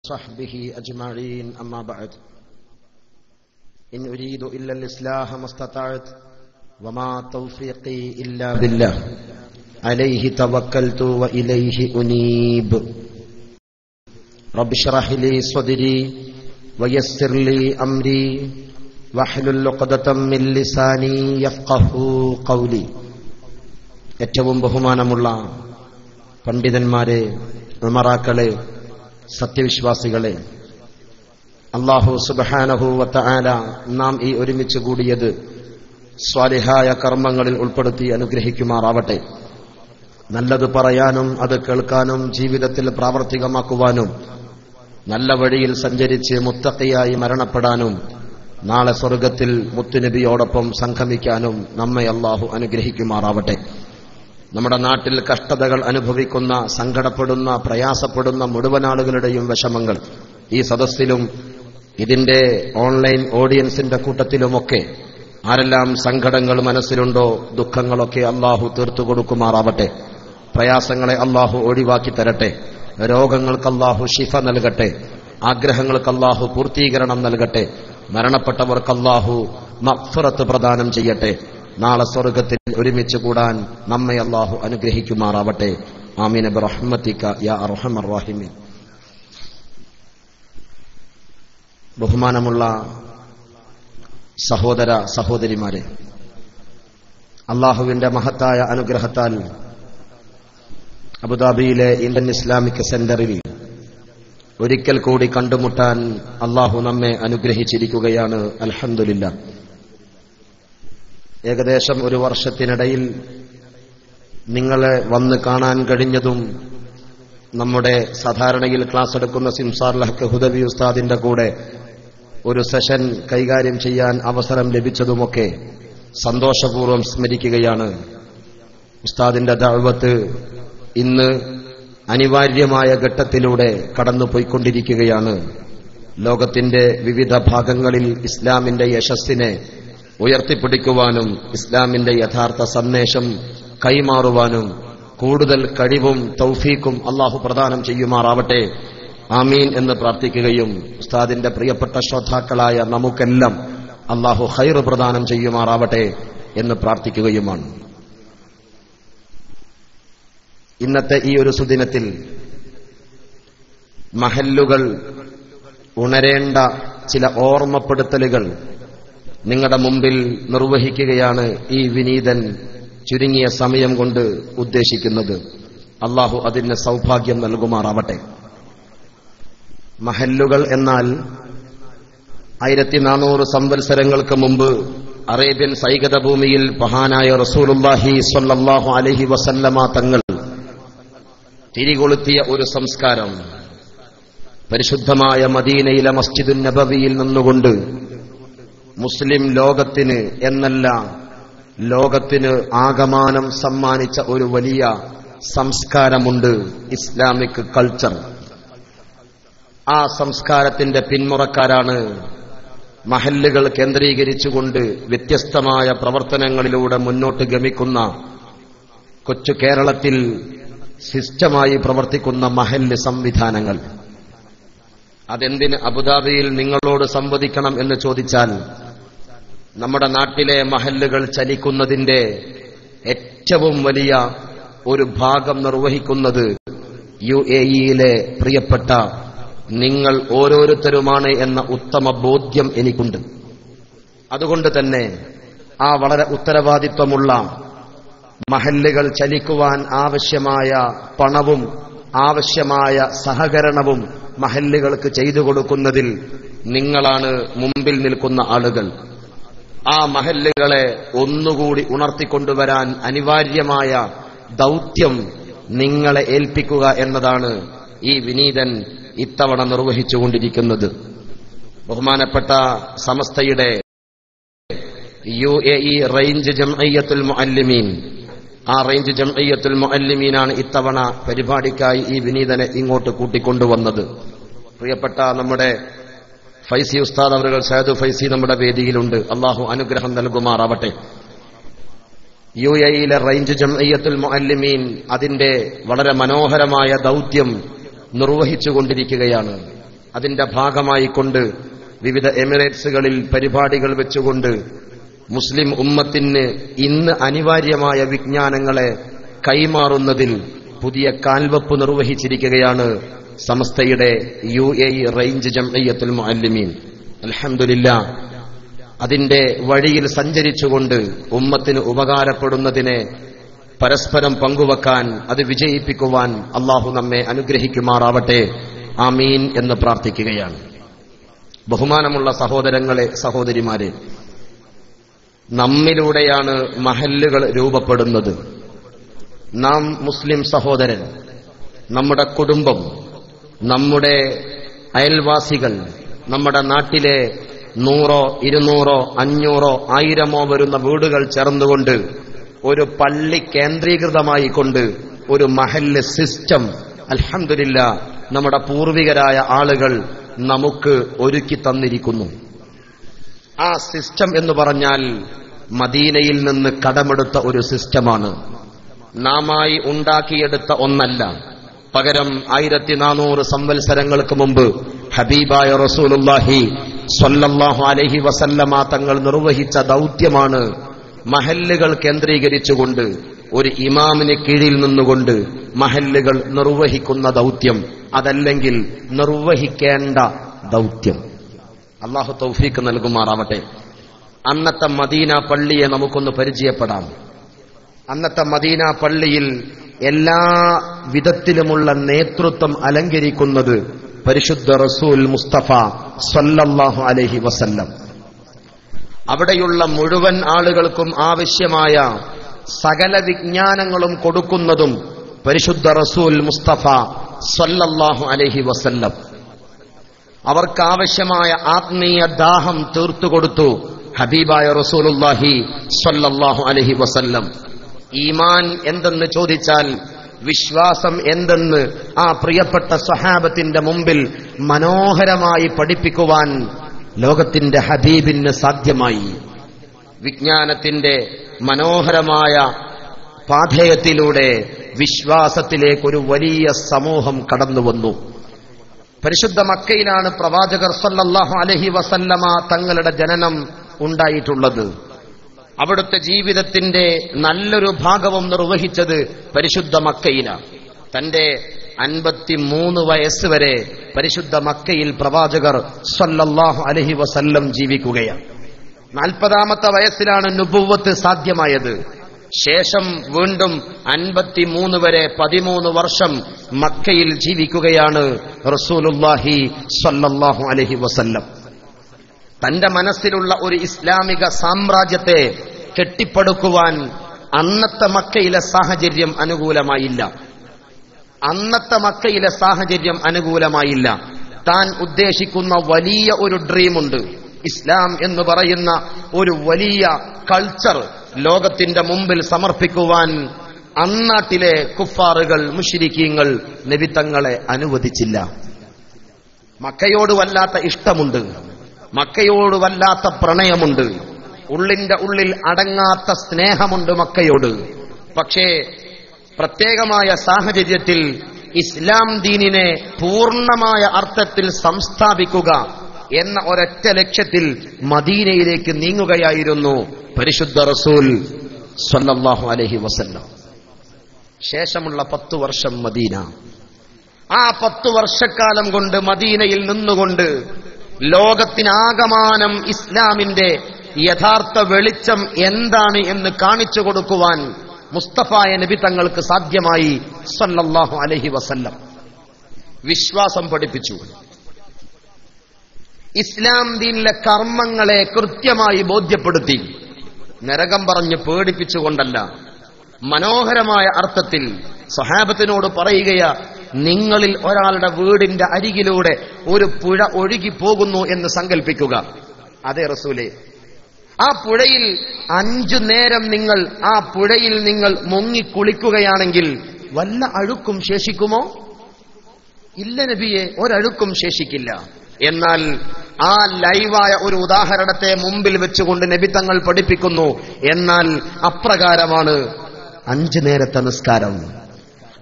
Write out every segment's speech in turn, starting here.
وصحبه أجمعين أما بعد إن أريد إلا الإصلاح ما استطعت وما توفيقي إلا بالله عليه توكلت وإليه أنيب رب اشرح لي صدري ويسر لي أمري واحلل عقدة من لساني يفقهوا قولي. ഏറ്റവും ബഹുമാനമുള്ള പണ്ഡിതന്മാരെ, ഉമറാക്കളെ, സത്യവിശ്വാസികളെ, അല്ലാഹു സുബ്ഹാനഹു വ തആല നാം ഈ ഒരുമിച്ച് കൂടിയത് സ്വാലിഹായ കർമ്മങ്ങളിൽ ഉൾപ്പെടുത്തി അനുഗ്രഹിക്കുമാറാവട്ടെ. നല്ലത് പറയാനും അത് കേൾക്കാനും ജീവിതത്തിൽ പ്രാവർത്തികമാക്കുവാനും നല്ല വഴിയിൽ സഞ്ചരിച്ച് മുത്തഖിയായി മരണപ്പെടാനും നാളെ സ്വർഗത്തിൽ മുത്തുനബിയോടൊപ്പം സംഗമിക്കാനും നമ്മെ അല്ലാഹു അനുഗ്രഹിക്കുമാറാവട്ടെ. നമ്മുടെ നാട്ടിൽ കഷ്ടതകൾ അനുഭവിക്കുന്ന, സങ്കടപ്പെടുന്ന, പ്രയാസപ്പെടുന്ന മുഴുവൻ ആളുകളുടെയും വിഷമങ്ങൾ ഈ സദസ്സിലും ഇതിന്റെ ഓൺലൈൻ ഓഡിയൻസിന്റെ കൂട്ടത്തിലുമൊക്കെ ആരെല്ലാം സങ്കടങ്ങൾ മനസ്സിലുണ്ടോ, ദുഃഖങ്ങളൊക്കെ അല്ലാഹു തീർത്തു കൊടുക്കുമാറാവട്ടെ. പ്രയാസങ്ങളെ അല്ലാഹു ഒഴിവാക്കി തരട്ടെ. രോഗങ്ങൾക്ക് അല്ലാഹു ശിഫ നൽകട്ടെ. ആഗ്രഹങ്ങൾക്ക് അല്ലാഹു പൂർത്തീകരണം നൽകട്ടെ. മരണപ്പെട്ടവർക്ക് അല്ലാഹു മഗ്ഫിറത്ത് പ്രദാനം ചെയ്യട്ടെ. നാളെ സ്വർഗത്തിൽ ഒരുമിച്ച് കൂടാൻ നമ്മെ അല്ലാഹു അനുഗ്രഹിക്കുമാറാവട്ടെ. ആമീൻ ബിറഹ്മതിക യാ അർഹമർ റഹീമീൻ. ബഹുമാനമുള്ള സഹോദര സഹോദരിമാരെ, അല്ലാഹുവിന്റെ മഹത്തായ അനുഗ്രഹത്താൽ അബുദാബിയിലെ ഇന്ത്യൻ ഇസ്ലാമിക് സെന്ററിൽ ഒരിക്കൽ കൂടി കണ്ടുമുട്ടാൻ അല്ലാഹു നമ്മെ അനുഗ്രഹിച്ചിരിക്കുകയാണ്. അൽഹംദുലില്ലാഹ്. ഏകദേശം ഒരു വർഷത്തിനിടയിൽ നിങ്ങളെ വന്ന് കാണാൻ കഴിഞ്ഞതും നമ്മുടെ സാധാരണയിൽ ക്ലാസ് എടുക്കുന്ന സിംസാർ ഹക്ക് ഹുദവി ഉസ്താദിന്റെ കൂടെ ഒരു സെഷൻ കൈകാര്യം ചെയ്യാൻ അവസരം ലഭിച്ചതുമൊക്കെ സന്തോഷപൂർവ്വം സ്മരിക്കുകയാണ്. ഉസ്താദിന്റെ ദഅവത്ത് ഇന്ന് അനിവാര്യമായ ഘട്ടത്തിലൂടെ കടന്നുപോയിക്കൊണ്ടിരിക്കുകയാണ്. ലോകത്തിന്റെ വിവിധ ഭാഗങ്ങളിൽ ഇസ്ലാമിന്റെ യശസ്സിനെ ഉയർത്തിപ്പിടിക്കുവാനും ഇസ്ലാമിന്റെ യഥാർത്ഥ സന്ദേശം കൈമാറുവാനും കൂടുതൽ കഴിവും തൗഫീഖും അല്ലാഹു പ്രദാനം ചെയ്യുമാറാവട്ടെ. ആമീൻ എന്ന് പ്രാർത്ഥിക്കുകയും ഉസ്താദിന്റെ പ്രിയപ്പെട്ട ശ്രോതാക്കളായ നമുക്കെല്ലാം അല്ലാഹു ഖൈർ പ്രദാനം ചെയ്യുമാറാവട്ടെ എന്ന് പ്രാർത്ഥിക്കുകയുമാണ്. ഇന്നത്തെ ഈ ഒരു സുദിനത്തിൽ മഹല്ലുകൾ ഉണരേണ്ട ചില ഓർമ്മപ്പെടുത്തലുകൾ നിങ്ങളുടെ മുമ്പിൽ നിർവഹിക്കുകയാണ് ഈ വിനീതൻ ചുരുങ്ങിയ സമയം കൊണ്ട് ഉദ്ദേശിക്കുന്നത്. അല്ലാഹു അതിന് സൗഭാഗ്യം നൽകുമാറാവട്ടെ. മഹല്ലുകൾ എന്നാൽ 1400 സംവത്സരങ്ങൾക്ക് മുമ്പ് അറേബ്യൻ സൈകത ഭൂമിയിൽ മഹാനായ റസൂലുള്ളാഹി സ്വല്ലല്ലാഹു അലൈഹി വസല്ലമ തങ്ങൾ തിരികൊളുത്തിയ ഒരു സംസ്കാരം. പരിശുദ്ധമായ മദീനയിലെ മസ്ജിദുൻ നബവിയിൽ നിന്നുകൊണ്ട് മുസ്ലിം ലോകത്തിന് എന്നല്ല ലോകത്തിന് ആകമാനം സമ്മാനിച്ച ഒരു വലിയ സംസ്കാരമുണ്ട്, ഇസ്ലാമിക് കൾച്ചർ. ആ സംസ്കാരത്തിന്റെ പിന്മുറക്കാരാണ് മഹല്ലുകൾ കേന്ദ്രീകരിച്ചുകൊണ്ട് വ്യത്യസ്തമായ പ്രവർത്തനങ്ങളിലൂടെ മുന്നോട്ട് ഗമിക്കുന്ന കൊച്ചു കേരളത്തിൽ സിസ്റ്റമായി പ്രവർത്തിക്കുന്ന മഹല്ല് സംവിധാനങ്ങൾ. അതെന്തിന് അബുദാബിയിൽ നിങ്ങളോട് സംവദിക്കണം എന്ന് ചോദിച്ചാൽ, നമ്മുടെ നാട്ടിലെ മഹല്ലുകൾ ചലിക്കുന്നതിന്റെ ഏറ്റവും വലിയ ഒരു ഭാഗം നിർവഹിക്കുന്നത് UAE-യിലെ പ്രിയപ്പെട്ട നിങ്ങൾ ഓരോരുത്തരുമാണ് എന്ന ഉത്തമ ബോധ്യം എനിക്കുണ്ട്. അതുകൊണ്ട് തന്നെ ആ വളരെ ഉത്തരവാദിത്വമുള്ള മഹല്ലുകൾ ചലിക്കുവാൻ ആവശ്യമായ പണവും ആവശ്യമായ സഹകരണവും മഹല്ലുകൾക്ക് ചെയ്തു കൊടുക്കുന്നതിൽ നിങ്ങളാണ് മുമ്പിൽ നിൽക്കുന്ന ആളുകൾ. ആ മഹല്ലുകളെ ഒന്നുകൂടി ഉണർത്തിക്കൊണ്ടുവരാൻ അനിവാര്യമായ ദൗത്യം നിങ്ങളെ ഏൽപ്പിക്കുക എന്നതാണ് ഈ വിനീതൻ ഇത്തവണ നിർവഹിച്ചുകൊണ്ടിരിക്കുന്നത്. ബഹുമാനപ്പെട്ട സമസ്തയുടെ UAE റേഞ്ച് ജംഇയ്യത്തുൽ മുഅല്ലിമീൻ, ആ റേഞ്ച് ജംഇയ്യത്തുൽ മുഅല്ലിമീനാണ് ഇത്തവണ പരിപാടിക്കായി ഈ വിനീതനെ ഇങ്ങോട്ട് കൂട്ടിക്കൊണ്ടുവന്നത്. പ്രിയപ്പെട്ട നമ്മുടെ ഫൈസി ഉസ്താദ് അവറുകൾ, സയ്യിദ് ഫൈസി നമ്മുടെ വേദിയിലുണ്ട്. അല്ലാഹു അനുഗ്രഹം നൽകുമാറാവട്ടെ. UAE-യിലെ റേഞ്ച് ജംഇയ്യത്തുൽ മുഅല്ലിമീൻ അതിന്റെ വളരെ മനോഹരമായ ദൗത്യം നിർവഹിച്ചുകൊണ്ടിരിക്കുകയാണ്. അതിന്റെ ഭാഗമായിക്കൊണ്ട് വിവിധ എമിറേറ്റ്സുകളിൽ പരിപാടികൾ വെച്ചുകൊണ്ട് മുസ്ലിം ഉമ്മത്തിന് ഇന്ന് അനിവാര്യമായ വിജ്ഞാനങ്ങളെ കൈമാറുന്നതിൽ പുതിയ കാൽവെപ്പ് നിർവഹിച്ചിരിക്കുകയാണ് സമസ്തയുടെ UAE റേഞ്ച് ജംഇയ്യത്തുൽ മുഅല്ലിമീൻ. അൽഹംദുലില്ലാഹ്, അതിന്റെ വഴിയിൽ സഞ്ചരിച്ചുകൊണ്ട് ഉമ്മത്തിന് ഉപകാരപ്പെടുന്നതിനെ പരസ്പരം പങ്കുവെക്കാൻ, അത് വിജയിപ്പിക്കുവാൻ അല്ലാഹു നമ്മെ അനുഗ്രഹിക്കുമാറാവട്ടെ. ആമീൻ എന്ന് പ്രാർത്ഥിക്കുകയാണ്. ബഹുമാനമുള്ള സഹോദരങ്ങളെ, സഹോദരിമാരെ, നമ്മിലൂടെയാണ് മഹല്ലുകൾ രൂപപ്പെടുന്നത്. നാം മുസ്ലിം സഹോദരൻ, നമ്മുടെ കുടുംബം, നമ്മുടെ അയൽവാസികൾ, നമ്മുടെ നാട്ടിലെ 100, 200, 500, 1000 വരുന്ന വീടുകൾ ചേർന്നുകൊണ്ട് ഒരു പള്ളി കേന്ദ്രീകൃതമായി കൊണ്ട് ഒരു മഹല്ല് സിസ്റ്റം അൽഹംദുലില്ലാഹ് നമ്മുടെ പൂർവികരായ ആളുകൾ നമുക്ക് ഒരുക്കി തന്നിരിക്കുന്നു. ആ സിസ്റ്റം എന്ന് പറഞ്ഞാൽ മദീനയിൽ നിന്ന് കടമെടുത്ത ഒരു സിസ്റ്റമാണ്. നാമായി ഉണ്ടാക്കിയെടുത്ത ഒന്നല്ല. പകരം 1400 സംവത്സരങ്ങൾക്ക് മുമ്പ് ഹബീബായ റസൂലുള്ളാഹി സ്വല്ലല്ലാഹു അലൈഹി വസല്ലമ തങ്ങൾ നിർവഹിച്ച ദൗത്യമാണ് മഹല്ലുകൾ കേന്ദ്രീകരിച്ചുകൊണ്ട് ഒരു ഇമാമിന് കീഴിൽ നിന്നുകൊണ്ട് മഹല്ലുകൾ നിർവഹിക്കുന്ന ദൗത്യം, അതല്ലെങ്കിൽ നിർവഹിക്കേണ്ട ദൗത്യം. അല്ലാഹു തൗഫീഖ് നൽകുമാറാവട്ടെ. അന്നത്തെ മദീന പള്ളിയെ നമുക്കൊന്ന് പരിചയപ്പെടാം. അന്നത്തെ മദീന പള്ളിയിൽ എല്ലാ വിധത്തിലുമുള്ള നേതൃത്വം അലങ്കരിക്കുന്നത് പരിശുദ്ധ റസൂൽ മുസ്തഫ സ്വല്ലല്ലാഹു അലൈഹി വസല്ലം. അവിടെയുള്ള മുഴുവൻ ആളുകൾക്കും ആവശ്യമായ സകല വിജ്ഞാനങ്ങളും കൊടുക്കുന്നതും പരിശുദ്ധ റസൂൽ മുസ്തഫ സ്വല്ലല്ലാഹു അലൈഹി വസല്ലം. അവർക്കാവശ്യമായ ആത്മീയ ദാഹം തീർത്തുകൊടുത്തു ഹബീബായ റസൂലുള്ളാഹി സ്വല്ലല്ലാഹു അലൈഹി വസല്ലം. ഈമാൻ എന്തെന്ന് ചോദിച്ചാൽ, വിശ്വാസം എന്തെന്ന് ആ പ്രിയപ്പെട്ട സ്വഹാബത്തിന്റെ മുമ്പിൽ മനോഹരമായി പഠിപ്പിക്കുവാൻ ലോകത്തിന്റെ ഹബീബിന് സാധ്യമായി. വിജ്ഞാനത്തിന്റെ മനോഹരമായ പാഥേയത്തിലൂടെ വിശ്വാസത്തിലേക്കൊരു വലിയ സമൂഹം കടന്നുവന്നു. പരിശുദ്ധ മക്കയിലാണ് പ്രവാചകർ സല്ലല്ലാഹു അലൈഹി വസല്ലമ തങ്ങളുടെ ജനനം ഉണ്ടായിട്ടുള്ളത്. അവിടുത്തെ ജീവിതത്തിന്റെ നല്ലൊരു ഭാഗവും നിർവഹിച്ചത് പരിശുദ്ധ മക്കയിലാണ്. തന്റെ 53 വയസ്സ് വരെ പരിശുദ്ധ മക്കയിൽ പ്രവാചകർ സല്ലല്ലാഹു അലൈഹി വസല്ലം ജീവിക്കുകയാണ്. 40ാമത്തെ വയസ്സിലാണ് നുബുവത്ത് സാധ്യമായത്. ശേഷം വീണ്ടും 53 വരെ 13 വർഷം മക്കയിൽ ജീവിക്കുകയാണ് റസൂലുള്ളാഹി സ്വല്ലല്ലാഹു അലൈഹി വസല്ലം. തന്റെ മനസ്സിലുള്ള ഒരു ഇസ്ലാമിക സാമ്രാജ്യത്തെ കെട്ടിപ്പടുക്കുവാൻ അന്നത്തെ മക്കയിലെ സാഹചര്യം അനുകൂലമായില്ല. താൻ ഉദ്ദേശിക്കുന്ന വലിയ ഒരു ഡ്രീമുണ്ട്. ഇസ്ലാം എന്ന് പറയുന്ന ഒരു വലിയ കൾച്ചർ ലോകത്തിന്റെ മുമ്പിൽ സമർപ്പിക്കുവാൻ അന്നാട്ടിലെ കുഫാറുകൾ, മുശ്രിക്കീങ്ങൾ നബിതങ്ങളെ അനുവദിച്ചില്ല. മക്കയോട് വല്ലാത്ത ഇഷ്ടമുണ്ട്, മക്കയോട് വല്ലാത്ത പ്രണയമുണ്ട്, ഉള്ളിന്റെ ഉള്ളിൽ അടങ്ങാത്ത സ്നേഹമുണ്ട് മക്കയോട്. പക്ഷേ പ്രത്യേകമായ സാഹചര്യത്തിൽ ഇസ്ലാം ദീനിനെ പൂർണ്ണമായ അർത്ഥത്തിൽ സംസ്ഥാപിക്കുക എന്ന ഒരൊറ്റ ലക്ഷ്യത്തിൽ മദീനയിലേക്ക് നീങ്ങുകയായിരുന്നു പരിശുദ്ധ റസൂൽ സ്വല്ലല്ലാഹു അലൈഹി വസല്ലം. ശേഷമുള്ള 10 വർഷം മദീന. ആ 10 വർഷക്കാലം കൊണ്ട് മദീനയിൽ നിന്നുകൊണ്ട് ലോകത്തിനാകമാനം ഇസ്ലാമിന്റെ യഥാർത്ഥ വെളിച്ചം എന്താണ് എന്ന് കാണിച്ചു കൊടുക്കുവാൻ മുസ്തഫായ നബി തങ്ങൾക്ക് സാധ്യമായി സല്ലല്ലാഹു അലൈഹി വസല്ലം. വിശ്വാസം പഠിപ്പിച്ചു. ഇസ്ലാം ദീനിലെ കർമ്മങ്ങളെ കൃത്യമായി ബോധ്യപ്പെടുത്തി. നരകം പറഞ്ഞ് പേടിപ്പിച്ചുകൊണ്ടല്ല, മനോഹരമായ അർത്ഥത്തിൽ സ്വഹാബത്തിനോട് പറയുകയാ, നിങ്ങളിൽ ഒരാളുടെ വീടിന്റെ അരികിലൂടെ ഒരു പുഴ ഒഴുകി പോകുന്നു എന്ന് സങ്കല്പിക്കുക. അതെ റസൂലേ, ആ പുഴയിൽ 5 നേരം നിങ്ങൾ ആ പുഴയിൽ നിങ്ങൾ മുങ്ങിക്കുളിക്കുകയാണെങ്കിൽ വല്ല അഴുക്കും ശേഷിക്കുമോ? ഇല്ല നബിയെ, ഒരഴുക്കും ശേഷിക്കില്ല. എന്നാൽ ആ ലൈവായ ഒരു ഉദാഹരണത്തെ മുമ്പിൽ വെച്ചുകൊണ്ട് നബി തങ്ങൾ പഠിപ്പിക്കുന്നു. എന്നാൽ അപ്രകാരമാണ് 5 നേരത്തെ നിസ്കാരം.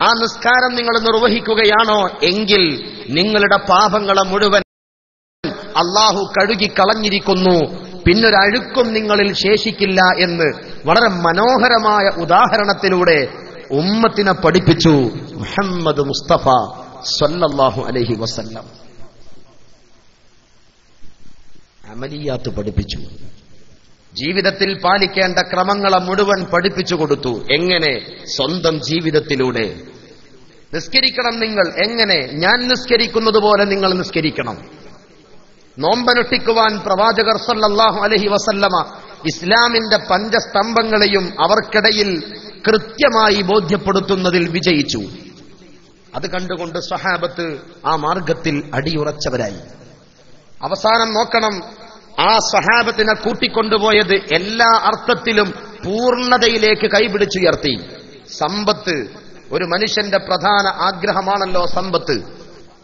ആ നിസ്കാരം നിങ്ങൾ നിർവഹിക്കുകയാണോ എങ്കിൽ നിങ്ങളുടെ പാപങ്ങളെ മുഴുവൻ അള്ളാഹു കഴുകി കളഞ്ഞിരിക്കുന്നു, പിന്നൊരഴുക്കും നിങ്ങളിൽ ശേഷിക്കില്ല എന്ന് വളരെ മനോഹരമായ ഉദാഹരണത്തിലൂടെ ഉമ്മത്തിനെ പഠിപ്പിച്ചു മുഹമ്മദ് മുസ്തഫ സ്വല്ലല്ലാഹു അലൈഹി വസല്ലം. അമലിയാത്ത് പഠിപ്പിച്ചു, ജീവിതത്തിൽ പാലിക്കേണ്ട ക്രമങ്ങളെ മുഴുവൻ പഠിപ്പിച്ചു കൊടുത്തു. എങ്ങനെ? സ്വന്തം ജീവിതത്തിലൂടെ. നിസ്കരിക്കണം നിങ്ങൾ, എങ്ങനെ? ഞാൻ നിസ്കരിക്കുന്നത് പോലെ നിങ്ങൾ നിസ്കരിക്കണം. നോമ്പനുഷ്ഠിക്കുവാൻ പ്രവാചകർ സല്ലല്ലാഹു അലൈഹി വസല്ലമ ഇസ്ലാമിന്റെ പഞ്ചസ്തംഭങ്ങളെയും അവർക്കിടയിൽ കൃത്യമായി ബോധ്യപ്പെടുത്തുന്നതിൽ വിജയിച്ചു. അത് കണ്ടുകൊണ്ട് സ്വഹാബത്ത് ആ മാർഗത്തിൽ അടിയുറച്ചവരായി. അവസാനം നോക്കണം, ആ സ്വഹാബത്തിനെ കൂട്ടിക്കൊണ്ടുപോയത് എല്ലാ അർത്ഥത്തിലും പൂർണ്ണതയിലേക്ക് കൈപിടിച്ചുയർത്തി. സമ്പത്ത്, ഒരു മനുഷ്യന്റെ പ്രധാന ആഗ്രഹമാണല്ലോ സമ്പത്ത്.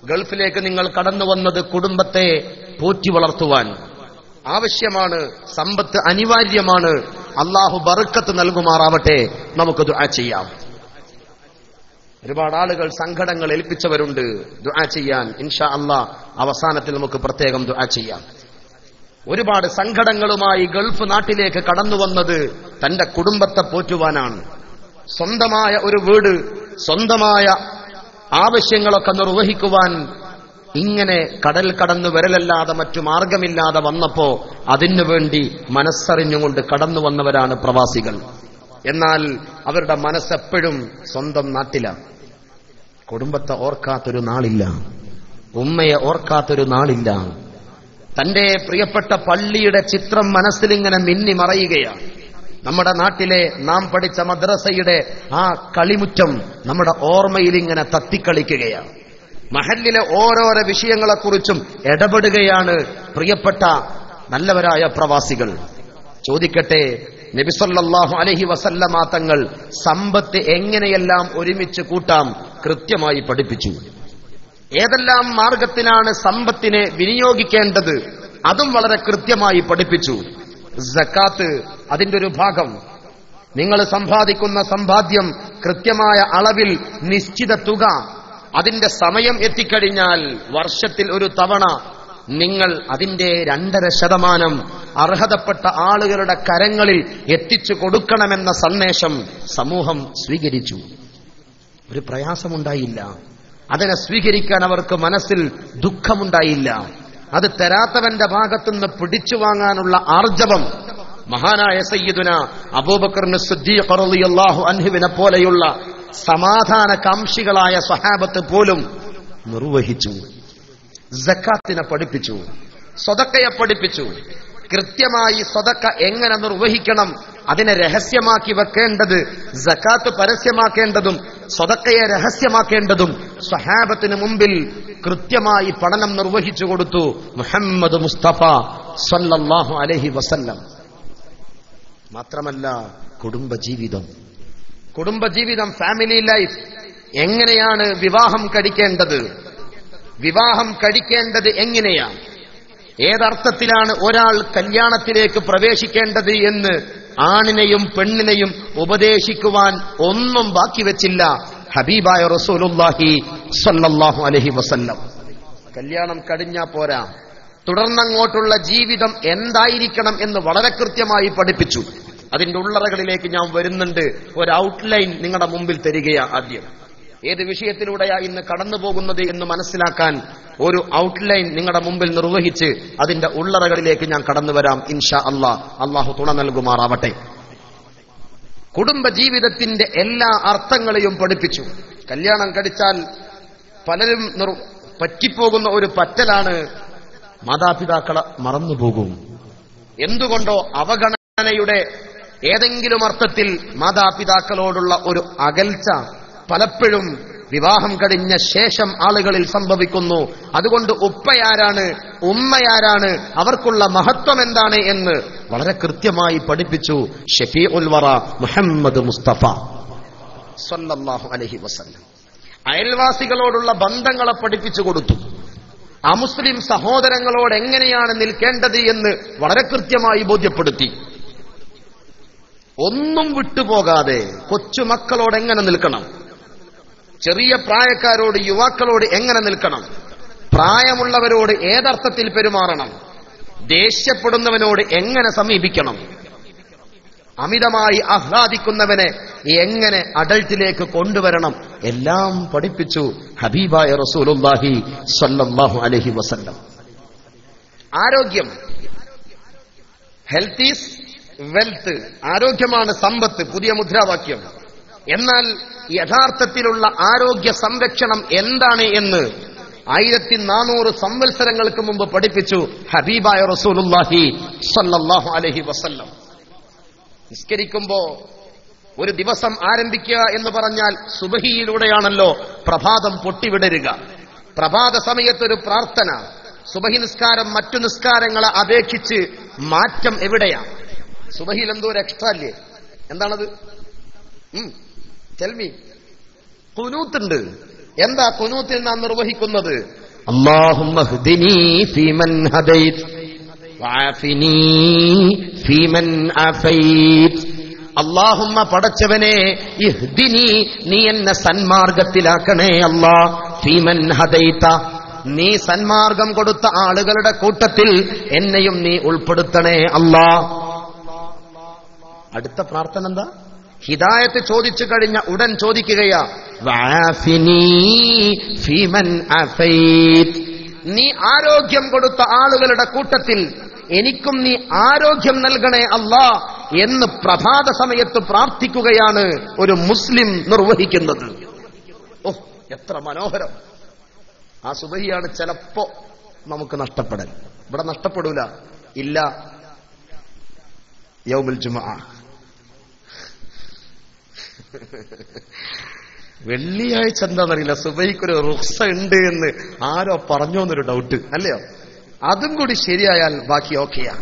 ഗൾഫിലേക്ക് നിങ്ങൾ കടന്നു വന്നത് കുടുംബത്തെ പോറ്റി വളർത്തുവാൻ. ആവശ്യമാണ്, സമ്പത്ത് അനിവാര്യമാണ്. അള്ളാഹു ബർക്കത്ത് നൽകുമാറാവട്ടെ. നമുക്ക് ദുആ ചെയ്യാം. ഒരുപാട് ആളുകൾ സങ്കടങ്ങൾ ഏൽപ്പിച്ചവരുണ്ട് ദുആ ചെയ്യാൻ. ഇൻഷാ അല്ലാഹ് അവസാനത്തിൽ നമുക്ക് പ്രത്യേകം ദുആ ചെയ്യാം. ഒരുപാട് സങ്കടങ്ങളുമായി ഗൾഫ് നാട്ടിലേക്ക് കടന്നു വന്നത് തന്റെ കുടുംബത്തെ പോറ്റുവാനാണ്. സ്വന്തമായ ഒരു വീട്, സ്വന്തമായ ആവശ്യങ്ങളൊക്കെ നിർവഹിക്കുവാൻ ഇങ്ങനെ കടൽ കടന്നു വരലല്ലാതെ മറ്റു മാർഗമില്ലാതെ വന്നപ്പോ അതിനുവേണ്ടി മനസ്സറിഞ്ഞുകൊണ്ട് കടന്നു വന്നവരാണ് പ്രവാസികൾ. എന്നാൽ അവരുടെ മനസ്സെപ്പോഴും സ്വന്തം നാട്ടിലാണ്. കുടുംബത്തെ ഓർക്കാത്തൊരു നാളില്ല, ഉമ്മയെ ഓർക്കാത്തൊരു നാളില്ല. തന്റെ പ്രിയപ്പെട്ട പള്ളിയുടെ ചിത്രം മനസ്സിലിങ്ങനെ മിന്നി മറയുകയാണ്. നമ്മുടെ നാട്ടിലെ നാം പഠിച്ച മദ്രസയുടെ ആ കളിമുറ്റം നമ്മുടെ ഓർമ്മയിൽ ഇങ്ങനെ തത്തിക്കളിക്കുകയാണ്. മഹല്ലിലെ ഓരോരോ വിഷയങ്ങളെക്കുറിച്ചും ഇടപെടുകയാണ് പ്രിയപ്പെട്ട നല്ലവരായ പ്രവാസികൾ. ചോദിക്കട്ടെ, നബി സല്ലല്ലാഹു അലൈഹി വസല്ലമ തങ്ങൾ സമ്പത്ത് എങ്ങനെയെല്ലാം ഒരുമിച്ച് കൂട്ടാം കൃത്യമായി പഠിപ്പിച്ചു. ഏതെല്ലാം മാർഗത്തിനാണ് സമ്പത്തിനെ വിനിയോഗിക്കേണ്ടത് അതും വളരെ കൃത്യമായി പഠിപ്പിച്ചു. സക്കാത്ത് അതിന്റെ ഒരു ഭാഗം. നിങ്ങൾ സമ്പാദിക്കുന്ന സമ്പാദ്യം കൃത്യമായ അളവിൽ നിശ്ചിത തുക, അതിന്റെ സമയം എത്തിക്കഴിഞ്ഞാൽ വർഷത്തിൽ ഒരു തവണ നിങ്ങൾ അതിന്റെ 2.5% അർഹതപ്പെട്ട ആളുകളുടെ കരങ്ങളിൽ എത്തിച്ചു കൊടുക്കണമെന്ന സന്ദേശം സമൂഹം സ്വീകരിച്ചു. ഒരു പ്രയാസമുണ്ടായില്ല. അതിനെ സ്വീകരിക്കാൻ അവർക്ക് മനസ്സിൽ ദുഃഖമുണ്ടായില്ല. അത് തരാത്തവന്റെ ഭാഗത്തുനിന്ന് പിടിച്ചു വാങ്ങാനുള്ള ആർജവം മഹാനായ സയ്യിദുന അബൂബക്കർ സിദ്ദീഖ് റളിയല്ലാഹു അൻഹുവിനെ പോലെയുള്ള സമാധാന കാംക്ഷികളായ സ്വഹാബത്ത് പോലും നിർവഹിച്ചു. സക്കാത്തിനെ പഠിപ്പിച്ചു, സ്വതക്കയെ പഠിപ്പിച്ചു. കൃത്യമായി സ്വതക്ക എങ്ങനെ നിർവഹിക്കണം, അതിനെ രഹസ്യമാക്കി വെക്കേണ്ടത്, സക്കാത്ത് പരസ്യമാക്കേണ്ടതും സ്വതക്കയെ രഹസ്യമാക്കേണ്ടതും സ്വഹാബത്തിന് മുമ്പിൽ കൃത്യമായി പഠനം നിർവഹിച്ചു കൊടുത്തു മുഹമ്മദ് മുസ്തഫ സല്ലല്ലാഹു അലൈഹി വസല്ലം. മാത്രമല്ല കുടുംബജീവിതം, ഫാമിലി ലൈഫ്, എങ്ങനെയാണ് വിവാഹം കഴിക്കേണ്ടത്, വിവാഹം കഴിക്കേണ്ടത് എങ്ങനെയാണ്, ഏതർത്ഥത്തിലാണ് ഒരാൾ കല്യാണത്തിലേക്ക് പ്രവേശിക്കേണ്ടത് എന്ന് ആണിനെയും പെണ്ണിനെയും ഉപദേശിക്കുവാൻ ഒന്നും ബാക്കി വെച്ചില്ല ഹബീബായ റസൂലുള്ളാഹി സ്വല്ലല്ലാഹു അലൈഹി വസല്ലം. കല്യാണം കഴിഞ്ഞാ പോരാ, തുടർന്നങ്ങോട്ടുള്ള ജീവിതം എന്തായിരിക്കണം എന്ന് വളരെ കൃത്യമായി പഠിപ്പിച്ചു. അതിന്റെ ഉള്ളറകളിലേക്ക് ഞാൻ വരുന്നുണ്ട്. ഒരു ഔട്ട്ലൈൻ നിങ്ങളുടെ മുമ്പിൽ തരികയാ. ആദ്യം ഏത് വിഷയത്തിലൂടെയാ ഇന്ന് കടന്നു പോകുന്നത് എന്ന് മനസ്സിലാക്കാൻ ഒരു ഔട്ട്ലൈൻ നിങ്ങളുടെ മുമ്പിൽ നിർവഹിച്ച് അതിന്റെ ഉള്ളറകളിലേക്ക് ഞാൻ കടന്നു വരാം ഇൻഷാ അല്ലാഹ്. അള്ളാഹു തുണ നൽകുമാറാവട്ടെ. കുടുംബജീവിതത്തിന്റെ എല്ലാ അർത്ഥങ്ങളെയും പഠിപ്പിച്ചു. കല്യാണം കഴിച്ചാൽ പലരും പറ്റിപ്പോകുന്ന ഒരു പറ്റലാണ് മാതാപിതാക്കളെ മറന്നുപോകും. എന്തുകൊണ്ടോ അവഗണനയുടെ ഏതെങ്കിലും അർത്ഥത്തിൽ മാതാപിതാക്കളോടുള്ള ഒരു അകൽച്ച പലപ്പോഴും വിവാഹം കഴിഞ്ഞ ശേഷം ആളുകളിൽ സംഭവിക്കുന്നു. അതുകൊണ്ട് ഉപ്പയാരാണ്, ഉമ്മയാരാണ്, അവർക്കുള്ള മഹത്വം എന്താണ് എന്ന് വളരെ കൃത്യമായി പഠിപ്പിച്ചു ഷഫീഉൽ വറ മുഹമ്മദ് മുസ്തഫ സല്ലല്ലാഹു അലൈഹി വസല്ലം. അയൽവാസികളോടുള്ള ബന്ധങ്ങളെ പഠിപ്പിച്ചു കൊടുത്തു. അമുസ്ലിം സഹോദരങ്ങളോട് എങ്ങനെയാണ് നിൽക്കേണ്ടത് എന്ന് വളരെ കൃത്യമായി ബോധ്യപ്പെടുത്തി. ഒന്നും വിട്ടുപോകാതെ കൊച്ചുമക്കളോട് എങ്ങനെ നിൽക്കണം, ചെറിയ പ്രായക്കാരോട് യുവാക്കളോട് എങ്ങനെ നിൽക്കണം, പ്രായമുള്ളവരോട് ഏതർത്ഥത്തിൽ പെരുമാറണം, ദേഷ്യപ്പെടുന്നവനോട് എങ്ങനെ സമീപിക്കണം, അമിതമായി ആഹ്ലാദിക്കുന്നവനെ എങ്ങനെ അഡൾട്ടിലേക്ക് കൊണ്ടുവരണം, എല്ലാം പഠിപ്പിച്ചു ഹബീബായ റസൂലുള്ളാഹി സ്വല്ലല്ലാഹു അലൈഹി വസല്ലം. ആരോഗ്യം, ഹെൽത്ത് ഈസ് വെൽത്ത്, ആരോഗ്യമാണ് സമ്പത്ത്, പുതിയ മുദ്രാവാക്യം. എന്നാൽ യഥാർത്ഥത്തിലുള്ള ആരോഗ്യ സംരക്ഷണം എന്താണ് എന്ന് 1400 സംവത്സരങ്ങൾക്ക് മുമ്പ് പഠിപ്പിച്ചു ഹബീബായ റസൂലുള്ളാഹി സ്വല്ലല്ലാഹു അലൈഹി വസല്ലം. നിസ്കരിക്കുമ്പോ ഒരു ദിവസം ആരംഭിക്കുക എന്ന് പറഞ്ഞാൽ സുബഹിയിലൂടെയാണല്ലോ പ്രഭാതം പൊട്ടിവിടരുക. പ്രഭാത സമയത്തൊരു പ്രാർത്ഥന, സുബഹി നിസ്കാരം മറ്റു നിസ്കാരങ്ങളെ അപേക്ഷിച്ച് മാറ്റം എവിടെയാണ്? സുബഹിയിൽ എന്തോ ഒരു എക്സ്ട്രാ അല്ലേ? എന്താണത്? Tell me. ഖുനൂത്തുണ്ട്. എന്താ ഖുനൂത്തിൽ നാം നിർവഹിക്കുന്നത്? അല്ലാഹുമ്മ ഹ്ദിനി ഫീമൻ ഹദൈത് വഅഫിനി ഫീമൻ അഫൈത്. അല്ലാഹുമ്മ, പടച്ചവനെ, ഇഹ്ദിനി, നീ എന്നെ സന്മാർഗത്തിലാക്കണേ അല്ലാ, ഫീമൻ ഹദൈത, നീ സന്മാർഗം കൊടുത്ത ആളുകളുടെ കൂട്ടത്തിൽ എന്നെയും നീ ഉൾപ്പെടുത്തണേ അല്ലാ. അടുത്ത പ്രാർത്ഥന എന്താ? ഹിദായത്ത് ചോദിച്ചു കഴിഞ്ഞ ഉടൻ ചോദിക്കുകയാ, വഅഫിനി ഫീമൻ അഫൈത്, നീ ആരോഗ്യം കൊടുത്ത ആളുകളുടെ കൂട്ടത്തിൽ എനിക്കും നീ ആരോഗ്യം നൽകണേ അല്ലാ എന്ന് പ്രഭാത സമയത്ത് പ്രാർത്ഥിക്കുകയാണ് ഒരു മുസ്ലിം നിർവഹിക്കുന്നത്. ഓ, എത്ര മനോഹരം! ആ സുബഹിയാണ് ചിലപ്പോ നമുക്ക് നഷ്ടപ്പെടൽ. ഇവിടെ നഷ്ടപ്പെടൂല, ഇല്ല യൗമുൽ ജുമുഅ. വെള്ളിയാഴ്ച എന്താണെന്നറിയില്ല, സുബഹിക്കൊരു റുഖ്സ ഉണ്ട് എന്ന് ആരോ പറഞ്ഞോന്നൊരു ഡൗട്ട്, അല്ലയോ? അതും കൂടി ശരിയായാൽ ബാക്കി ഓക്കെയാ.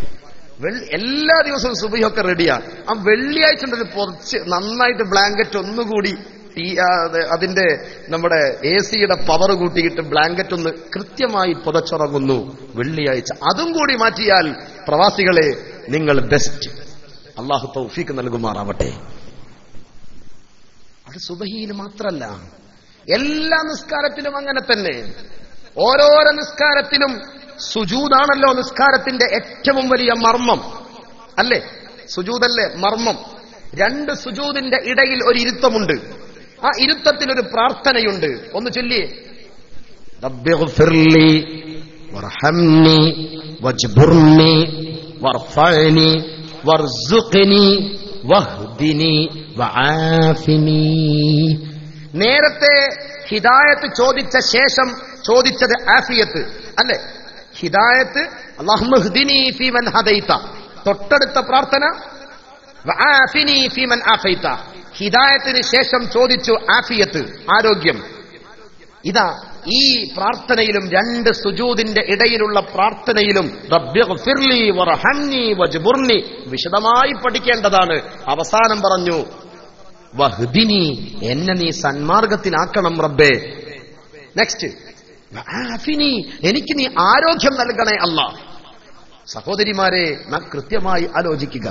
എല്ലാ ദിവസവും സുബഹിയൊക്കെ റെഡിയാ. ആ വെള്ളിയാഴ്ച ഉണ്ടത് പൊറിച്ച് നന്നായിട്ട് ബ്ലാങ്കറ്റ് ഒന്നുകൂടി അതിന്റെ നമ്മുടെ AC-യുടെ പവർ കൂട്ടിയിട്ട് ബ്ലാങ്കറ്റ് ഒന്ന് കൃത്യമായി പുതച്ചുറങ്ങുന്നു വെള്ളിയാഴ്ച. അതും കൂടി മാറ്റിയാൽ പ്രവാസികളെ നിങ്ങൾ ബെസ്റ്റ്. അള്ളാഹു തൗഫീഖ് നൽകുമാറാവട്ടെ. അത് സുബഹിയിൽ മാത്രല്ല, എല്ലാ നിസ്കാരത്തിലും അങ്ങനെ തന്നെ. ഓരോരോ നിസ്കാരത്തിലും സുജൂദാണല്ലോ നിസ്കാരത്തിന്റെ ഏറ്റവും വലിയ മർമ്മം, അല്ലേ? സുജൂദല്ലേ മർമ്മം. രണ്ട് സുജൂദിന്റെ ഇടയിൽ ഒരു ഇരുത്തമുണ്ട്. ആ ഇരുത്തത്തിലൊരു പ്രാർത്ഥനയുണ്ട്. ഒന്ന് ചൊല്ലിയേ, റബ്ബിഗ്ഫിർലി വർഹംനി വജ്ബുർനി വർഫഅനി വർസുഖ്നി വഹ്ദിനി വആഫിനി. നേരത്തെ ഹിദായത്ത് ചോദിച്ച ശേഷം ചോദിച്ചത് ആഫിയത്ത്, അല്ലേ? ഹിദായത്ത്, അല്ലാഹുമ്മ ഹ്ദിനി ഫീമൻ ഹദൈത. തൊട്ടടുത്ത പ്രാർത്ഥന വആഫിനി ഫീമൻ ആഫൈത. ഹിദായത്തിന് ശേഷം ചോദിച്ചു ആഫിയത്ത്, ആരോഗ്യം. ഇതാ ഈ പ്രാർത്ഥനയിലും, രണ്ട് സുജൂദിന്റെ ഇടയിലുള്ള പ്രാർത്ഥനയിലും റബ്ബിഗ്ഫിർലി വർഹംനി വജ്ബുർനി വിശദമായി പഠിക്കേണ്ടതാണ്. അവസാനം പറഞ്ഞു വഹ്ദിനി, എന്നെ നീ സന്മാർഗത്തിനാക്കണം റബ്ബേ. നെക്സ്റ്റ് വആഫിനി, എനിക്ക് നീ ആരോഗ്യം നൽകണേ അല്ലാ. സഹോദരിമാരെ, നാം കൃത്യമായി ആലോചിക്കുക.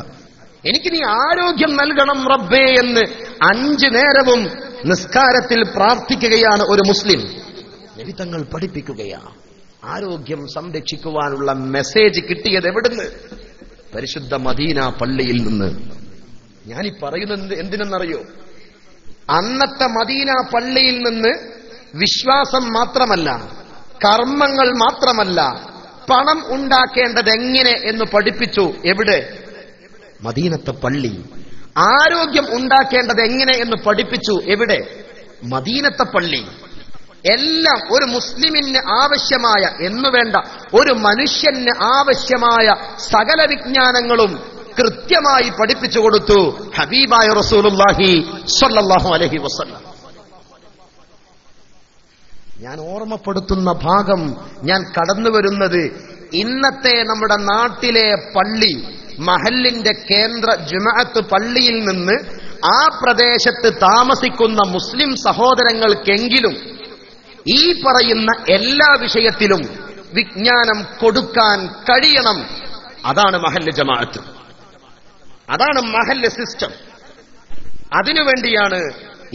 എനിക്ക് നീ ആരോഗ്യം നൽകണം റബ്ബേ എന്ന് 5 നേരവും നിസ്കാരത്തിൽ പ്രാർത്ഥിക്കുകയാണ് ഒരു മുസ്ലിം. നബി തങ്ങൾ പഠിപ്പിക്കുകയാണ്. ആരോഗ്യം സംരക്ഷിക്കുവാനുള്ള മെസ്സേജ് കിട്ടിയത് എവിടുന്ന്? പരിശുദ്ധ മദീന പള്ളിയിൽ നിന്ന്. ഞാനീ പറയുന്നത് എന്തിനെന്നറിയോ? അന്നത്തെ മദീന പള്ളിയിൽ നിന്ന് വിശ്വാസം മാത്രമല്ല, കർമ്മങ്ങൾ മാത്രമല്ല, പണം ഉണ്ടാക്കേണ്ടത് എങ്ങനെ എന്ന് പഠിപ്പിച്ചു. എവിടെ? മദീനത്തെ പള്ളി. ആരോഗ്യം ഉണ്ടാക്കേണ്ടത് എങ്ങനെ എന്ന് പഠിപ്പിച്ചു. എവിടെ? മദീനത്തെ പള്ളി. എല്ലാം ഒരു മുസ്ലിമിന് ആവശ്യമായ എന്നുവേണ്ട, ഒരു മനുഷ്യന് ആവശ്യമായ സകല വിജ്ഞാനങ്ങളും കൃത്യമായി പഠിപ്പിച്ചു കൊടുത്തു ഹബീബായ റസൂലുള്ളാഹി സ്വല്ലല്ലാഹു അലൈഹി വസല്ലം. ഞാൻ ഓർമ്മപ്പെടുത്തുന്ന ഭാഗം, ഞാൻ കടന്നു വരുന്നത് ഇന്നത്തെ നമ്മുടെ നാട്ടിലെ പള്ളി, മഹല്ലിന്റെ കേന്ദ്ര ജുമഅത്ത് പള്ളിയിൽ നിന്ന് ആ പ്രദേശത്ത് താമസിക്കുന്ന മുസ്ലിം സഹോദരങ്ങൾക്കെങ്കിലും ഈ പറയുന്ന എല്ലാ വിഷയത്തിലും വിജ്ഞാനം കൊടുക്കാൻ കഴിയണം. അതാണ് മഹല്ല് ജമാഅത്ത്, അതാണ് മഹല്ല് സിസ്റ്റം. അതിനുവേണ്ടിയാണ്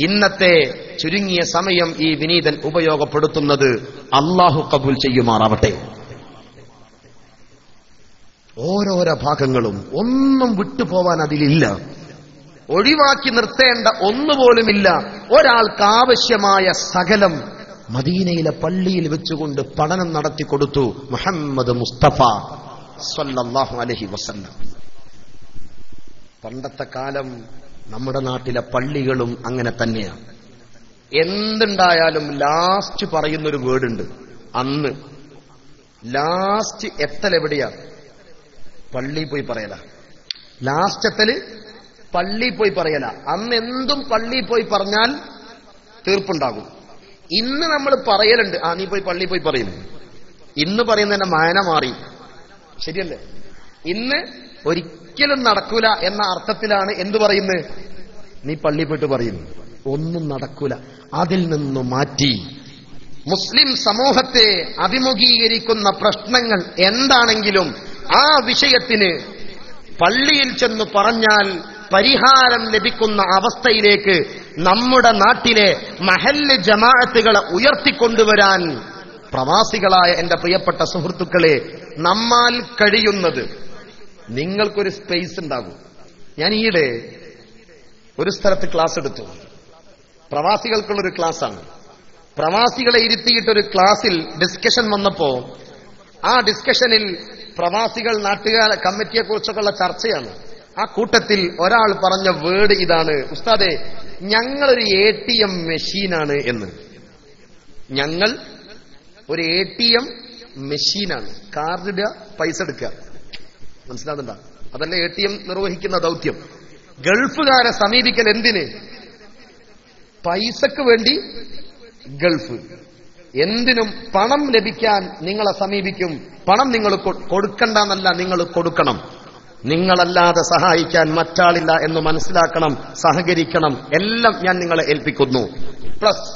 ഇന്നത്തെ ചുരുങ്ങിയ സമയം ഈ വിനീതൻ ഉപയോഗപ്പെടുത്തുന്നത്. അള്ളാഹു കബൂൽ ചെയ്യുമാറാവട്ടെ. ഓരോരോ ഭാഗങ്ങളും ഒന്നും വിട്ടുപോവാൻ അതിലില്ല, ഒഴിവാക്കി നിർത്തേണ്ട ഒന്നുപോലുമില്ല. ഒരാൾക്ക് ആവശ്യമായ സകലം മദീനയിലെ പള്ളിയിൽ വെച്ചുകൊണ്ട് പഠനം നടത്തിക്കൊടുത്തു മുഹമ്മദ് മുസ്തഫ സ്വല്ലല്ലാഹു അലൈഹി വസല്ലം. പണ്ടത്തെ കാലം നമ്മുടെ നാട്ടിലെ പള്ളികളും അങ്ങനെ തന്നെയാണ്. എന്തുണ്ടായാലും ലാസ്റ്റ് പറയുന്നൊരു വേർഡുണ്ട്. അന്ന് ലാസ്റ്റ് എത്തലെവിടെയാ? പള്ളി പോയി പറയല. ലാസ്റ്റ് എത്തല് പള്ളി പോയി പറയല. അന്ന് എന്തും പള്ളി പോയി പറഞ്ഞാൽ തീർപ്പുണ്ടാകും. ഇന്ന് നമ്മൾ പറയലുണ്ട്, നീ പോയി പള്ളി പോയി പറയുന്നു. ഇന്ന് പറയുന്നതിന്റെ മാന മാറി, ശരിയല്ലേ? ഇന്ന് ഒരിക്കലും നടക്കൂല എന്ന അർത്ഥത്തിലാണ് എന്തു പറയുന്നത്? നീ പള്ളി പോയിട്ട് പറയുന്നു. ഒന്നും നടക്കൂല. അതിൽ നിന്നു മാറ്റി മുസ്ലിം സമൂഹത്തെ അഭിമുഖീകരിക്കുന്ന പ്രശ്നങ്ങൾ എന്താണെങ്കിലും ആ വിഷയത്തിന് പള്ളിയിൽ ചെന്ന് പറഞ്ഞാൽ പരിഹാരം ലഭിക്കുന്ന അവസ്ഥയിലേക്ക് നമ്മുടെ നാട്ടിലെ മഹല്ല് ജമാഅത്തുകളെ ഉയർത്തിക്കൊണ്ടുവരാൻ പ്രവാസികളായ എന്റെ പ്രിയപ്പെട്ട സുഹൃത്തുക്കളെ നമ്മാൽ കഴിയുന്നത്, നിങ്ങൾക്കൊരു സ്പേസ് ഉണ്ടാകും. ഞാൻ ഈയിടെ ഒരു സ്ഥലത്ത് ക്ലാസ് എടുത്തു. പ്രവാസികൾക്കുള്ളൊരു ക്ലാസ്സാണ്. പ്രവാസികളെ ഇരുത്തിയിട്ടൊരു ക്ലാസ്സിൽ ഡിസ്കഷൻ വന്നപ്പോ ആ ഡിസ്കഷനിൽ പ്രവാസികൾ നാട്ടുകാർ കമ്മിറ്റിയെ കുറിച്ചൊക്കെയുള്ള ചർച്ചയാണ്. ആ കൂട്ടത്തിൽ ഒരാൾ പറഞ്ഞ വേർഡ് ഇതാണ്: ഉസ്താദെ, ഞങ്ങളൊരു ATM മെഷീനാണ് എന്ന്. ഞങ്ങൾ ഒരു ATM മെഷീനാണ്. കാർഡ് ഇടുക, പൈസ എടുക്കുക. മനസ്സിലാകുന്നുണ്ടോ? അതല്ല ATM നിർവഹിക്കുന്ന ദൗത്യം. ഗൾഫുകാരെ സമീപിക്കൽ എന്തിന്? പൈസക്ക് വേണ്ടി. ഗൾഫ് എന്തിനും പണം ലഭിക്കാൻ നിങ്ങളെ സമീപിക്കും. പണം നിങ്ങൾ കൊടുക്കണ്ടെന്നല്ല, നിങ്ങൾ കൊടുക്കണം. നിങ്ങളല്ലാതെ സഹായിക്കാൻ മറ്റാളില്ല എന്ന് മനസ്സിലാക്കണം, സഹകരിക്കണം. എല്ലാം ഞാൻ നിങ്ങളെ ഏൽപ്പിക്കുന്നു. പ്ലസ്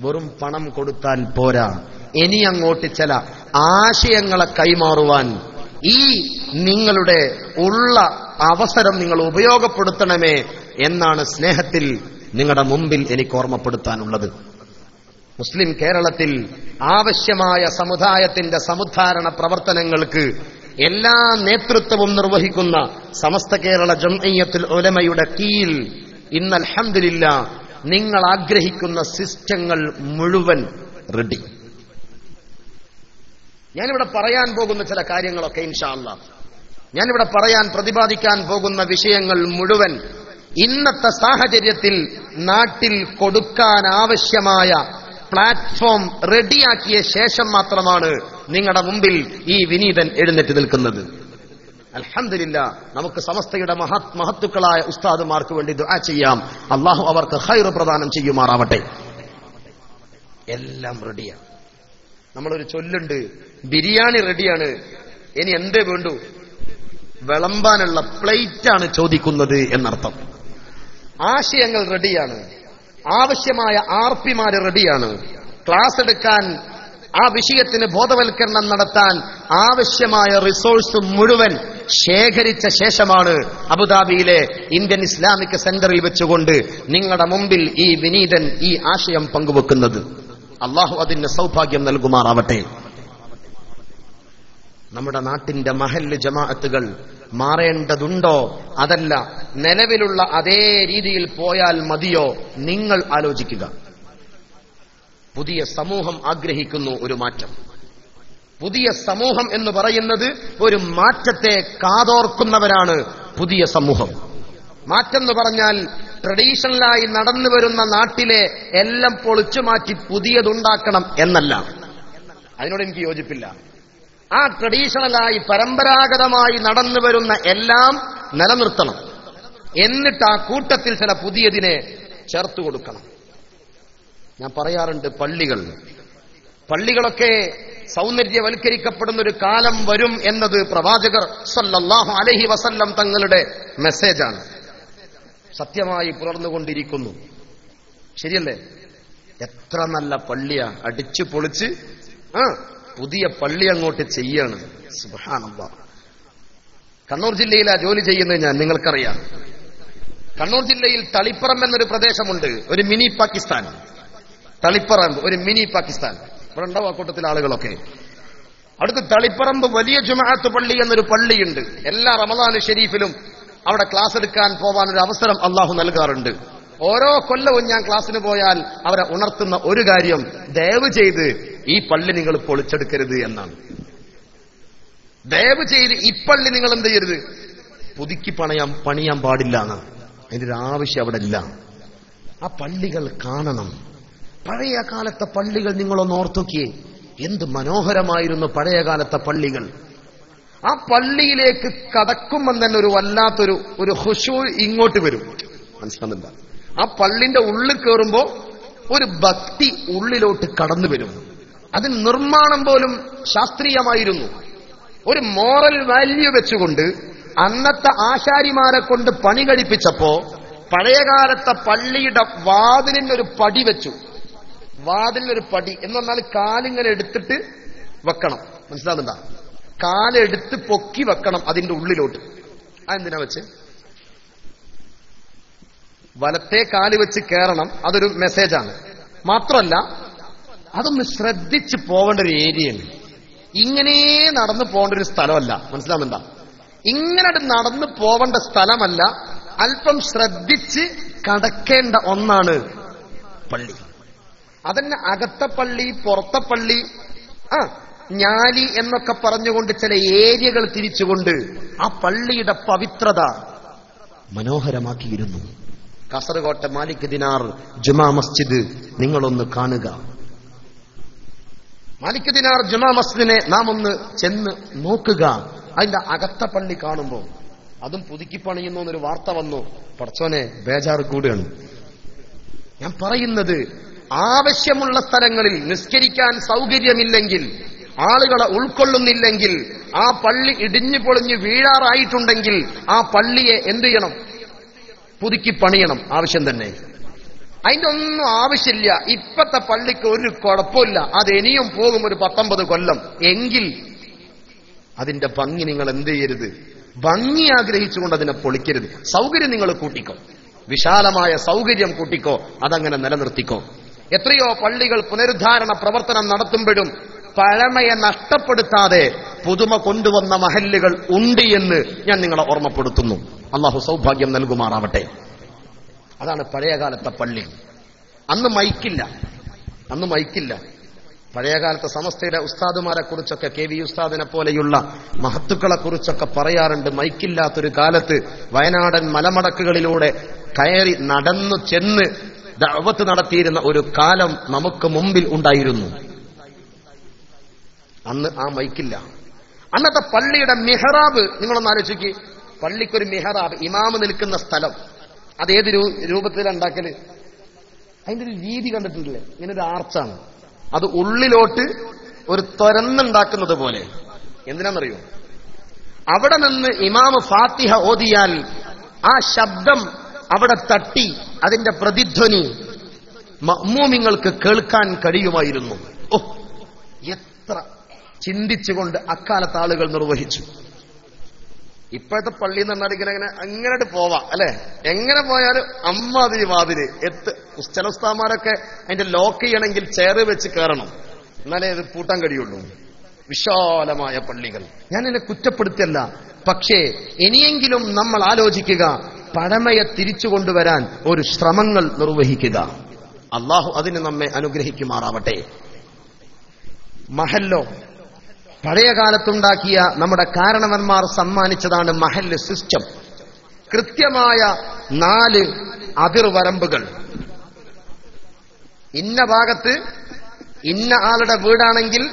വെറും പണം കൊടുത്താൽ പോരാ, ഇനി അങ്ങോട്ട് ചില ആശയങ്ങളെ കൈമാറുവാൻ ഈ നിങ്ങളുടെ ഉള്ള അവസരം നിങ്ങൾ ഉപയോഗപ്പെടുത്തണമേ എന്നാണ് സ്നേഹത്തിൽ നിങ്ങളുടെ മുമ്പിൽ എനിക്ക് ഓർമ്മപ്പെടുത്താനുള്ളത്. മുസ്ലിം കേരളത്തിൽ ആവശ്യമായ സമുദായത്തിന്റെ സമുദ്ധാരണ പ്രവർത്തനങ്ങൾക്ക് എല്ലാ നേതൃത്വവും നിർവഹിക്കുന്ന സമസ്ത കേരള ജംഇയ്യത്തുൽ ഉലമയുടെ കീഴിൽ ഇന്ന് അൽഹംദുലില്ലാഹ് നിങ്ങൾ ആഗ്രഹിക്കുന്ന സിസ്റ്റങ്ങൾ മുഴുവൻ റെഡി. ഞാനിവിടെ പറയാൻ പോകുന്ന ചില കാര്യങ്ങളൊക്കെ ഇൻഷാ അല്ലാഹ്, ഞാനിവിടെ പറയാൻ പ്രതിപാദിക്കാൻ പോകുന്ന വിഷയങ്ങൾ മുഴുവൻ ഇന്നത്തെ സാഹചര്യത്തിൽ നാട്ടിൽ കൊടുക്കാൻ ആവശ്യമായ പ്ലാറ്റ്ഫോം റെഡിയാക്കിയ ശേഷം മാത്രമാണ് നിങ്ങളുടെ മുമ്പിൽ ഈ വിനീതൻ എഴുന്നേറ്റ് നിൽക്കുന്നത്. അൽഹംദുലില്ലാഹ്, നമുക്ക് സമസ്തയുടെ മഹത്തുക്കളായ ഉസ്താദുമാർക്ക് വേണ്ടി ദുആ ചെയ്യാം. അള്ളാഹു അവർക്ക് ഖൈർ പ്രദാനം ചെയ്യുമാറാവട്ടെ. എല്ലാം റെഡിയാണ്. നമ്മളൊരു ചൊല്ലുണ്ട്, ബിരിയാണി റെഡിയാണ്, ഇനി എന്തേ വേണ്ടു? വിളമ്പാനുള്ള പ്ലേറ്റാണ് ചോദിക്കുന്നത് എന്നർത്ഥം. ആശയങ്ങൾ റെഡിയാണ്, ആവശ്യമായ ആർപിമാര് റെഡിയാണ്, ക്ലാസ് എടുക്കാൻ, ആ വിഷയത്തിന് ബോധവൽക്കരണം നടത്താൻ ആവശ്യമായ റിസോഴ്സ് മുഴുവൻ ശേഖരിച്ച ശേഷമാണ് അബുദാബിയിലെ ഇന്ത്യൻ ഇസ്ലാമിക് സെന്ററിൽ വെച്ചുകൊണ്ട് നിങ്ങളുടെ മുമ്പിൽ ഈ വിനീതൻ ഈ ആശയം പങ്കുവെക്കുന്നത്. അള്ളാഹു അതിന് സൗഭാഗ്യം നൽകുമാറാവട്ടെ. നമ്മുടെ നാട്ടിന്റെ മഹല്ല് ജമാഅത്തുകൾ മാറേണ്ടതുണ്ടോ, അതല്ല നിലവിലുള്ള അതേ രീതിയിൽ പോയാൽ മതിയോ? നിങ്ങൾ ആലോചിക്കുക. പുതിയ സമൂഹം ആഗ്രഹിക്കുന്നു ഒരു മാറ്റം. പുതിയ സമൂഹം എന്ന് പറയുന്നത് ഒരു മാറ്റത്തെ കാതോർക്കുന്നവരാണ് പുതിയ സമൂഹം. മാറ്റം എന്ന് പറഞ്ഞാൽ ട്രഡീഷണലായി നടന്നു വരുന്ന നാട്ടിലെ എല്ലാം പൊളിച്ചു മാറ്റി പുതിയതുണ്ടാക്കണം എന്നല്ല. അതിനോട് എനിക്ക് യോജിപ്പില്ല. ആ ട്രഡീഷണലായി പരമ്പരാഗതമായി നടന്നു വരുന്ന എല്ലാം നിലനിർത്തണം. എന്നിട്ട് ആ കൂട്ടത്തിൽ ചില പുതിയതിനെ ചേർത്തു കൊടുക്കണം. ഞാൻ പറയാറുണ്ട്, പള്ളികളൊക്കെ സൗന്ദര്യവൽക്കരിക്കപ്പെടുന്ന ഒരു കാലം വരും എന്നത് പ്രവാചകർ സല്ലല്ലാഹു അലൈഹി വസല്ലം തങ്ങളുടെ മെസ്സേജാണ്. സത്യമായി പുലർന്നുകൊണ്ടിരിക്കുന്നു. ശരിയല്ലേ? എത്ര നല്ല പള്ളിയാ, അടിച്ചു പൊളിച്ച് പുതിയ പള്ളി അങ്ങോട്ട് ചെയ്യാണ്. സുബ്ഹാനല്ലാഹ്. കണ്ണൂർ ജില്ലയിലാ ജോലി ചെയ്യുന്നത് ഞാൻ, നിങ്ങൾക്കറിയാം. കണ്ണൂർ ജില്ലയിൽ തളിപ്പറമ്പ് എന്നൊരു പ്രദേശമുണ്ട്, ഒരു മിനി പാകിസ്ഥാൻ. തളിപ്പറമ്പ് ഒരു മിനി പാകിസ്ഥാൻ. ഇവിടെ ഉണ്ടാവും ആ കൂട്ടത്തിലെ ആളുകളൊക്കെ. അടുത്ത് തളിപ്പറമ്പ് വലിയ ജുമാഅത്ത് പള്ളി എന്നൊരു പള്ളിയുണ്ട്. എല്ലാ റമദാൻ ഷരീഫിലും അവിടെ ക്ലാസ് എടുക്കാൻ പോവാനൊരു അവസരം അള്ളാഹു നൽകാറുണ്ട്. ഓരോ കൊല്ലവും ഞാൻ ക്ലാസ്സിന് പോയാൽ അവരെ ഉണർത്തുന്ന ഒരു കാര്യം, ദയവ് ചെയ്ത് ഈ പള്ളി നിങ്ങൾ പൊളിച്ചെടുക്കരുത് എന്നാണ്. ദയവ് ചെയ്ത് ഈ പള്ളി നിങ്ങൾ എന്ത് ചെയ്യരുത്, പുതുക്കി പണിയാൻ പാടില്ല എന്നാണ്. അതിന്റെ ഒരു ആവശ്യം അവിടെ ഇല്ല. ആ പള്ളികൾ കാണണം. പഴയ കാലത്തെ പള്ളികൾ നിങ്ങളൊന്ന് ഓർത്തോക്കിയേ, എന്ത് മനോഹരമായിരുന്നു പഴയ കാലത്തെ പള്ളികൾ. ആ പള്ളിയിലേക്ക് കടക്കുമ്പോൾ തന്നെ ഒരു വല്ലാത്തൊരു ഖുശൂ ഇങ്ങോട്ട് വരും. മനസ്സിലാകുന്നില്ല? ആ പള്ളിന്റെ ഉള്ളിൽ കയറുമ്പോ ഒരു ഭക്തി ഉള്ളിലോട്ട് കടന്നു വരും. അതിന് നിർമ്മാണം പോലും ശാസ്ത്രീയമായിരുന്നു. ഒരു മോറൽ വാല്യൂ വെച്ചുകൊണ്ട് അന്നത്തെ ആശാരിമാരെ കൊണ്ട് പണി കഴിപ്പിച്ചപ്പോ പഴയകാലത്തെ പള്ളിയുടെ വാതിലിനൊരു പടി വെച്ചു. വാതിലിനൊരു പടി എന്ന് പറഞ്ഞാൽ കാലിങ്ങനെ എടുത്തിട്ട് വെക്കണം. മനസ്സിലാകുന്നുണ്ടാ? കാലെടുത്ത് പൊക്കി വെക്കണം അതിന്റെ ഉള്ളിലോട്ട്. അതെന്തിനാ വെച്ച്? വലത്തെ കാല് വെച്ച് കയറണം. അതൊരു മെസ്സേജാണ്. മാത്രമല്ല അതൊന്ന് ശ്രദ്ധിച്ച് പോകേണ്ട ഒരു ഏരിയയാണ്. ഇങ്ങനെ നടന്നു പോകേണ്ട ഒരു സ്ഥലമല്ല. മനസ്സിലാവുന്നുണ്ടാ? ഇങ്ങനെ നടന്നു പോവേണ്ട സ്ഥലമല്ല. അല്പം ശ്രദ്ധിച്ച് കടക്കേണ്ട ഒന്നാണ് പള്ളി. അതന്നെ അകത്തെ പള്ളി, പുറത്തെ പള്ളി, ഞാലി എന്നൊക്കെ പറഞ്ഞുകൊണ്ട് ചില ഏരിയകൾ തിരിച്ചുകൊണ്ട് ആ പള്ളിയുടെ പവിത്രത മനോഹരമാക്കിയിരുന്നു. കാസർഗോട്ടെ മാലിക് ദിനാർ ജുമാ മസ്ജിദ് നിങ്ങളൊന്ന് കാണുക. മാലിക് ദിനാർ ജുമാ മസ്ജിദിനെ നാം ഒന്ന് ചെന്ന് നോക്കുക. അതിന്റെ അകത്ത പള്ളി കാണുമ്പോൾ അതും പുതുക്കി പണിയുന്നു എന്നൊരു വാർത്ത വന്നു. പടച്ചോനെ, ബേജാറ് കൂടുകയാണ്. ഞാൻ പറയുന്നത്, ആവശ്യമുള്ള സ്ഥലങ്ങളിൽ നിസ്കരിക്കാൻ സൗകര്യമില്ലെങ്കിൽ, ആളുകളെ ഉൾക്കൊള്ളുന്നില്ലെങ്കിൽ, ആ പള്ളി ഇടിഞ്ഞു പൊളിഞ്ഞു വീഴാറായിട്ടുണ്ടെങ്കിൽ ആ പള്ളിയെ എന്ത് ചെയ്യണം? പുതുക്കി പണിയണം. ആവശ്യം തന്നെ. അതിന്റെ ഒന്നും ആവശ്യമില്ല. ഇപ്പത്തെ പള്ളിക്ക് ഒരു കുഴപ്പമില്ല. അത് ഇനിയും പോകും ഒരു 19 കൊല്ലം. എങ്കിൽ അതിന്റെ ഭംഗി നിങ്ങൾ എന്ത് ചെയ്യരുത്, ഭംഗി ആഗ്രഹിച്ചുകൊണ്ട് അതിനെ പൊളിക്കരുത്. സൗകര്യം നിങ്ങൾ കൂട്ടിക്കോ, വിശാലമായ സൗകര്യം കൂട്ടിക്കോ, അതങ്ങനെ നിലനിർത്തിക്കോ. എത്രയോ പള്ളികൾ പുനരുദ്ധാരണ പ്രവർത്തനം നടത്തുമ്പോഴും പഴമയെ നഷ്ടപ്പെടുത്താതെ പുതുമ കൊണ്ടുവന്ന മഹല്ലുകൾ ഉണ്ട് എന്ന് ഞാൻ നിങ്ങളെ ഓർമ്മപ്പെടുത്തുന്നു. അള്ളാഹു സൗഭാഗ്യം നൽകുമാറാവട്ടെ. അതാണ് പഴയകാലത്തെ പള്ളി. അന്ന് മൈക്കില്ല. പഴയകാലത്തെ സമസ്തയുടെ ഉസ്താദുമാരെ കുറിച്ചൊക്കെ, KV ഉസ്താദിനെ പോലെയുള്ള മഹത്തുക്കളെ കുറിച്ചൊക്കെ പറയാറുണ്ട്. മൈക്കില്ലാത്തൊരു കാലത്ത് വയനാടൻ മലമടക്കുകളിലൂടെ കയറി നടന്നു ചെന്ന് ദഅവത്ത് നടത്തിയിരുന്ന ഒരു കാലം നമുക്ക് മുമ്പിൽ ഉണ്ടായിരുന്നു. അന്ന് ആ മൈക്കില്ല. അന്നത്തെ പള്ളിയുടെ മിഹ്റാബ് നിങ്ങളൊന്ന് ആലോചിക്ക്. പള്ളിക്കൊരു മിഹ്റാബ്, ഇമാമ് നിൽക്കുന്ന സ്ഥലം, അതേത് രൂപത്തിലുണ്ടാക്കല്? അതിന്റെ ഒരു രീതി കണ്ടിട്ടില്ലേ? ഇങ്ങനെ ഒരു ആർച്ചാണ്. അത് ഉള്ളിലോട്ട് ഒരു തുരന്നുണ്ടാക്കുന്നത് പോലെ. എന്തിനാണെന്നറിയോ? അവിടെ നിന്ന് ഇമാമ് ഫാത്തിഹ ഓതിയാൽ ആ ശബ്ദം അവിടെ തട്ടി അതിന്റെ പ്രതിധ്വനി മഅ്മൂമിങ്ങൾക്ക് കേൾക്കാൻ കഴിയുമായിരുന്നു. എത്ര ചിന്തിച്ചുകൊണ്ട് അക്കാലത്ത് ആളുകൾ നിർവഹിച്ചു. ഇപ്പോഴത്തെ പള്ളി എന്ന് പറഞ്ഞാൽ ഇങ്ങനെ അങ്ങനെ പോവാം അല്ലെ? എങ്ങനെ പോയാലും അമ്മാതിരി വാതില് ചില ഉസ്താദന്മാരൊക്കെ അതിന്റെ ലോക്ക് ചെയ്യണമെങ്കിൽ ചെയറ് വെച്ച് കയറണം, എന്നാലേ ഇത് പൂട്ടാൻ കഴിയുള്ളൂ. വിശാലമായ പള്ളികൾ. ഞാൻ എന്നെ കുറ്റപ്പെടുത്തിയല്ല, പക്ഷേ ഇനിയെങ്കിലും നമ്മൾ ആലോചിക്കുക, പഴമയെ തിരിച്ചു കൊണ്ടുവരാൻ ഒരു ശ്രമങ്ങൾ നിർവഹിക്കുക. അള്ളാഹു അതിന് നമ്മെ അനുഗ്രഹിക്കുമാറാവട്ടെ. മഹല്ലോ പഴയ കാലത്തുണ്ടാക്കിയ നമ്മുടെ കാരണവന്മാർ സമ്മാനിച്ചതാണ് മഹല്ല് സിസ്റ്റം. കൃത്യമായ 4 അതിർവരമ്പുകൾ. ഇന്ന ഭാഗത്ത് ഇന്ന ആളുടെ വീടാണെങ്കിൽ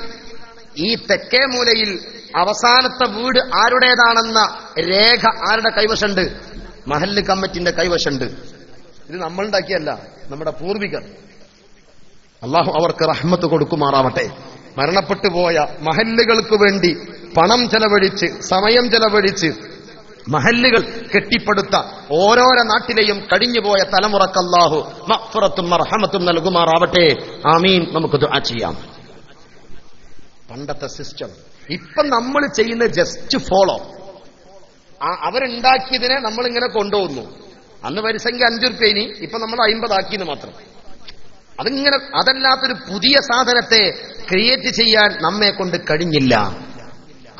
ഈ തെക്കേ മൂലയിൽ അവസാനത്തെ വീട് ആരുടേതാണെന്ന രേഖ ആരുടെ കൈവശമുണ്ട്? മഹല്ല് കമ്മിറ്റിന്റെ കൈവശമുണ്ട്. ഇത് നമ്മളുണ്ടാക്കിയല്ല, നമ്മുടെ പൂർവികർ. അള്ളാഹു അവർക്ക് റഹ്മത്ത് കൊടുക്കുമാറാവട്ടെ. മരണപ്പെട്ടു പോയ മഹല്ലുകൾക്ക് വേണ്ടി പണം ചെലവഴിച്ച്, സമയം ചെലവഴിച്ച് മഹല്ലുകൾ കെട്ടിപ്പടുത്ത ഓരോരോ നാട്ടിലെയും കഴിഞ്ഞുപോയ തലമുറക്ക് അല്ലാഹു മഗ്ഫിറത്തും റഹ്മത്തും നൽകുമാറാവട്ടെ. ആമീൻ. നമുക്ക് ദുആ ചെയ്യാം. പണ്ടത്തെ സിസ്റ്റം ഇപ്പം നമ്മൾ ചെയ്യുന്ന ജസ്റ്റ് ഫോളോ. അവരുണ്ടാക്കിയതിനെ നമ്മളിങ്ങനെ കൊണ്ടുപോകുന്നു. അന്ന് വരിസംഖ്യ 5 രൂപ, ഇപ്പൊ നമ്മൾ 50 ആക്കിയെന്ന് മാത്രം. അതല്ലാത്തൊരു പുതിയ സാധനത്തെ ക്രിയേറ്റ് ചെയ്യാൻ നമ്മെ കൊണ്ട് കഴിഞ്ഞില്ല.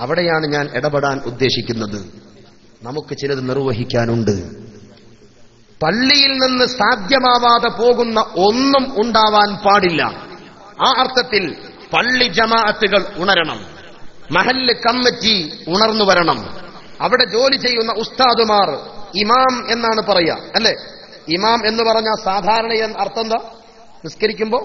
അവിടെയാണ് ഞാൻ ഇടപെടാൻ ഉദ്ദേശിക്കുന്നത്. നമുക്ക് ചിലത് നിർവഹിക്കാനുണ്ട്. പള്ളിയിൽ നിന്ന് സാധ്യമാവാതെ പോകുന്ന ഒന്നും ഉണ്ടാവാൻ പാടില്ല. ആ അർത്ഥത്തിൽ പള്ളി ജമാഅത്തുകൾ ഉണരണം, മഹല്ല് കമ്മിറ്റി ഉണർന്നു വരണം. അവിടെ ജോലി ചെയ്യുന്ന ഉസ്താദുമാർ, ഇമാം എന്നാണ് പറയുക അല്ലെ? ഇമാം എന്ന് പറഞ്ഞ സാധാരണ അർത്ഥം എന്താ? നിസ്കരിക്കുമ്പോ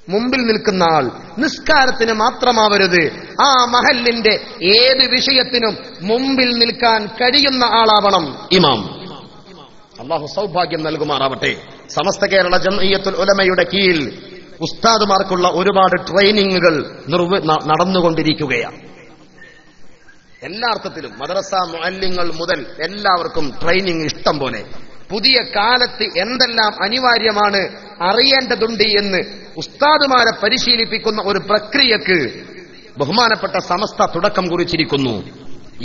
മുമ്പിൽ നിൽക്കുന്ന ആൾ. നിസ്കാരത്തിന് മാത്രമാവരുത്, ആ മഹല്ലിന്റെ ഏത് വിഷയത്തിനും മുമ്പിൽ നിൽക്കാൻ കഴിയുന്ന ആളാവണം ഇമാം. അല്ലാഹു സൗഭാഗ്യം നൽകുമാറാവട്ടെ. സമസ്ത കേരള ജംഇയ്യത്തുൽ ഉലമയുടെ കീഴിൽ ഉസ്താദുമാർക്കുള്ള ഒരുപാട് ട്രെയിനിങ്ങുകൾ നടന്നുകൊണ്ടിരിക്കുകയാണ്. എല്ലാ അർത്ഥത്തിലും മദ്രസ മുഅല്ലിങ്ങൾ മുതൽ എല്ലാവർക്കും ട്രെയിനിങ് ഇഷ്ടം പോലെ. പുതിയ കാലത്ത് എന്തെല്ലാം അനിവാര്യമാണ്, അറിയേണ്ടതുണ്ട് എന്ന് ഉസ്താദുമാരെ പരിശീലിപ്പിക്കുന്ന ഒരു പ്രക്രിയക്ക് ബഹുമാനപ്പെട്ട സമസ്ത തുടക്കം കുറിച്ചിരിക്കുന്നു.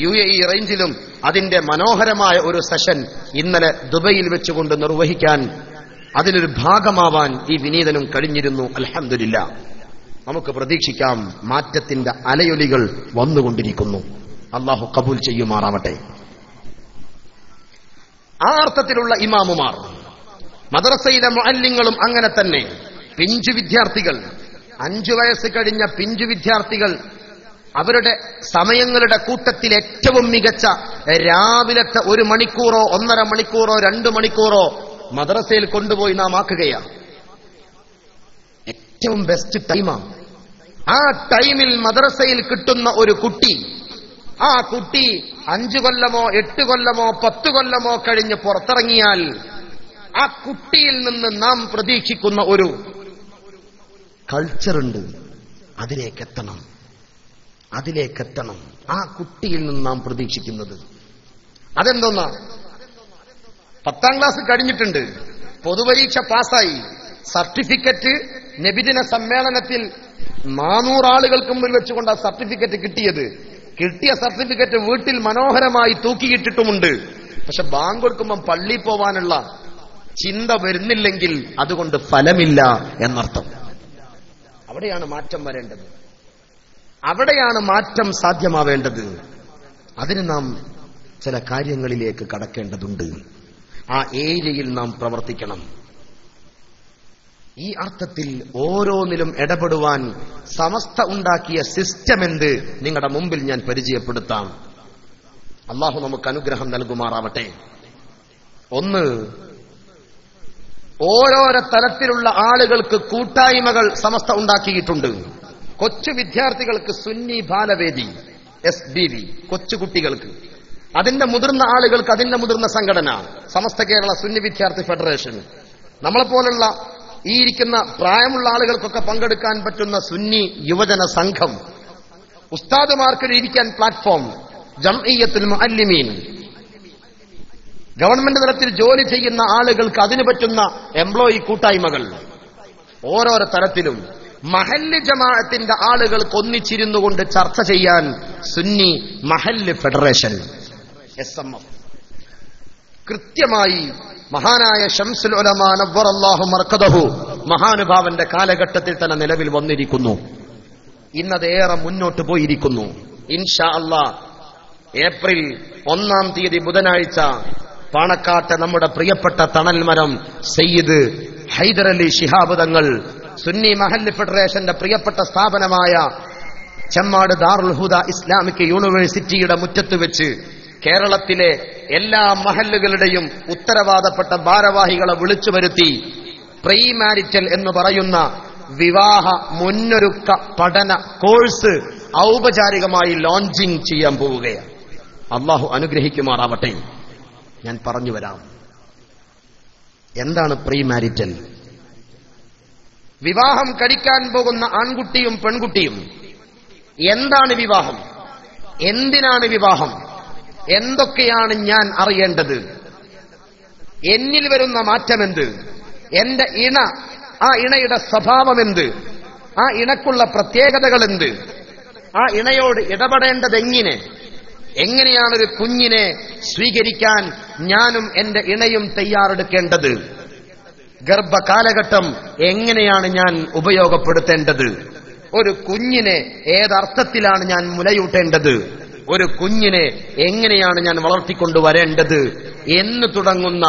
UAE റേഞ്ചിലും അതിന്റെ മനോഹരമായ ഒരു സെഷൻ ഇന്നലെ ദുബൈയിൽ വെച്ചുകൊണ്ട് നിർവഹിക്കാൻ, അതിലൊരു ഭാഗമാവാൻ ഈ വിനീതനും കഴിഞ്ഞിരുന്നു. അൽഹംദുലില്ലാ. നമുക്ക് പ്രതീക്ഷിക്കാം, മാറ്റത്തിന്റെ അലയൊലികൾ വന്നുകൊണ്ടിരിക്കുന്നു. അല്ലാഹു കബൂൽ ചെയ്യുമാറാവട്ടെ. ആ അർത്ഥത്തിലുള്ള ഇമാമുമാർ, മദ്രസയിലെ മുഅല്ലിങ്ങളും അങ്ങനെ തന്നെ. പിഞ്ചു വിദ്യാർത്ഥികൾ, 5 വയസ്സ് കഴിഞ്ഞ പിഞ്ചു വിദ്യാർത്ഥികൾ അവരുടെ സമയങ്ങളുടെ കൂട്ടത്തിൽ ഏറ്റവും മികച്ച രാവിലത്തെ 1 മണിക്കൂറോ 1.5 മണിക്കൂറോ 2 മണിക്കൂറോ മദ്രസയിൽ കൊണ്ടുപോയി നാം ആക്കുകയാണ്. ഏറ്റവും ബെസ്റ്റ് ടൈമാണ്. ആ ടൈമിൽ മദ്രസയിൽ കിട്ടുന്ന ഒരു കുട്ടി, ആ കുട്ടി 5 കൊല്ലമോ 8 കൊല്ലമോ 10 കൊല്ലമോ കഴിഞ്ഞ് പുറത്തിറങ്ങിയാൽ ആ കുട്ടിയിൽ നിന്ന് നാം പ്രതീക്ഷിക്കുന്ന ഒരു കൾച്ചറുണ്ട്. അതിലേക്കെത്തണം. ആ കുട്ടിയിൽ നിന്ന് നാം പ്രതീക്ഷിക്കുന്നത് അതെന്തോന്നാ? 10ാം ക്ലാസ് കഴിഞ്ഞിട്ടുണ്ട്, പൊതുപരീക്ഷ പാസ്സായി, സർട്ടിഫിക്കറ്റ് നബിദിന സമ്മേളനത്തിൽ 400 ആളുകൾക്ക് മുമ്പിൽ വെച്ചുകൊണ്ട് ആ സർട്ടിഫിക്കറ്റ് കിട്ടിയത്. കിട്ടിയ സർട്ടിഫിക്കറ്റ് വീട്ടിൽ മനോഹരമായി തൂക്കിയിട്ടിട്ടുമുണ്ട്. പക്ഷെ ബാങ്ക് കൊടുക്കുമ്പം പള്ളിയിൽ പോവാനുള്ള ചിന്ത വരുന്നില്ലെങ്കിൽ അതുകൊണ്ട് ഫലമില്ല എന്നർത്ഥം. അവിടെയാണ് മാറ്റം വരേണ്ടത്, അവിടെയാണ് മാറ്റം സാധ്യമാവേണ്ടത്. അതിന് നാം ചില കാര്യങ്ങളിലേക്ക് കടക്കേണ്ടതുണ്ട്. ആ ഏരിയയിൽ നാം പ്രവർത്തിക്കണം. ഈ അർത്ഥത്തിൽ ഓരോന്നിലും ഇടപെടുവാൻ സമസ്ത ഉണ്ടാക്കിയ സിസ്റ്റം എന്ത് നിങ്ങളുടെ മുമ്പിൽ ഞാൻ പരിചയപ്പെടുത്താം. അല്ലാഹു നമുക്ക് അനുഗ്രഹം നൽകുമാറാവട്ടെ. ഒന്ന്, ഓരോരോ തലത്തിലുള്ള ആളുകൾക്ക് കൂട്ടായ്മകൾ സമസ്ത ഉണ്ടാക്കിയിട്ടുണ്ട്. കൊച്ചു വിദ്യാർത്ഥികൾക്ക് സുന്നി ബാലവേദി SBV, കൊച്ചുകുട്ടികൾക്ക്. അതിന്റെ മുതിർന്ന ആളുകൾക്ക് അതിന്റെ മുതിർന്ന സംഘടന സമസ്ത കേരള സുന്നി വിദ്യാർത്ഥി ഫെഡറേഷൻ. നമ്മളെപ്പോലുള്ള ഈ ഇരിക്കുന്ന പ്രായമുള്ള ആളുകൾക്കൊക്കെ പങ്കെടുക്കാൻ പറ്റുന്ന സുന്നി യുവജന സംഘം. ഉസ്താദുമാർക്ക് ഇരിക്കാൻ പ്ലാറ്റ്ഫോം ജംഇയ്യത്തുൽ മുഅല്ലിമീൻ. ഗവൺമെന്റ് തലത്തിൽ ജോലി ചെയ്യുന്ന ആളുകൾക്ക് അതിന് പറ്റുന്ന എംപ്ലോയി കൂട്ടായ്മകൾ. ഓരോരോ തലത്തിലും മഹല്ല് ജമാഅത്തിന്റെ ആളുകൾക്ക് ഒന്നിച്ചിരുന്നുകൊണ്ട് ചർച്ച ചെയ്യാൻ സുന്നി മഹല്ല് ഫെഡറേഷൻ SMF. കൃത്യമായി മഹാനായ ശംസുൽ ഉലമാ നവ്വറല്ലാഹു മർക്കദഹു മഹാനുഭാവന്റെ കാലഘട്ടത്തിൽ തന്നെ നിലവിൽ വന്നിരിക്കുന്നു. ഇന്നതേറെ മുന്നോട്ട് പോയിരിക്കുന്നു. ഇൻഷാ അല്ലാഹ് ഏപ്രിൽ 1-ാം തീയതി ബുധനാഴ്ച പാണക്കാട്ടെ നമ്മുടെ പ്രിയപ്പെട്ട തണൽമരം സയ്യിദ് ഹൈദരലി ശിഹാബ് തങ്ങൾ സുന്നി മഹല്ല് ഫെഡറേഷന്റെ പ്രിയപ്പെട്ട സ്ഥാപനമായ ചെമ്മാട് ദാറുൽ ഹുദ ഇസ്ലാമിക് യൂണിവേഴ്സിറ്റിയുടെ മുറ്റത്ത് വെച്ച് കേരളത്തിലെ എല്ലാ മഹല്ലുകളുടെയും ഉത്തരവാദപ്പെട്ട ഭാരവാഹികളെ വിളിച്ചു വരുത്തി പ്രീ മാരിറ്റൽ എന്ന് പറയുന്ന വിവാഹ മുന്നൊരുക്ക പഠന കോഴ്സ് ഔപചാരികമായി ലോഞ്ചിങ് ചെയ്യാൻ പോവുകയാണ്. അല്ലാഹു അനുഗ്രഹിക്കുമാറാവട്ടെ. ഞാൻ പറഞ്ഞു വരാം, എന്താണ് പ്രീ മാരിറ്റൽ? വിവാഹം കഴിക്കാൻ പോകുന്ന ആൺകുട്ടിയും പെൺകുട്ടിയും. എന്താണ് വിവാഹം? എന്തിനാണ് വിവാഹം? എന്തൊക്കെയാണ് ഞാൻ അറിയേണ്ടത്? എന്നിൽ വരുന്ന മാറ്റമെന്ത്? എന്റെ ഇണ, ആ ഇണയുടെ സ്വഭാവമെന്ത്? ആ ഇണക്കുള്ള പ്രത്യേകതകൾ എന്ത്? ആ ഇണയോട് ഇടപെടേണ്ടത് എങ്ങനെയാണൊരു കുഞ്ഞിനെ സ്വീകരിക്കാൻ ഞാനും എന്റെ ഇണയും തയ്യാറെടുക്കേണ്ടത്? ഗർഭകാലഘട്ടം എങ്ങനെയാണ് ഞാൻ ഉപയോഗപ്പെടുത്തേണ്ടത്, ഒരു കുഞ്ഞിനെ ഏതർത്ഥത്തിലാണ് ഞാൻ മുലയൂട്ടേണ്ടത്, ഒരു കുഞ്ഞിനെ എങ്ങനെയാണ് ഞാൻ വളർത്തിക്കൊണ്ടുവരേണ്ടത് എന്ന് തുടങ്ങുന്ന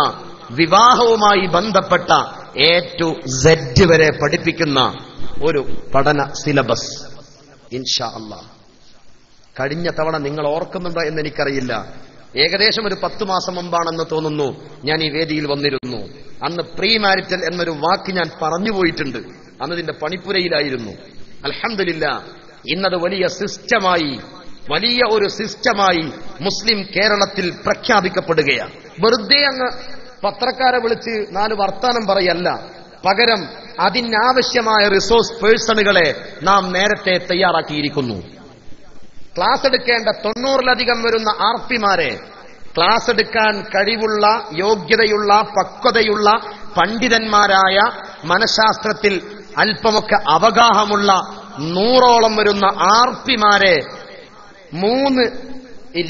വിവാഹവുമായി ബന്ധപ്പെട്ട A to Z വരെ പഠിപ്പിക്കുന്ന ഒരു പഠന സിലബസ് ഇൻഷാ അല്ലാഹ്. കഴിഞ്ഞ തവണ നിങ്ങൾ ഓർക്കുന്നുണ്ടോ എന്ന് എനിക്കറിയില്ല, ഏകദേശം ഒരു 10 മാസം മുമ്പാണെന്ന് തോന്നുന്നു ഞാൻ ഈ വേദിയിൽ വന്നിരുന്നു. അന്ന് പ്രീ മാരിറ്റൽ എന്നൊരു വാക്ക് ഞാൻ പറഞ്ഞു പോയിട്ടുണ്ട്. അന്ന് ഇതിന്റെ പണിപ്പുരയിലായിരുന്നു. അൽഹംദുലില്ലാഹ് ഇന്നത് വലിയ ഒരു സിസ്റ്റമായി മുസ്ലിം കേരളത്തിൽ പ്രഖ്യാപിക്കപ്പെടുകയാണ്. വെറുതെ അങ്ങ് പത്രക്കാരെ വിളിച്ച് 4 വർത്താനം പറയല്ല, പകരം അതിനാവശ്യമായ റിസോഴ്സ് പേഴ്സണുകളെ നാം നേരത്തെ തയ്യാറാക്കിയിരിക്കുന്നു. ക്ലാസ് എടുക്കേണ്ട 90-ലധികം വരുന്ന ആർപിമാരെ, ക്ലാസ് എടുക്കാൻ കഴിവുള്ള, യോഗ്യതയുള്ള, പക്വതയുള്ള, പണ്ഡിതന്മാരായ, മനഃശാസ്ത്രത്തിൽ അല്പമൊക്കെ അവഗാഹമുള്ള 100ഓളം വരുന്ന ആർപിമാരെ 3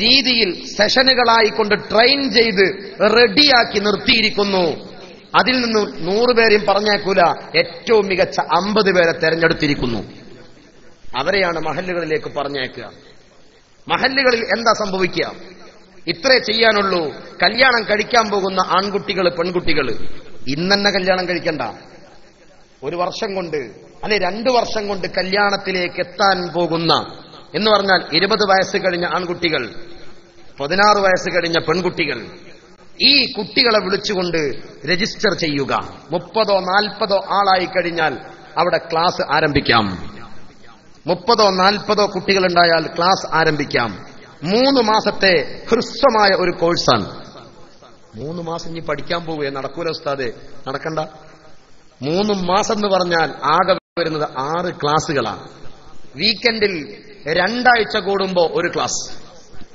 രീതിയിൽ സെഷനുകളായിക്കൊണ്ട് ട്രെയിൻ ചെയ്ത് റെഡിയാക്കി നിർത്തിയിരിക്കുന്നു. അതിൽ നിന്ന് 100 പേരെയും പറഞ്ഞേക്കൂല, ഏറ്റവും മികച്ച 50 പേരെ തെരഞ്ഞെടുത്തിരിക്കുന്നു. അവരെയാണ് മഹല്ലുകളിലേക്ക് പറഞ്ഞേക്കുക. മഹല്ലുകളിൽ എന്താ സംഭവിക്കുക? ഇത്രേ ചെയ്യാനുള്ളൂ. കല്യാണം കഴിക്കാൻ പോകുന്ന ആൺകുട്ടികൾ, പെൺകുട്ടികൾ ഇന്നെന്നെ കല്യാണം കഴിക്കണ്ട, 1 വർഷം കൊണ്ട് അല്ലെ 2 വർഷം കൊണ്ട് കല്യാണത്തിലേക്ക് എത്താൻ പോകുന്ന എന്ന് പറഞ്ഞാൽ 20 വയസ്സ് കഴിഞ്ഞ ആൺകുട്ടികൾ, 16 വയസ്സ് കഴിഞ്ഞ പെൺകുട്ടികൾ, ഈ കുട്ടികളെ വിളിച്ചുകൊണ്ട് രജിസ്റ്റർ ചെയ്യുക. 30ഓ 40ഓ ആളായി കഴിഞ്ഞാൽ അവിടെ ക്ലാസ് ആരംഭിക്കാം. 30ഓ 40ഓ കുട്ടികളുണ്ടായാൽ ക്ലാസ് ആരംഭിക്കാം. 3 മാസത്തെ ഹ്രസ്വമായ ഒരു കോഴ്സാണ്. 3 മാസം ഇനി പഠിക്കാൻ പോവുകയെ നടക്കൂല ഉസ്താദേ, നടക്കണ്ട. 3 മാസം എന്ന് പറഞ്ഞാൽ ആകെ വരുന്നത് 6 ക്ലാസ്സുകളാണ്. വീക്കെൻഡിൽ 2 ആഴ്ച കൂടുമ്പോ ഒരു ക്ലാസ്,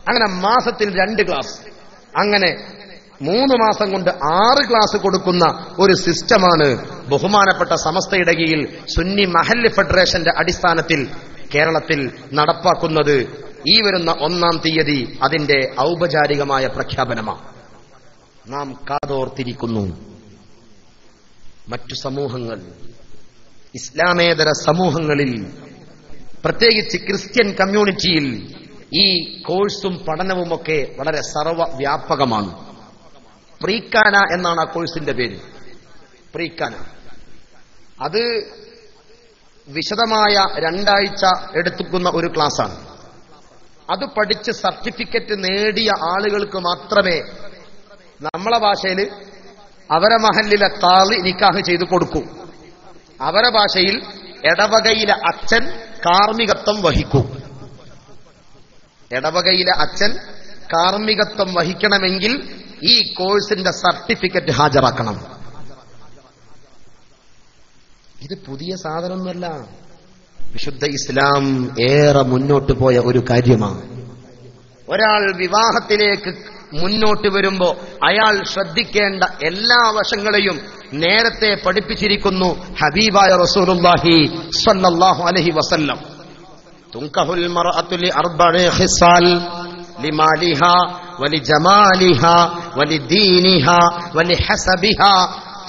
അങ്ങനെ മാസത്തിൽ 2 ക്ലാസ്, അങ്ങനെ 3 മാസം കൊണ്ട് 6 ക്ലാസ് കൊടുക്കുന്ന ഒരു സിസ്റ്റമാണ് ബഹുമാനപ്പെട്ട സമസ്തയുടെ കീഴിൽ സുന്നി മഹല്ല് ഫെഡറേഷന്റെ അടിസ്ഥാനത്തിൽ കേരളത്തിൽ നടപ്പാക്കുന്നത്. ഈ വരുന്ന 1-ാം തീയതി അതിന്റെ ഔപചാരികമായ പ്രഖ്യാപനമാണ്. നാം കാതോർത്തിരിക്കുന്നു. മറ്റു സമൂഹങ്ങൾ, ഇസ്ലാമേതര സമൂഹങ്ങളിൽ, പ്രത്യേകിച്ച് ക്രിസ്ത്യൻ കമ്മ്യൂണിറ്റിയിൽ ഈ കോഴ്സും പഠനവുമൊക്കെ വളരെ സർവ്വവ്യാപകമാണ്. പ്രീക്കാന എന്നാണ് ആ കോഴ്സിന്റെ പേര്. പ്രീക്കാന അത് വിശദമായ 2 ആഴ്ച എടുക്കുന്ന ഒരു ക്ലാസ്സാണ്. അത് പഠിച്ച് സർട്ടിഫിക്കറ്റ് നേടിയ ആളുകൾക്ക് മാത്രമേ നമ്മളെ ഭാഷയിൽ അവരെ മഹല്ലിലെ ഖാളി നിക്കാഹ് ചെയ്തു കൊടുക്കൂ. അവരെ ഭാഷയിൽ ഇടവകയിലെ അച്ഛൻ കാർമ്മികത്വം വഹിക്കൂ. ഇടവകയിലെ അച്ഛൻ കാർമ്മികത്വം വഹിക്കണമെങ്കിൽ ഈ കോഴ്സിന്റെ സർട്ടിഫിക്കറ്റ് ഹാജരാക്കണം. ഇത് പുതിയ സാധനമൊന്നുമല്ല. വിശുദ്ധ ഇസ്ലാം ഏറെ മുന്നോട്ട് പോയ ഒരു കാര്യമാണ്. ഒരാൾ വിവാഹത്തിലേക്ക് മുന്നോട്ട് വരുമ്പോ അയാൾ ശ്രദ്ധിക്കേണ്ട എല്ലാ വശങ്ങളെയും നേരത്തെ പഠിപ്പിച്ചിരിക്കുന്നു ഹബീബായ റസൂലുള്ളാഹി സ്വല്ലല്ലാഹു അലൈഹി വസല്ലം. തുൻകഹുൽ മർഅതു ലിഅർബഇ ഖിസാൽ ലിമാലിഹാ വലിജമാലിഹാ വലിദീനിഹാ വലിഹസബിഹാ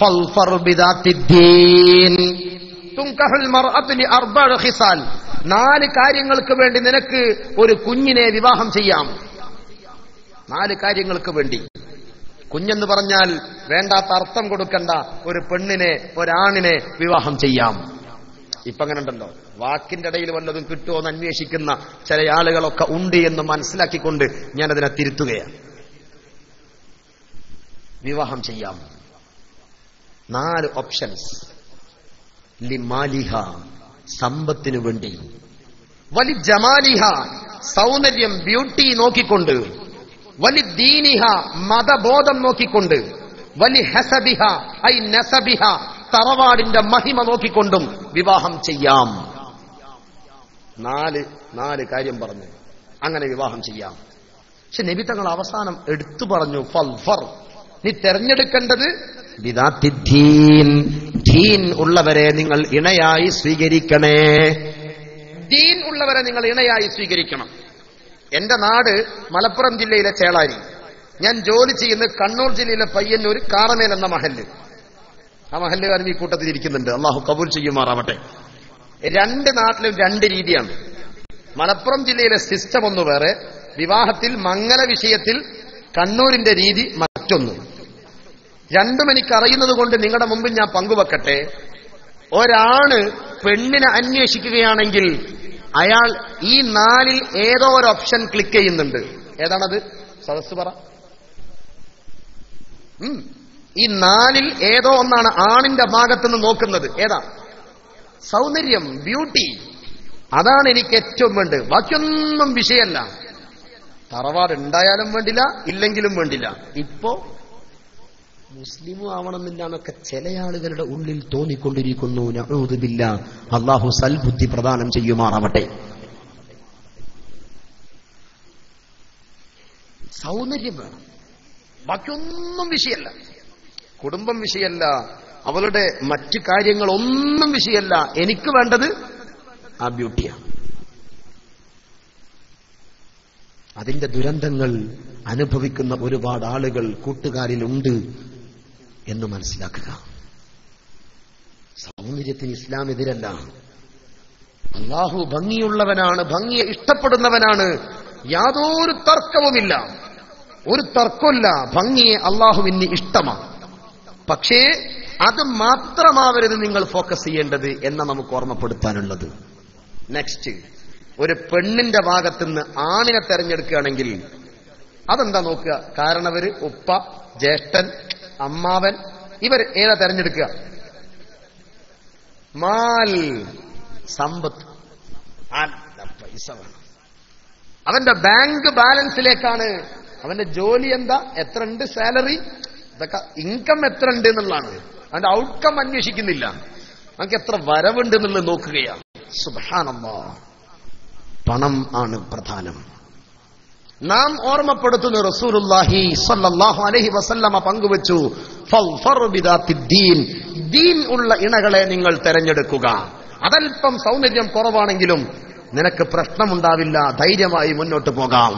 ഫൽഫർ ബിദാത്തിദ്ദീൻ. തുൻകഹുൽ മർഅതു ലിഅർബഇ ഖിസാൽ, 4 കാര്യങ്ങൾക്ക് വേണ്ടി നിനക്ക് ഒരു കുഞ്ഞിനെ വിവാഹം ചെയ്യാം. 4 കാര്യങ്ങൾക്ക് വേണ്ടി. കുഞ്ഞെന്ന് പറഞ്ഞാൽ വേണ്ടാത്ത അർത്ഥം കൊടുക്കണ്ട, ഒരു പെണ്ണിനെ ഒരാണിനെ വിവാഹം ചെയ്യാം. ഇപ്പൊ അങ്ങനെ ഉണ്ടല്ലോ, വാക്കിന്റെ ഇടയിൽ വല്ലതും കിട്ടുമോ എന്ന് അന്വേഷിക്കുന്ന ചില ആളുകളൊക്കെ ഉണ്ട് എന്ന് മനസ്സിലാക്കിക്കൊണ്ട് ഞാനതിനെ തിരുത്തുകയാണ്. വിവാഹം ചെയ്യാം. 4 ഓപ്ഷൻസ്. ലിമാലിഹ, സമ്പത്തിനു വേണ്ടി. വലി ജമാലിഹ, സൗന്ദര്യം ബ്യൂട്ടി നോക്കിക്കൊണ്ട്. വലി ദീനിഹ, മതബോധം നോക്കിക്കൊണ്ട്. വലി ഹസബിഹ ഐ നസബിഹ, തറവാടിന്റെ മഹിമ നോക്കിക്കൊണ്ടും വിവാഹം ചെയ്യാം. 4 കാര്യം പറഞ്ഞു. അങ്ങനെ വിവാഹം ചെയ്യാം. പക്ഷെ നബി തങ്ങൾ അവസാനം എടുത്തു പറഞ്ഞു ഫൽഫർ, നീ തെരഞ്ഞെടുക്കേണ്ടത് ബിദാത്തിദ്ദീൻ, ദീൻ ഉള്ളവരെ നിങ്ങൾ ഇണയായി സ്വീകരിക്കണേ. ദീൻ ഉള്ളവരെ നിങ്ങൾ ഇണയായി സ്വീകരിക്കണം. എന്റെ നാട് മലപ്പുറം ജില്ലയിലെ ചേളാരി. ഞാൻ ജോലി ചെയ്യുന്നത് കണ്ണൂർ ജില്ലയിലെ പയ്യന്നൂർ കാറമേൽ എന്ന മഹല്ല്. ആ മഹല്ലുകാരും ഈ കൂട്ടത്തിൽ ഇരിക്കുന്നുണ്ട്. അള്ളാഹു കബൂൽ ചെയ്യുമാറാവട്ടെ. രണ്ട് നാട്ടിലും രണ്ട് രീതിയാണ്. മലപ്പുറം ജില്ലയിലെ സിസ്റ്റം ഒന്ന് വേറെ, വിവാഹത്തിൽ മംഗല വിഷയത്തിൽ കണ്ണൂരിന്റെ രീതി മറ്റൊന്ന്. രണ്ടും എനിക്കറിയുന്നത് കൊണ്ട് നിങ്ങളുടെ മുമ്പിൽ ഞാൻ പങ്കുവെക്കട്ടെ. ഒരാണ് പെണ്ണിനെ അന്വേഷിക്കുകയാണെങ്കിൽ അയാൾ ഈ 4 ഏതോ ഒരു ഓപ്ഷൻ ക്ലിക്ക് ചെയ്യുന്നുണ്ട്. ഏതാണത്? സദസ് പറ. ഈ 4 ഏതോ ഒന്നാണ് ആണിന്റെ ഭാഗത്തുനിന്ന് നോക്കുന്നത്. ഏതാ? സൗന്ദര്യം, ബ്യൂട്ടി. അതാണ് എനിക്ക് ഏറ്റവും വേണ്ടത്. ബാക്കിയൊന്നും വിഷയമല്ല. തറവാട് ഉണ്ടായാലും വേണ്ടില്ല, ഇല്ലെങ്കിലും വേണ്ടില്ല. ഇപ്പോ മുസ്ലിമും ആവണമെന്നില്ല എന്നൊക്കെ ചില ആളുകളുടെ ഉള്ളിൽ തോന്നിക്കൊണ്ടിരിക്കുന്നു. നഊദു ബില്ലാഹ്. അല്ലാഹു സൽബുദ്ധി പ്രദാനം ചെയ്യുമാറാവട്ടെ. സൗന്ദര്യം വേണം, ബാക്കിയൊന്നും വിഷയമല്ല. കുടുംബം വിഷയമല്ല, അവളുടെ മറ്റു കാര്യങ്ങളൊന്നും വിഷയമല്ല. എനിക്ക് വേണ്ടത് ആ ബ്യൂട്ടിയാണ്. അതിന്റെ ദുരന്തങ്ങൾ അനുഭവിക്കുന്ന ഒരുപാട് ആളുകൾ കൂട്ടുകാരിലുണ്ട് എന്ന് മനസ്സിലാക്കുക. സൗന്ദര്യത്തിന് ഇസ്ലാം എതിരല്ല. അല്ലാഹു ഭംഗിയുള്ളവനാണ്, ഭംഗിയെ ഇഷ്ടപ്പെടുന്നവനാണ്. യാതൊരു തർക്കവുമില്ല, ഒരു തർക്കമില്ല. ഭംഗിയെ അല്ലാഹുവിന് ഇഷ്ടമാണ്. പക്ഷേ അത് മാത്രമാവരുത് നിങ്ങൾ ഫോക്കസ് ചെയ്യേണ്ടത് എന്ന നമുക്ക് ഓർമ്മപ്പെടുത്താനുള്ളത്. നെക്സ്റ്റ്, ഒരു പെണ്ണിന്റെ ഭാഗത്തുനിന്ന് ആണിനെ തെരഞ്ഞെടുക്കുകയാണെങ്കിൽ അതെന്താ നോക്കുക? കാരണവര്, ഉപ്പ, ജ്യേഷ്ഠൻ, അമ്മാവൻ, ഇവർ ഏതാ തെരഞ്ഞെടുക്കുക? മാൽ, സമ്പത്ത്, പൈസ വേണം. അവന്റെ ബാങ്ക് ബാലൻസിലേക്കാണ്. അവന്റെ ജോലി എന്താ, എത്ര ഉണ്ട് സാലറി, ഇതൊക്കെ ഇൻകം എത്ര ഉണ്ട് എന്നുള്ളതാണ്. അവന്റെ ഔട്ട്കം അന്വേഷിക്കുന്നില്ല. നമുക്ക് എത്ര വരവുണ്ട് എന്നുള്ളത് നോക്കുകയാണ്. സുബ്ഹാനല്ലാഹ്. പണം ആണ് പ്രധാനം. നാം ഓർമ്മപ്പെടുത്തുന്ന റസൂലുള്ളാഹി സ്വല്ലല്ലാഹു അലൈഹി വസല്ലമ പങ്കുവച്ചു, ഫൽഫർ ബിദാത്തിദ്ദീൻ. ദീൻ ഉള്ള ഇണകളെ നിങ്ങൾ തെരഞ്ഞെടുക്കുക. അതല്പം സൗന്ദര്യം കുറവാണെങ്കിലും നിനക്ക് പ്രശ്നമുണ്ടാവില്ല, ധൈര്യമായി മുന്നോട്ട് പോകാം.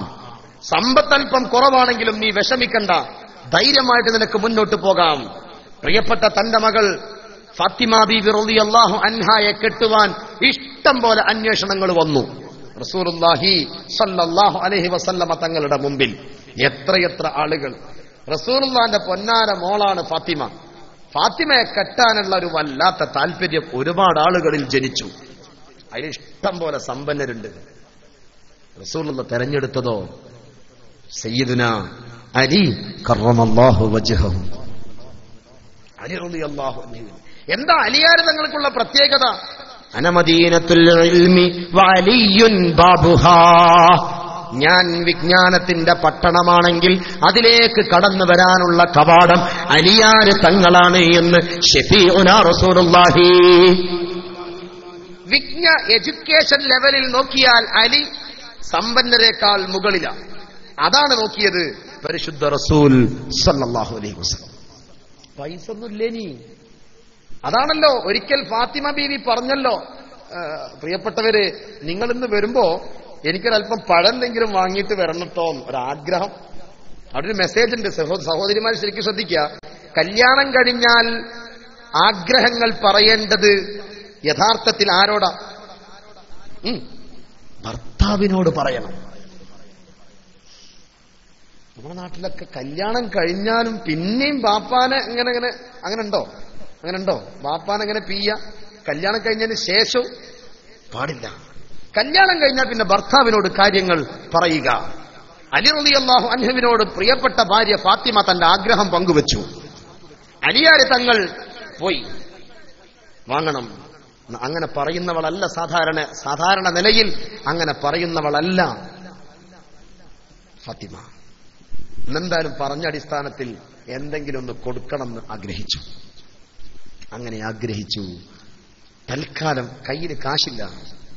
സമ്പത്തല്പം കുറവാണെങ്കിലും നീ വിഷമിക്കണ്ട, ധൈര്യമായിട്ട് നിനക്ക് മുന്നോട്ട് പോകാം. പ്രിയപ്പെട്ട തന്റെ മകൾ ഫാത്തിമ ബീബി റളിയല്ലാഹു അൻഹായെ കെട്ടുവാൻ ഇഷ്ടം പോലെ അന്വേഷണങ്ങൾ വന്നു. റസൂലുള്ളാഹി സ്വല്ലല്ലാഹു അലൈഹി വസല്ലമ തങ്ങളുടെ മുമ്പിൽ എത്രയെത്ര ആളുകൾ. റസൂലുള്ളാഹിന്റെ പൊന്നാര മോളാണ് ഫാത്തിമ. ഫാത്തിമയെ കെട്ടാനുള്ള ഒരു വല്ലാത്ത താല്പര്യം ഒരുപാട് ആളുകളിൽ ജനിച്ചു. അതിൽ ഇഷ്ടം പോലെ സമ്പന്നരുണ്ട്. റസൂലുള്ളാഹി തെരഞ്ഞെടുത്തതോ സയ്യിദുന അലി കറമല്ലാഹു വജ്ഹഹു. അലി റളിയല്ലാഹു അൻഹു. എന്താ അലിയാര് തങ്ങൾക്കുള്ള പ്രത്യേകത? അനമദീനത്തുൽ ഇൽമി വഅലിയുൻ ബാബുഹാ. ഞാൻ വിജ്ഞാനത്തിന്റെ പട്ടണമാണെങ്കിൽ അതിലേക്ക് കടന്നു വരാനുള്ള കവാടം അലിയാര് തങ്ങളാണ് എന്ന് ശഫീഉനാ റസൂലുള്ളാഹി. എഡ്യൂക്കേഷൻ ലെവലിൽ നോക്കിയാൽ അലി സമ്പന്നരേക്കാൾ മുകളിലാണ്. അതാണ് നോക്കിയത് പരിശുദ്ധ റസൂൽ സല്ലല്ലാഹു അലൈഹി വസല്ലം. പൈസ ഒന്നുമില്ലേനി. അതാണല്ലോ ഒരിക്കൽ ഫാത്തിമ ബീവി പറഞ്ഞല്ലോ, പ്രിയപ്പെട്ടവര്, നിങ്ങൾ ഇന്ന് വരുമ്പോ എനിക്കൊരല്പം പഴമെന്തെങ്കിലും വാങ്ങിയിട്ട് വരണട്ടോ, ഒരാഗ്രഹം. അവിടെ ഒരു മെസ്സേജ് ഉണ്ട്. സഹോദരിമാർ ശരിക്കും ശ്രദ്ധിക്കുക. കല്യാണം കഴിഞ്ഞാൽ ആഗ്രഹങ്ങൾ പറയേണ്ടത് യഥാർത്ഥത്തിൽ ആരോടാ? ഭർത്താവിനോട് പറയണം. നമ്മുടെ നാട്ടിലൊക്കെ കല്യാണം കഴിഞ്ഞാലും പിന്നെയും ബാപ്പാനെ അങ്ങനെ ഉണ്ടോ? ബാപ്പാനെങ്ങനെ പിയ്യ? കല്യാണം കഴിഞ്ഞതിന് ശേഷവും പാടില്ല. കല്യാണം കഴിഞ്ഞാൽ പിന്നെ ഭർത്താവിനോട് കാര്യങ്ങൾ പറയുക. അലി റളിയല്ലാഹു അൻഹുവിനോട് പ്രിയപ്പെട്ട ഭാര്യ ഫാത്തിമ തന്റെ ആഗ്രഹം പങ്കുവച്ചു. അലിയാര് തങ്ങൾ പോയി വാങ്ങണം. അങ്ങനെ പറയുന്നവളല്ല സാധാരണ നിലയിൽ അങ്ങനെ പറയുന്നവളല്ല ഫാത്തിമ. എന്തായാലും പറഞ്ഞ അടിസ്ഥാനത്തിൽ എന്തെങ്കിലും ഒന്ന് കൊടുക്കണമെന്ന് ആഗ്രഹിച്ചു. അങ്ങനെ ആഗ്രഹിച്ചു. തൽക്കാലം കയ്യിൽ കാശില്ല,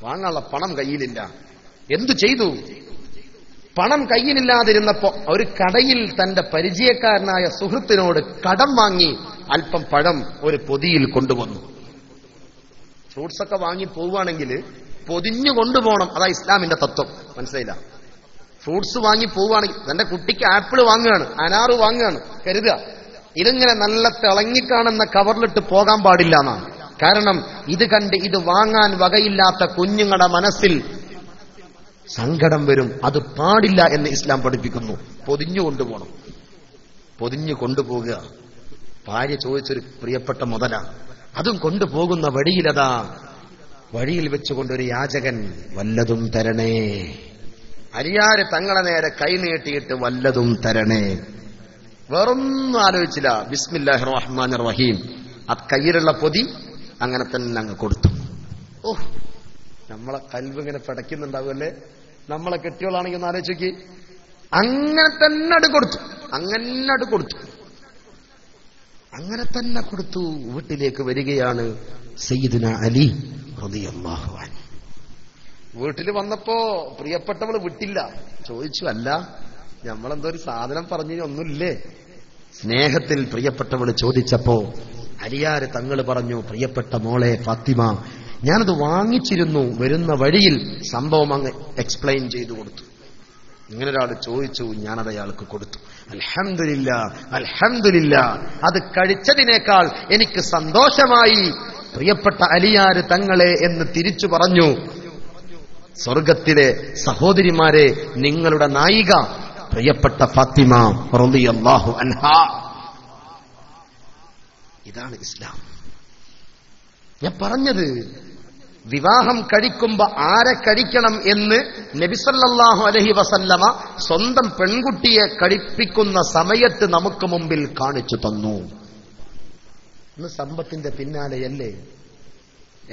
വാങ്ങാനുള്ള പണം കയ്യിലില്ല. എന്തു ചെയ്തു? പണം കയ്യിലില്ലാതിരുന്നപ്പോ ഒരു കടയിൽ തന്റെ പരിചയക്കാരനായ സുഹൃത്തിനോട് കടം വാങ്ങി അല്പം പഴം ഒരു പൊതിയിൽ കൊണ്ടുവന്നു. ഫ്രൂട്ട്സ് ഒക്കെ വാങ്ങി പോവുകയാണെങ്കിൽ പൊതിഞ്ഞു കൊണ്ടുപോകണം. അതാ ഇസ്ലാമിന്റെ തത്വം. മനസ്സിലായില്ല? ഫ്രൂട്ട്സ് വാങ്ങി പോവുകയാണെങ്കിൽ തന്റെ കുട്ടിക്ക് ആപ്പിൾ വാങ്ങുകയാണ്, അനാറ് വാങ്ങുകയാണ് കരുതുക. ഇതിങ്ങനെ നല്ല തിളങ്ങിക്കാണുന്ന കവറിലിട്ട് പോകാൻ പാടില്ല എന്നാണ്. കാരണം ഇത് കണ്ട് ഇത് വാങ്ങാൻ വകയില്ലാത്ത കുഞ്ഞുങ്ങളുടെ മനസ്സിൽ സങ്കടം വരും. അത് പാടില്ല എന്ന് ഇസ്ലാം പഠിപ്പിക്കുന്നു. പൊതിഞ്ഞു കൊണ്ടുപോകണം, പൊതിഞ്ഞു കൊണ്ടുപോകുക. ഭാര്യ ചോദിച്ചൊരു പ്രിയപ്പെട്ട മുതല, അതും കൊണ്ടുപോകുന്ന വഴിയിലതാ വഴിയിൽ വെച്ചുകൊണ്ടൊരു യാചകൻ വല്ലതും തരണേ, അരിയാര് തങ്ങളെ നേരെ കൈ നീട്ടിയിട്ട് വല്ലതും തരണേ. വേറൊന്നും ആലോചിച്ചില്ല. ബിസ്മില്ലാഹിർ റഹ്മാനിർ റഹീം. ആ കയ്യിലുള്ള പൊതി അങ്ങനെ തന്നെ അങ്ങ് കൊടുത്തു. ഓഹ്, നമ്മളെ കൽവ് ഇങ്ങനെ പിടയ്ക്കുന്നുണ്ടാവുമല്ലേ. നമ്മളെ കെട്ടിയോളാണെങ്കിൽ ഒന്ന് ആലോചിക്ക്. അങ്ങനെ തന്നെ കൊടുത്തു, അങ്ങനെ കൊടുത്തു, അങ്ങനെ തന്നെ കൊടുത്തു. വീട്ടിലേക്ക് വരികയാണ് സയ്യിദുന അലി റളിയല്ലാഹു അൻഹു. വീട്ടിൽ വന്നപ്പോ പ്രിയപ്പെട്ടവള് വിട്ടില്ല. ചോദിച്ചു, അല്ല നമ്മളെന്തോ ഒരു സാധനം പറഞ്ഞു, ഒന്നുമില്ലേ? സ്നേഹത്തിൽ പ്രിയപ്പെട്ടവള് ചോദിച്ചപ്പോ അലിയാര് തങ്ങൾ പറഞ്ഞു, പ്രിയപ്പെട്ട മോളെ ഫാത്തിമ, ഞാനത് വാങ്ങിച്ചിരുന്നു, വരുന്ന വഴിയിൽ സംഭവം അങ്ങ് എക്സ്പ്ലെയിൻ ചെയ്തു കൊടുത്തു. ഇങ്ങനെ ഒരാൾ ചോദിച്ചു, ഞാനത് അയാൾക്ക് കൊടുത്തു. അൽഹംദുലില്ലാ, അൽഹംദുലില്ലാ, അത് കഴിച്ചതിനേക്കാൾ എനിക്ക് സന്തോഷമായി പ്രിയപ്പെട്ട അലിയാര് തങ്ങളെ എന്ന് തിരിച്ചു പറഞ്ഞു. സ്വർഗത്തിലെ സഹോദരിമാരെ, നിങ്ങളുടെ നായിക പ്രിയപ്പെട്ട ഫാത്തിമ റളിയല്ലാഹു അൻഹാ. ഇതാണ് ഇസ്ലാം. ഞാൻ പറഞ്ഞത്, വിവാഹം കഴിക്കുമ്പോ ആരെ കഴിക്കണം എന്ന് നബി സല്ലല്ലാഹു അലൈഹി വസല്ലമ സ്വന്തം പെൺകുട്ടിയെ കഴിപ്പിക്കുന്ന സമയത്ത് നമുക്ക് മുമ്പിൽ കാണിച്ചു തന്നു. ഇന്ന് സമ്പത്തിന്റെ പിന്നാലെയല്ലേ,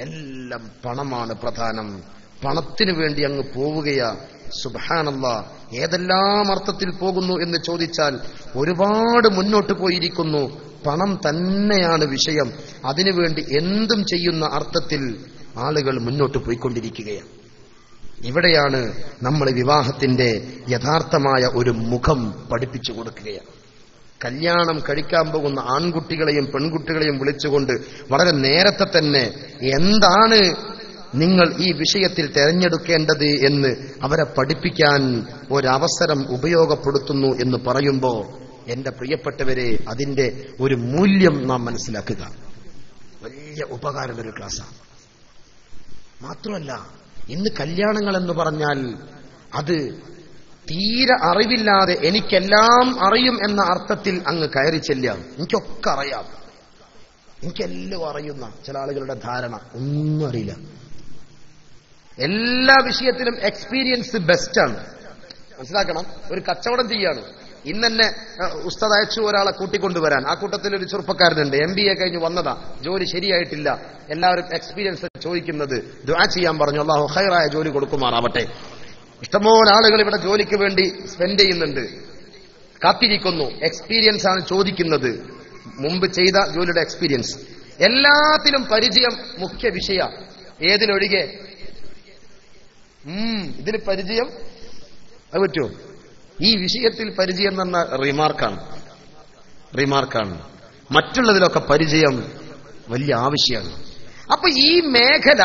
എല്ലാം പണമാണ് പ്രധാനം. പണത്തിനു വേണ്ടി അങ്ങ് പോവുകയാ. സുബ്ഹാനല്ലാഹ്, ഏതെല്ലാം അർത്ഥത്തിൽ പോകുന്നു എന്ന് ചോദിച്ചാൽ ഒരുപാട് മുന്നോട്ട് പോയിരിക്കുന്നു. പണം തന്നെയാണ് വിഷയം. അതിനുവേണ്ടി എന്തും ചെയ്യുന്ന അർത്ഥത്തിൽ ആളുകൾ മുന്നോട്ട് പോയിക്കൊണ്ടിരിക്കുകയാണ്. ഇവിടെയാണ് നമ്മൾ വിവാഹത്തിന്റെ യഥാർത്ഥമായ ഒരു മുഖം പഠിപ്പിച്ചു കൊടുക്കുകയാണ്. കല്യാണം കഴിക്കാൻ പോകുന്ന ആൺകുട്ടികളെയും പെൺകുട്ടികളെയും വിളിച്ചുകൊണ്ട് വളരെ നേരത്തെ തന്നെ എന്താണ് നിങ്ങൾ ഈ വിഷയത്തിൽ തെരഞ്ഞെടുക്കേണ്ടത് എന്ന് അവരെ പഠിപ്പിക്കാൻ ഒരവസരം ഉപയോഗപ്പെടുത്തുന്നു എന്ന് പറയുമ്പോൾ, എന്റെ പ്രിയപ്പെട്ടവരെ, അതിന്റെ ഒരു മൂല്യം നാം മനസ്സിലാക്കുക. വലിയ ഉപകാരമുള്ളൊരു ക്ലാസ്സാണ്. മാത്രമല്ല, ഇന്ന് കല്യാണങ്ങൾ എന്ന് പറഞ്ഞാൽ അത് തീരെ അറിവില്ലാതെ എനിക്കെല്ലാം അറിയും എന്ന അർത്ഥത്തിൽ അങ്ങ് കയറി ചെല്ലാം. എനിക്കൊക്കെ അറിയാം, എനിക്കെല്ലാം അറിയുന്ന ചില ആളുകളുടെ ധാരണ, ഒന്നും അറിയില്ല. എല്ലാ വിഷയത്തിലും എക്സ്പീരിയൻസ് ബെസ്റ്റാണ്. മനസ്സിലാക്കണം. ഒരു കച്ചവടം ചെയ്യാണ്. ഇന്നെന്നെ ഉസ്താദ് അയച്ചു ഒരാളെ കൂട്ടിക്കൊണ്ടുവരാൻ. ആ കൂട്ടത്തിൽ ഒരു ചെറുപ്പക്കാരനുണ്ട്, MBA കഴിഞ്ഞ് വന്നതാ, ജോലി ശരിയായിട്ടില്ല. എല്ലാവരും എക്സ്പീരിയൻസ് ചോദിക്കുന്നത്. ദുആ ചെയ്യാൻ പറഞ്ഞു, അല്ലാഹു ഖൈറായ ജോലി കൊടുക്കുമാറാവട്ടെ. ഇഷ്ടംപോലെ ആളുകൾ ഇവിടെ ജോലിക്ക് വേണ്ടി സ്പെൻഡ് ചെയ്യുന്നുണ്ട്, കാത്തിരിക്കുന്നു. എക്സ്പീരിയൻസ് ആണ് ചോദിക്കുന്നത്, മുമ്പ് ചെയ്ത ജോലിയുടെ എക്സ്പീരിയൻസ്. എല്ലാത്തിലും പരിചയം മുഖ്യ വിഷയ. ഏതിലൊഴികെ ഇതിന് പരിചയം അത് പറ്റുമോ? ഈ വിഷയത്തിൽ പരിചയം എന്ന റിമാർക്കാണ്. മറ്റുള്ളതിലൊക്കെ പരിചയം വലിയ ആവശ്യമാണ്. അപ്പൊ ഈ മേഖല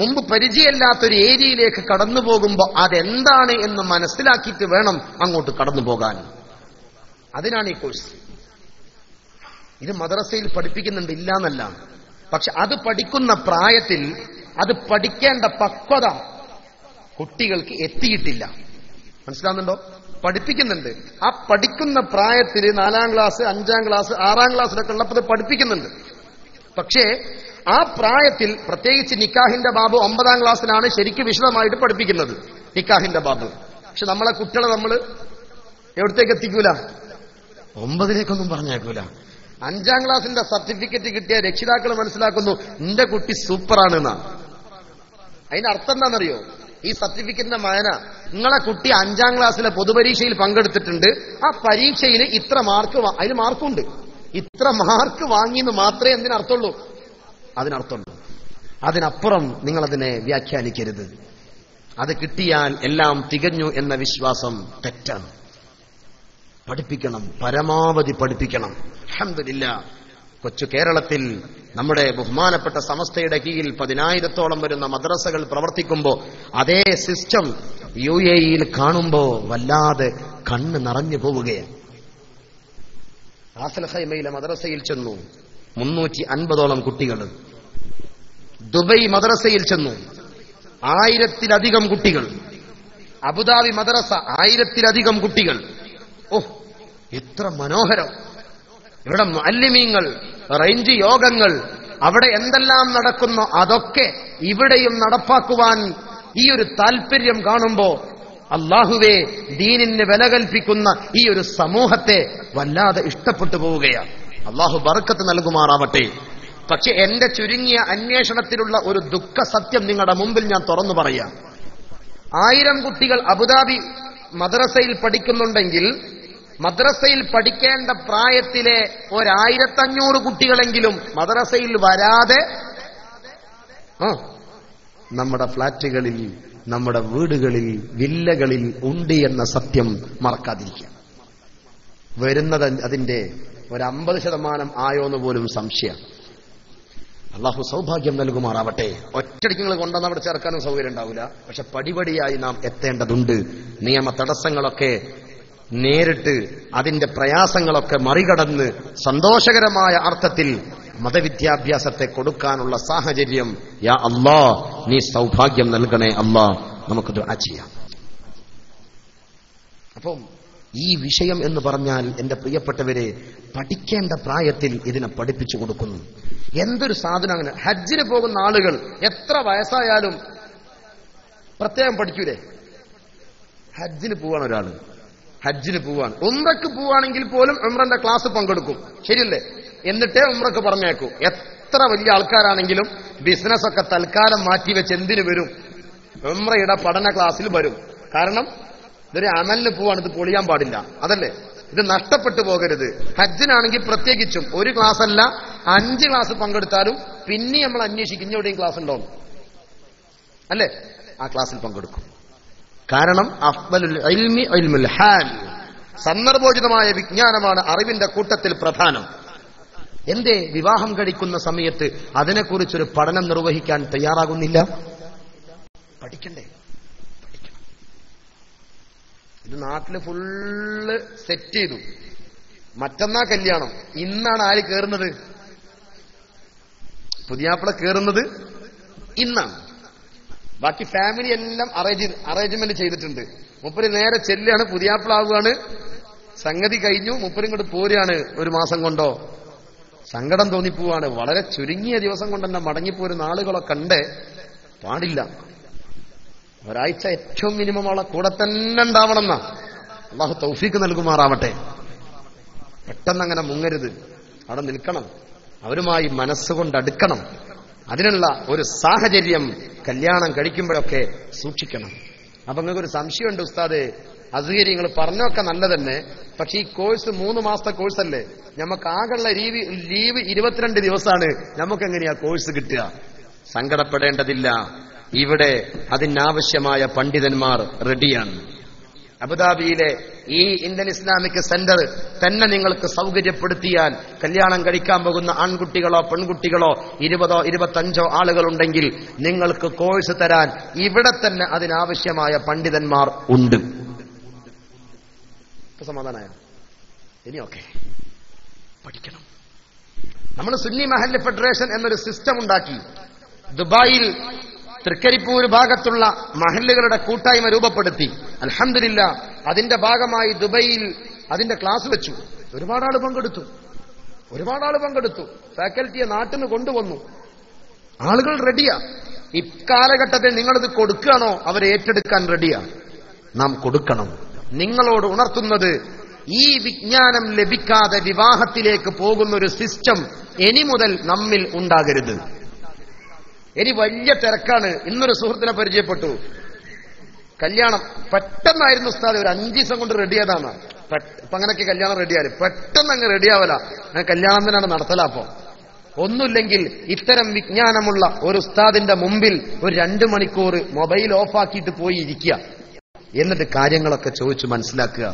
മുമ്പ് പരിചയമില്ലാത്തൊരു ഏരിയയിലേക്ക് കടന്നു പോകുമ്പോൾ അതെന്താണ് എന്ന് മനസ്സിലാക്കിയിട്ട് വേണം അങ്ങോട്ട് കടന്നു പോകാൻ. അതിനാണ് ഈ കോഴ്സ്. ഇത് മദ്രസയിൽ പഠിപ്പിക്കുന്നുണ്ട്, ഇല്ലാന്നല്ല. പക്ഷെ അത് പഠിക്കുന്ന പ്രായത്തിൽ അത് പഠിക്കേണ്ട പക്വത കുട്ടികൾക്ക് എത്തിയിട്ടില്ല. മനസ്സിലാവുന്നുണ്ടോ? പഠിപ്പിക്കുന്നുണ്ട്. ആ പഠിക്കുന്ന പ്രായത്തിൽ 4ാം ക്ലാസ് 5ാം ക്ലാസ് 6ാം ക്ലാസ്സിലൊക്കെ ഉള്ളപ്പോൾ പഠിപ്പിക്കുന്നുണ്ട്. പക്ഷേ ആ പ്രായത്തിൽ പ്രത്യേകിച്ച് നിക്കാഹിന്റെ ബാബ് 9ാം ക്ലാസ്സിലാണ് ശരിക്കും വിശദമായിട്ട് പഠിപ്പിക്കുന്നത്, നിക്കാഹിന്റെ ബാബ്. പക്ഷെ നമ്മളെ കുട്ടികളെ നമ്മൾ എവിടത്തേക്ക് എത്തിക്കൂല? 9ലേക്കൊന്നും പറഞ്ഞേക്കൂല. 5ാം ക്ലാസ്സിന്റെ സർട്ടിഫിക്കറ്റ് കിട്ടിയ രക്ഷിതാക്കൾ മനസ്സിലാക്കുന്നു നിന്റെ കുട്ടി സൂപ്പറാണ് എന്നാ. അതിന്റെ അർത്ഥം എന്താണെന്നറിയോ? ഈ സർട്ടിഫിക്കറ്റിന്റെ മായന, നിങ്ങളെ കുട്ടി 5ാം ക്ലാസ്സിലെ പൊതുപരീക്ഷയിൽ പങ്കെടുത്തിട്ടുണ്ട്, ആ പരീക്ഷയിൽ ഇത്ര മാർക്ക്, അതിന് മാർക്കുണ്ട്, ഇത്ര മാർക്ക് വാങ്ങിയെന്ന് മാത്രമേ അതിനർത്ഥമുള്ളൂ. അതിനപ്പുറം നിങ്ങളതിനെ വ്യാഖ്യാനിക്കരുത്. അത് കിട്ടിയാൽ എല്ലാം തികഞ്ഞു എന്ന വിശ്വാസം തെറ്റാണ്. പഠിപ്പിക്കണം, പരമാവധി പഠിപ്പിക്കണം. അൽഹംദുലില്ലാഹ്, കൊച്ചു കേരളത്തിൽ നമ്മുടെ ബഹുമാനപ്പെട്ട സമസ്തയുടെ കീഴിൽ 10,000-ഓളം വരുന്ന മദ്രസകൾ പ്രവർത്തിക്കുമ്പോൾ അതേ സിസ്റ്റം UAE-യിൽ കാണുമ്പോൾ വല്ലാതെ കണ്ണ് നിറഞ്ഞു പോവുകയാണ്. റാസൽ ഖൈമയിലെ മദ്രസയിൽ ചെന്നു, 350ഓളം കുട്ടികൾ. ദുബൈ മദ്രസയിൽ ചെന്നു, 1000-ലധികം കുട്ടികൾ. അബുദാബി മദ്രസ 1000-ലധികം കുട്ടികൾ. ഓഹ്, എത്ര മനോഹരം! ഇവിടെ മുഅല്ലിമീങ്ങൾ, റേഞ്ച് യോഗങ്ങൾ, അവിടെ എന്തെല്ലാം നടക്കുന്നോ അതൊക്കെ ഇവിടെയും നടപ്പാക്കുവാൻ ഈ ഒരു താല്പര്യം കാണുമ്പോ അല്ലാഹുവേ, ദീനിന് വില കൽപ്പിക്കുന്ന ഈ ഒരു സമൂഹത്തെ വല്ലാതെ ഇഷ്ടപ്പെട്ടു പോവുകയാണ്. അല്ലാഹു ബർക്കത്ത് നൽകുമാറാവട്ടെ. പക്ഷെ എന്റെ ചുരുങ്ങിയ അന്വേഷണത്തിലുള്ള ഒരു ദുഃഖ സത്യം നിങ്ങളുടെ മുമ്പിൽ ഞാൻ തുറന്നു പറയാം. 1000 കുട്ടികൾ അബുദാബി മദ്രസയിൽ പഠിക്കുന്നുണ്ടെങ്കിൽ മദ്രസയിൽ പഠിക്കേണ്ട പ്രായത്തിലെ 1500 കുട്ടികളെങ്കിലും മദ്രസയിൽ വരാതെ നമ്മുടെ ഫ്ളാറ്റുകളിൽ, നമ്മുടെ വീടുകളിൽ, വില്ലകളിൽ ഉണ്ട് എന്ന സത്യം മറക്കാതിരിക്കുക. വരുന്നത് അതിന്റെ 50% ആയോന്ന് പോലും സംശയം. അള്ളാഹു സൗഭാഗ്യം നൽകുമാറാവട്ടെ. ഒറ്റടിക്ക് നിങ്ങൾ കൊണ്ടുവന്ന് അവിടെ ചേർക്കാനും സൗകര്യം ഉണ്ടാവില്ല. പക്ഷെ പടിപടിയായി നാം എത്തേണ്ടതുണ്ട്. നിയമ തടസ്സങ്ങളൊക്കെ നേരിട്ട് അതിന്റെ പ്രയാസങ്ങളൊക്കെ മറികടന്ന് സന്തോഷകരമായ അർത്ഥത്തിൽ മതവിദ്യാഭ്യാസത്തെ കൊടുക്കാനുള്ള സാഹചര്യം യാ അല്ലാ നീ സൗഭാഗ്യം നൽകണേ അല്ലാ. നമുക്ക് ദുആ ചെയ്യാം. അപ്പം ഈ വിഷയം എന്ന് പറഞ്ഞാൽ എന്റെ പ്രിയപ്പെട്ടവരെ, പഠിക്കേണ്ട പ്രായത്തിൽ ഇതിനെ പഠിപ്പിച്ചു കൊടുക്കുന്നു. എന്തൊരു സാധനം! അങ്ങനെ ഹജ്ജിന് പോകുന്ന ആളുകൾ എത്ര വയസ്സായാലും പ്രത്യേകം പഠിക്കൂലേ? ഹജ്ജിന് പോവാണ് ഒരാള്, ഹജ്ജിന് പോവാണ്, ഉംറക്ക് പോവാണെങ്കിൽ പോലും ഉംറന്റെ ക്ലാസ് പങ്കെടുക്കും, ശരിയല്ലേ? എന്നിട്ടേ ഉംറക്ക് പറഞ്ഞേക്കൂ. എത്ര വലിയ ആൾക്കാരാണെങ്കിലും ബിസിനസ് ഒക്കെ തൽക്കാലം മാറ്റിവെച്ച് എന്തിനു വരും? ഉംറയുടെ പഠന ക്ലാസ്സിൽ വരും. കാരണം ഇതൊരു അമലിന് പോവാണ്, ഇത് പൊളിയാൻ പാടില്ല, അതല്ലേ? ഇത് നഷ്ടപ്പെട്ടു പോകരുത്. ഹജ്ജിനാണെങ്കിൽ പ്രത്യേകിച്ചും ഒരു ക്ലാസ് അല്ല 5 ക്ലാസ് പങ്കെടുത്താലും പിന്നെ നമ്മൾ അന്വേഷിക്കും ഇനി എവിടെയും ക്ലാസ് ഉണ്ടോ, അല്ലേ? ആ ക്ലാസ്സിൽ പങ്കെടുക്കും. കാരണം അഫ്ദലുൽ ഇൽമി ഇൽമുൽ ഹാൽ, സന്ദർഭോചിതമായ വിജ്ഞാനമാണ് അറിവിന്റെ കൂട്ടത്തിൽ പ്രധാനം. എന്തേ വിവാഹം കഴിക്കുന്ന സമയത്ത് അതിനെക്കുറിച്ചൊരു പഠനം നിർവഹിക്കാൻ തയ്യാറാകുന്നില്ല? പഠിക്കണ്ടേ? പഠിക്കണം. ഇത് നാട്ടില് ഫുള്ള് സെറ്റ് ചെയ്തു. മറ്റന്നാ കല്യാണം, ഇന്നാണ് ആര് കേറുന്നത്? പുതിയാപ്പിള കേറുന്നത് ഇന്നാണ്. ബാക്കി ഫാമിലി എല്ലാം അറേഞ്ച്മെന്റ് ചെയ്തിട്ടുണ്ട്. മുപ്പര് നേരെ ചെല്ലാണ്, പുതിയാപ്പിളാവുകയാണ്, സംഗതി കഴിഞ്ഞു, മുപ്പരും ഇങ്ങോട്ട് പോരുകയാണ്. 1 മാസം കൊണ്ടോ സങ്കടം തോന്നിപ്പോവാണ്. വളരെ ചുരുങ്ങിയ ദിവസം കൊണ്ട് തന്നെ മടങ്ങിപ്പോരുന്ന ആളുകളൊക്കെ ഉണ്ട്. പാടില്ല. ഒരാഴ്ച ഏറ്റവും മിനിമം അവളെ കൂടെ തന്നെ ഉണ്ടാവണമെന്നാ. അള്ളാഹു തൗഫീക്ക് നൽകുമാറാവട്ടെ. പെട്ടെന്ന് അങ്ങനെ മുങ്ങരുത്, അവിടെ നിൽക്കണം, അവരുമായി മനസ്സുകൊണ്ട് അടുക്കണം. അതിനുള്ള ഒരു സാഹചര്യം കല്യാണം കഴിക്കുമ്പോഴൊക്കെ സൂക്ഷിക്കണം. അപ്പൊ നിങ്ങൾക്കൊരു സംശയമുണ്ട്, ഉസ്താദേ അസ്ഹരി നിങ്ങൾ പറഞ്ഞൊക്കെ നല്ല തന്നെ, പക്ഷെ ഈ കോഴ്സ് 3 മാസത്തെ കോഴ്സല്ലേ, നമുക്ക് ആകെയുള്ള ലീവ് 22 ദിവസമാണ്, നമുക്ക് എങ്ങനെയാ കോഴ്സ് കിട്ടുക? സങ്കടപ്പെടേണ്ടതില്ല. ഇവിടെ അതിനാവശ്യമായ പണ്ഡിതന്മാർ റെഡിയാണ്. അബുദാബിയിലെ ഈ ഇന്ത്യൻ ഇസ്ലാമിക് സെന്റർ തന്നെ നിങ്ങൾക്ക് സൗകര്യപ്പെടുത്തിയാൽ കല്യാണം കഴിക്കാൻ പോകുന്ന ആൺകുട്ടികളോ പെൺകുട്ടികളോ 20ഓ 25ഓ ആളുകളുണ്ടെങ്കിൽ നിങ്ങൾക്ക് കോഴ്സ് തരാൻ ഇവിടെ തന്നെ അതിനാവശ്യമായ പണ്ഡിതന്മാർ ഉണ്ട്. സമാധാനായ ഇനി ഓക്കെ, പഠിക്കണം. നമ്മൾ സുന്നി മഹല്ല് ഫെഡറേഷൻ എന്നൊരു സിസ്റ്റം ഉണ്ടാക്കി. ദുബായിൽ തൃക്കരിപ്പൂർ ഭാഗത്തുള്ള മഹല്ലുകളുടെ കൂട്ടായ്മ രൂപപ്പെടുത്തി. അൽഹംദുലില്ലാഹ് അതിന്റെ ഭാഗമായി ദുബൈയിൽ അതിന്റെ ക്ലാസ് വെച്ചു. ഒരുപാട് ആൾ പങ്കെടുത്തു. ഫാക്കൽറ്റിയെ നാട്ടിൽ നിന്ന് കൊണ്ടുവന്നു. ആളുകൾ റെഡിയാ. ഇക്കാലഘട്ടത്തിൽ നിങ്ങളിത് കൊടുക്കുകയാണോ? അവരെ ഏറ്റെടുക്കാൻ റെഡിയാ. നാം കൊടുക്കണം. നിങ്ങളോട് ഉണർത്തുന്നത്, ഈ വിജ്ഞാനം ലഭിക്കാതെ വിവാഹത്തിലേക്ക് പോകുന്ന ഒരു സിസ്റ്റം ഇനി മുതൽ നമ്മിൽ ഉണ്ടാകരുത്. ഇനി വലിയ തിരക്കാണ്. ഇന്നൊരു സുഹൃത്തിനെ പരിചയപ്പെട്ടു, കല്യാണം പെട്ടെന്നായിരുന്നു ഉസ്താദ്, ഒരു 5 ദിവസം കൊണ്ട് റെഡിയാതാണ്. ഇപ്പൊ അങ്ങനെയൊക്കെ കല്യാണം റെഡിയാല് പെട്ടെന്ന് അങ്ങ് റെഡിയാവല. കല്യാണം തന്നെയാണ് നടത്തലാപ്പോ. ഒന്നുമില്ലെങ്കിൽ ഇത്തരം വിജ്ഞാനമുള്ള ഒരു ഉസ്താദിന്റെ മുമ്പിൽ ഒരു 2 മണിക്കൂർ മൊബൈൽ ഓഫാക്കിയിട്ട് പോയി ഇരിക്കുക, എന്നിട്ട് കാര്യങ്ങളൊക്കെ ചോദിച്ചു മനസ്സിലാക്കുക,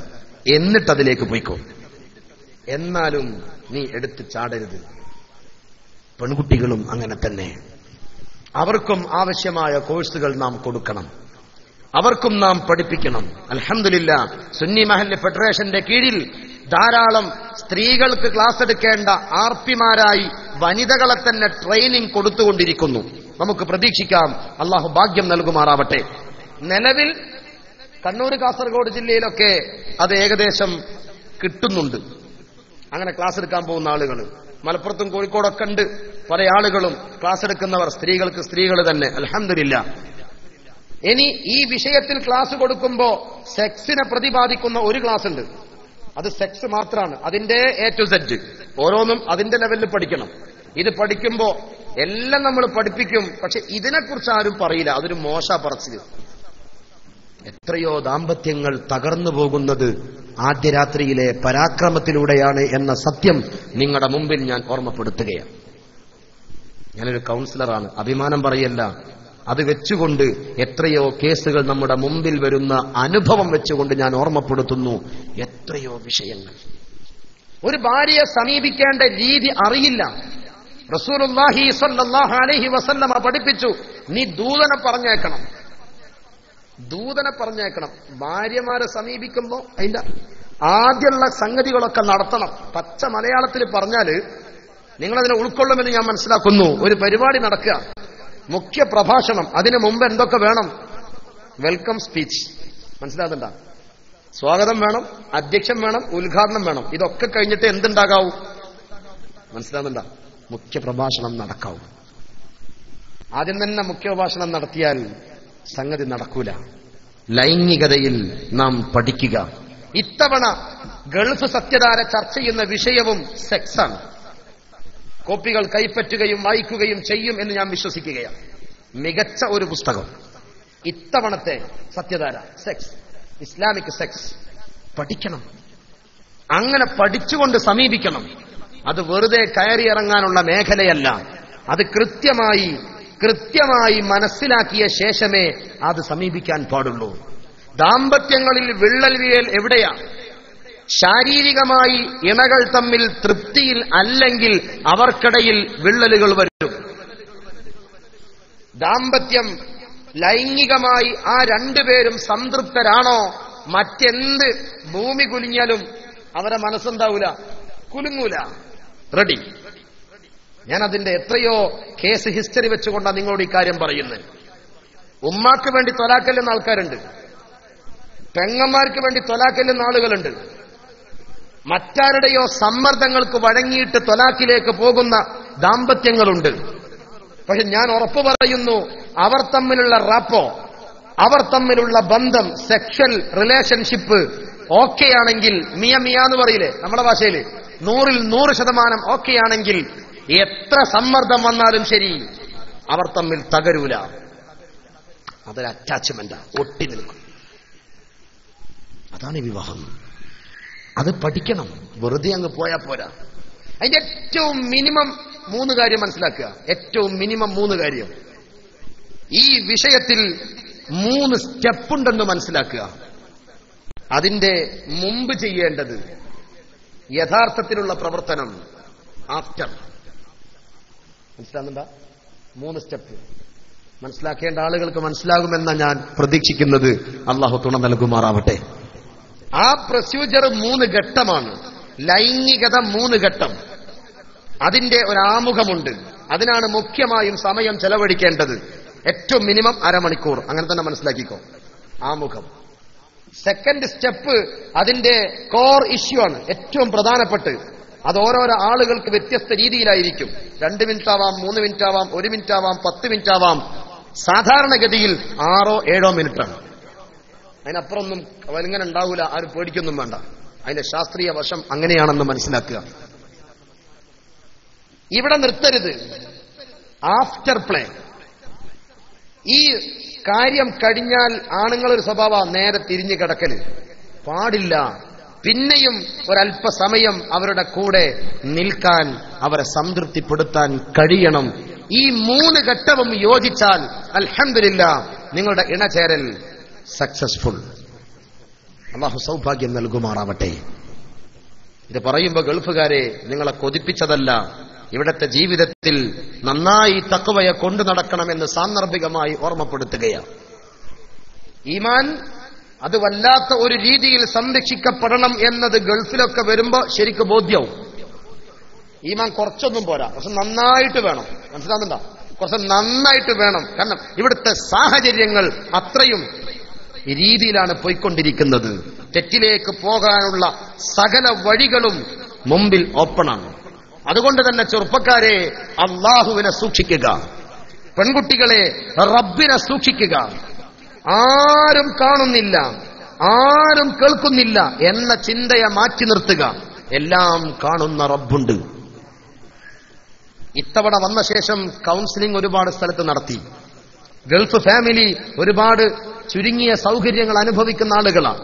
എന്നിട്ട് അതിലേക്ക് പോയിക്കോ. എന്നാലും നീ എടുത്ത് ചാടരുത്. പെൺകുട്ടികളും അങ്ങനെ തന്നെ. അവർക്കും ആവശ്യമായ കോഴ്സുകൾ നാം കൊടുക്കണം, അവർക്കും നാം പഠിപ്പിക്കണം. അൽഹംദുലില്ലാഹ് സുന്നി മഹല്ല് ഫെഡറേഷന്റെ കീഴിൽ ധാരാളം സ്ത്രീകൾക്ക് ക്ലാസ് എടുക്കേണ്ട ആർപിമാരായി വനിതകളെ തന്നെ ട്രെയിനിങ് കൊടുത്തുകൊണ്ടിരിക്കുന്നു. നമുക്ക് പ്രതീക്ഷിക്കാം, അള്ളാഹു ഭാഗ്യം നൽകുമാറാവട്ടെ. നിലവിൽ കണ്ണൂർ, കാസർഗോഡ് ജില്ലയിലൊക്കെ അത് ഏകദേശം കിട്ടുന്നുണ്ട്. അങ്ങനെ ക്ലാസ് എടുക്കാൻ പോകുന്ന ആളുകൾ മലപ്പുറത്തും കോഴിക്കോടൊക്കെ ഉണ്ട്. പല ആളുകളും ക്ലാസ് എടുക്കുന്നവർ സ്ത്രീകൾക്ക് സ്ത്രീകൾ തന്നെ, അൽഹംദുലില്ലാഹ്. ഇനി ഈ വിഷയത്തിൽ ക്ലാസ് കൊടുക്കുമ്പോ സെക്സിനെ പ്രതിപാദിക്കുന്ന ഒരു ക്ലാസ് ഉണ്ട്. അത് സെക്സ് മാത്രമാണ്, അതിന്റെ A to Z. ഓരോന്നും അതിന്റെ ലെവലിൽ പഠിക്കണം. ഇത് പഠിക്കുമ്പോ എല്ലാം നമ്മൾ പഠിപ്പിക്കും, പക്ഷെ ഇതിനെക്കുറിച്ച് ആരും പറയില്ല. അതൊരു മോശ പറച്ചില്. എത്രയോ ദാമ്പത്യങ്ങൾ തകർന്നു പോകുന്നത് ആദ്യ രാത്രിയിലെ പരാക്രമത്തിലൂടെയാണ് എന്ന സത്യം നിങ്ങളുടെ മുമ്പിൽ ഞാൻ ഓർമ്മപ്പെടുത്തുകയാണ്. ഞാനൊരു കൗൺസിലറാണ്, അഭിമാനം പറയല്ല. അത് വെച്ചുകൊണ്ട് എത്രയോ കേസുകൾ നമ്മുടെ മുമ്പിൽ വരുന്ന അനുഭവം വെച്ചുകൊണ്ട് ഞാൻ ഓർമ്മപ്പെടുത്തുന്നു. എത്രയോ വിഷയങ്ങൾ ഒരു ഭാര്യയെ സമീപിക്കേണ്ട രീതി അറിയില്ല. റസൂലുള്ളാഹി സ്വല്ലല്ലാഹു അലൈഹി വസല്ലമ പഠിപ്പിച്ചു, നീ ദൂതനെ പറഞ്ഞേക്കണം. ഭാര്യമാരെ സമീപിക്കുമ്പോൾ അതിന്റെ ആദ്യമുള്ള സംഗതികളൊക്കെ നടത്തണം. പച്ച മലയാളത്തിൽ പറഞ്ഞാല് നിങ്ങളതിനെ ഉൾക്കൊള്ളുമെന്ന് ഞാൻ മനസ്സിലാക്കുന്നു. ഒരു പരിപാടി നടക്കുക, മുഖ്യ പ്രഭാഷണം, അതിനു മുമ്പ് എന്തൊക്കെ വേണം? വെൽക്കം സ്പീച്ച്, മനസ്സിലാകുന്നുണ്ട? സ്വാഗതം വേണം, അധ്യക്ഷൻ വേണം, ഉദ്ഘാടനം വേണം. ഇതൊക്കെ കഴിഞ്ഞിട്ട് എന്തുണ്ടാകാവൂ? മനസ്സിലാകുന്നുണ്ട? മുഖ്യ പ്രഭാഷണം നടക്കാവൂ. ആദ്യം തന്നെ മുഖ്യ പ്രഭാഷണം നടത്തിയാൽ സംഗതി നടക്കൂല. ലൈംഗികതയിൽ നാം പഠിക്കുക. ഇത്തവണ ഗൾഫ് സത്യധാര ചർച്ച ചെയ്യുന്ന വിഷയവും സെക്സാണ്. കോപ്പികൾ കൈപ്പറ്റുകയും വായിക്കുകയും ചെയ്യും എന്ന് ഞാൻ വിശ്വസിക്കുകയാണ്. മികച്ച ഒരു പുസ്തകം ഇത്തവണത്തെ സത്യധാര. സെക്സ്, ഇസ്ലാമിക് സെക്സ് പഠിക്കണം. അങ്ങനെ പഠിച്ചുകൊണ്ട് സമീപിക്കണം. അത് വെറുതെ കയറിയിറങ്ങാനുള്ള മേഖലയല്ല. അത് കൃത്യമായി മനസ്സിലാക്കിയ ശേഷമേ അത് സമീപിക്കാൻ പാടുള്ളൂ. ദാമ്പത്യങ്ങളിൽ വിള്ളൽ വീഴൽ എവിടെയാ? ശാരീരികമായി ഇണകൾ തമ്മിൽ തൃപ്തിയിൽ അല്ലെങ്കിൽ അവർക്കിടയിൽ വിള്ളലുകൾ വരും. ദാമ്പത്യം ലൈംഗികമായി ആ രണ്ടുപേരും സംതൃപ്തരാണോ? മറ്റെന്ത് ഭൂമി കുലുങ്ങിയാലും അവരെ മനസ്സെന്താവൂല, കുലുങ്ങൂല. റെഡി. ഞാൻ അതിന്റെ എത്രയോ കേസ് ഹിസ്റ്ററി വെച്ചുകൊണ്ടാണ് നിങ്ങളോട് ഈ കാര്യം പറയുന്നത്. ഉമ്മാക്ക് വേണ്ടി തൊലാക്കല്ലുന്ന ആൾക്കാരുണ്ട്, പെങ്ങന്മാർക്ക് വേണ്ടി തൊലാക്കല്ലുന്ന ആളുകളുണ്ട്, മറ്റാരുടെയോ സമ്മർദ്ദങ്ങൾക്ക് വഴങ്ങിയിട്ട് തൊലാക്കിലേക്ക് പോകുന്ന ദാമ്പത്യങ്ങളുണ്ട്. പക്ഷെ ഞാൻ ഉറപ്പു പറയുന്നു, അവർ തമ്മിലുള്ള റാപ്പോ, അവർ തമ്മിലുള്ള ബന്ധം, സെക്ഷൽ റിലേഷൻഷിപ്പ് ഓക്കെയാണെങ്കിൽ, മിയ എന്ന് പറയില്ലേ നമ്മുടെ ഭാഷയിൽ, 100ൽ 100% ഓക്കെയാണെങ്കിൽ എത്ര സമ്മർദ്ദം വന്നാലും ശരി അവർ തമ്മിൽ തകരൂല. അതൊരു അറ്റാച്ച്മെന്റാ, ഒട്ടി നിൽക്കും. അതാണ് വിവാഹം. അത് പഠിക്കണം. വെറുതെ അങ്ങ് പോയാൽ പോരാ. അതിന്റെ ഏറ്റവും മിനിമം 3 കാര്യം മനസ്സിലാക്കുക. ഏറ്റവും മിനിമം 3 കാര്യം. ഈ വിഷയത്തിൽ 3 സ്റ്റെപ്പുണ്ടെന്ന് മനസ്സിലാക്കുക. അതിന്റെ മുമ്പ് ചെയ്യേണ്ടത് യഥാർത്ഥത്തിലുള്ള പ്രവർത്തനം, ആഫ്റ്റർ. മനസ്സിലാകുന്നുണ്ടോ? 3 സ്റ്റെപ്പ് മനസ്സിലാക്കേണ്ട ആളുകൾക്ക് മനസ്സിലാകുമെന്ന ഞാൻ പ്രതീക്ഷിക്കുന്നത്. അള്ളാഹു തുണ നൽകുമാറാവട്ടെ. ആ പ്രൊസീജിയർ 3 ഘട്ടമാണ്. ലൈംഗികത 3 ഘട്ടം. അതിന്റെ ഒരു ആമുഖമുണ്ട്. അതിനാണ് മുഖ്യമായും സമയം ചെലവഴിക്കേണ്ടത്. ഏറ്റവും മിനിമം അരമണിക്കൂർ. അങ്ങനെ തന്നെ മനസ്സിലാക്കിക്കോ. ആമുഖം. സെക്കൻഡ് സ്റ്റെപ്പ് അതിന്റെ കോർ ഇഷ്യൂ ആണ്, ഏറ്റവും പ്രധാനപ്പെട്ട്. അത് ഓരോരോ ആളുകൾക്ക് വ്യത്യസ്ത രീതിയിലായിരിക്കും. 2 മിനിറ്റ് ആവാം, 3 മിനിറ്റ് ആവാം, 1 മിനിറ്റ് ആവാം, 10 മിനിറ്റ് ആവാം. സാധാരണഗതിയിൽ 6-7 മിനിറ്റാണ്. അതിനപ്പുറമൊന്നും വലിങ്ങനെ ഉണ്ടാവൂല. ആരും പേടിക്കൊന്നും വേണ്ട. അതിന്റെ ശാസ്ത്രീയ വശം അങ്ങനെയാണെന്ന് മനസ്സിലാക്കുക. ഇവിടെ നിർത്തരുത്. After play. ഈ കാര്യം കഴിഞ്ഞാൽ ആണുങ്ങളൊരു സ്വഭാവ നേരെ തിരിഞ്ഞു കിടക്കല് പാടില്ല. പിന്നെയും ഒരല്പസമയം അവരുടെ കൂടെ നിൽക്കാൻ, അവരെ സംതൃപ്തിപ്പെടുത്താൻ കഴിയണം. ഈ 3 ഘട്ടവും യോജിച്ചാൽ അൽഹംദുലില്ലാഹ് നിങ്ങളുടെ ഇണചേരൽ സക്സസ്ഫുൾ. അല്ലാഹു സൗഭാഗ്യം നൽകുമാറാവട്ടെ. ഇത് പറയുമ്പോൾ ഗൾഫുകാരെ നിങ്ങളെ കൊതിപ്പിച്ചതല്ല. ഇവിടത്തെ ജീവിതത്തിൽ നന്നായി തഖ്വയെ കൊണ്ടു നടക്കണമെന്ന് സാന്ദർഭികമായി ഓർമ്മപ്പെടുത്തുകയാണ്. ഈമാൻ അത് വല്ലാത്ത ഒരു രീതിയിൽ സംരക്ഷിക്കപ്പെടണം എന്നത് ഗൾഫിലൊക്കെ വരുമ്പോ ശരിക്കും ബോധ്യവും. ഈമാൻ കുറച്ചൊന്നും പോരാ, കുറച്ച് നന്നായിട്ട് വേണം. മനസ്സിലാകുന്നുണ്ടോ? കുറച്ച് നന്നായിട്ട് വേണം. കാരണം ഇവിടുത്തെ സാഹചര്യങ്ങൾ അത്രയും രീതിയിലാണ് പോയിക്കൊണ്ടിരിക്കുന്നത്. തെറ്റിലേക്ക് പോകാനുള്ള സകല വഴികളും മുമ്പിൽ ഓപ്പണാണ്. അതുകൊണ്ട് തന്നെ ചെറുപ്പക്കാരെ, അള്ളാഹുവിനെ സൂക്ഷിക്കുക, പെൺകുട്ടികളെ റബ്ബിനെ സൂക്ഷിക്കുക. ആരും കാണുന്നില്ല, ആരും കേൾക്കുന്നില്ല എന്ന ചിന്തയെ മാറ്റി നിർത്തുക. എല്ലാം കാണുന്ന റബ്ബുണ്ട്. ഇത്തവണ വന്ന ശേഷം കൗൺസിലിംഗ് ഒരുപാട് സ്ഥലത്ത് നടത്തി. ഗൾഫ് ഫാമിലി ഒരുപാട് ചുരുങ്ങിയ സൗകര്യങ്ങൾ അനുഭവിക്കുന്ന ആളുകളാണ്.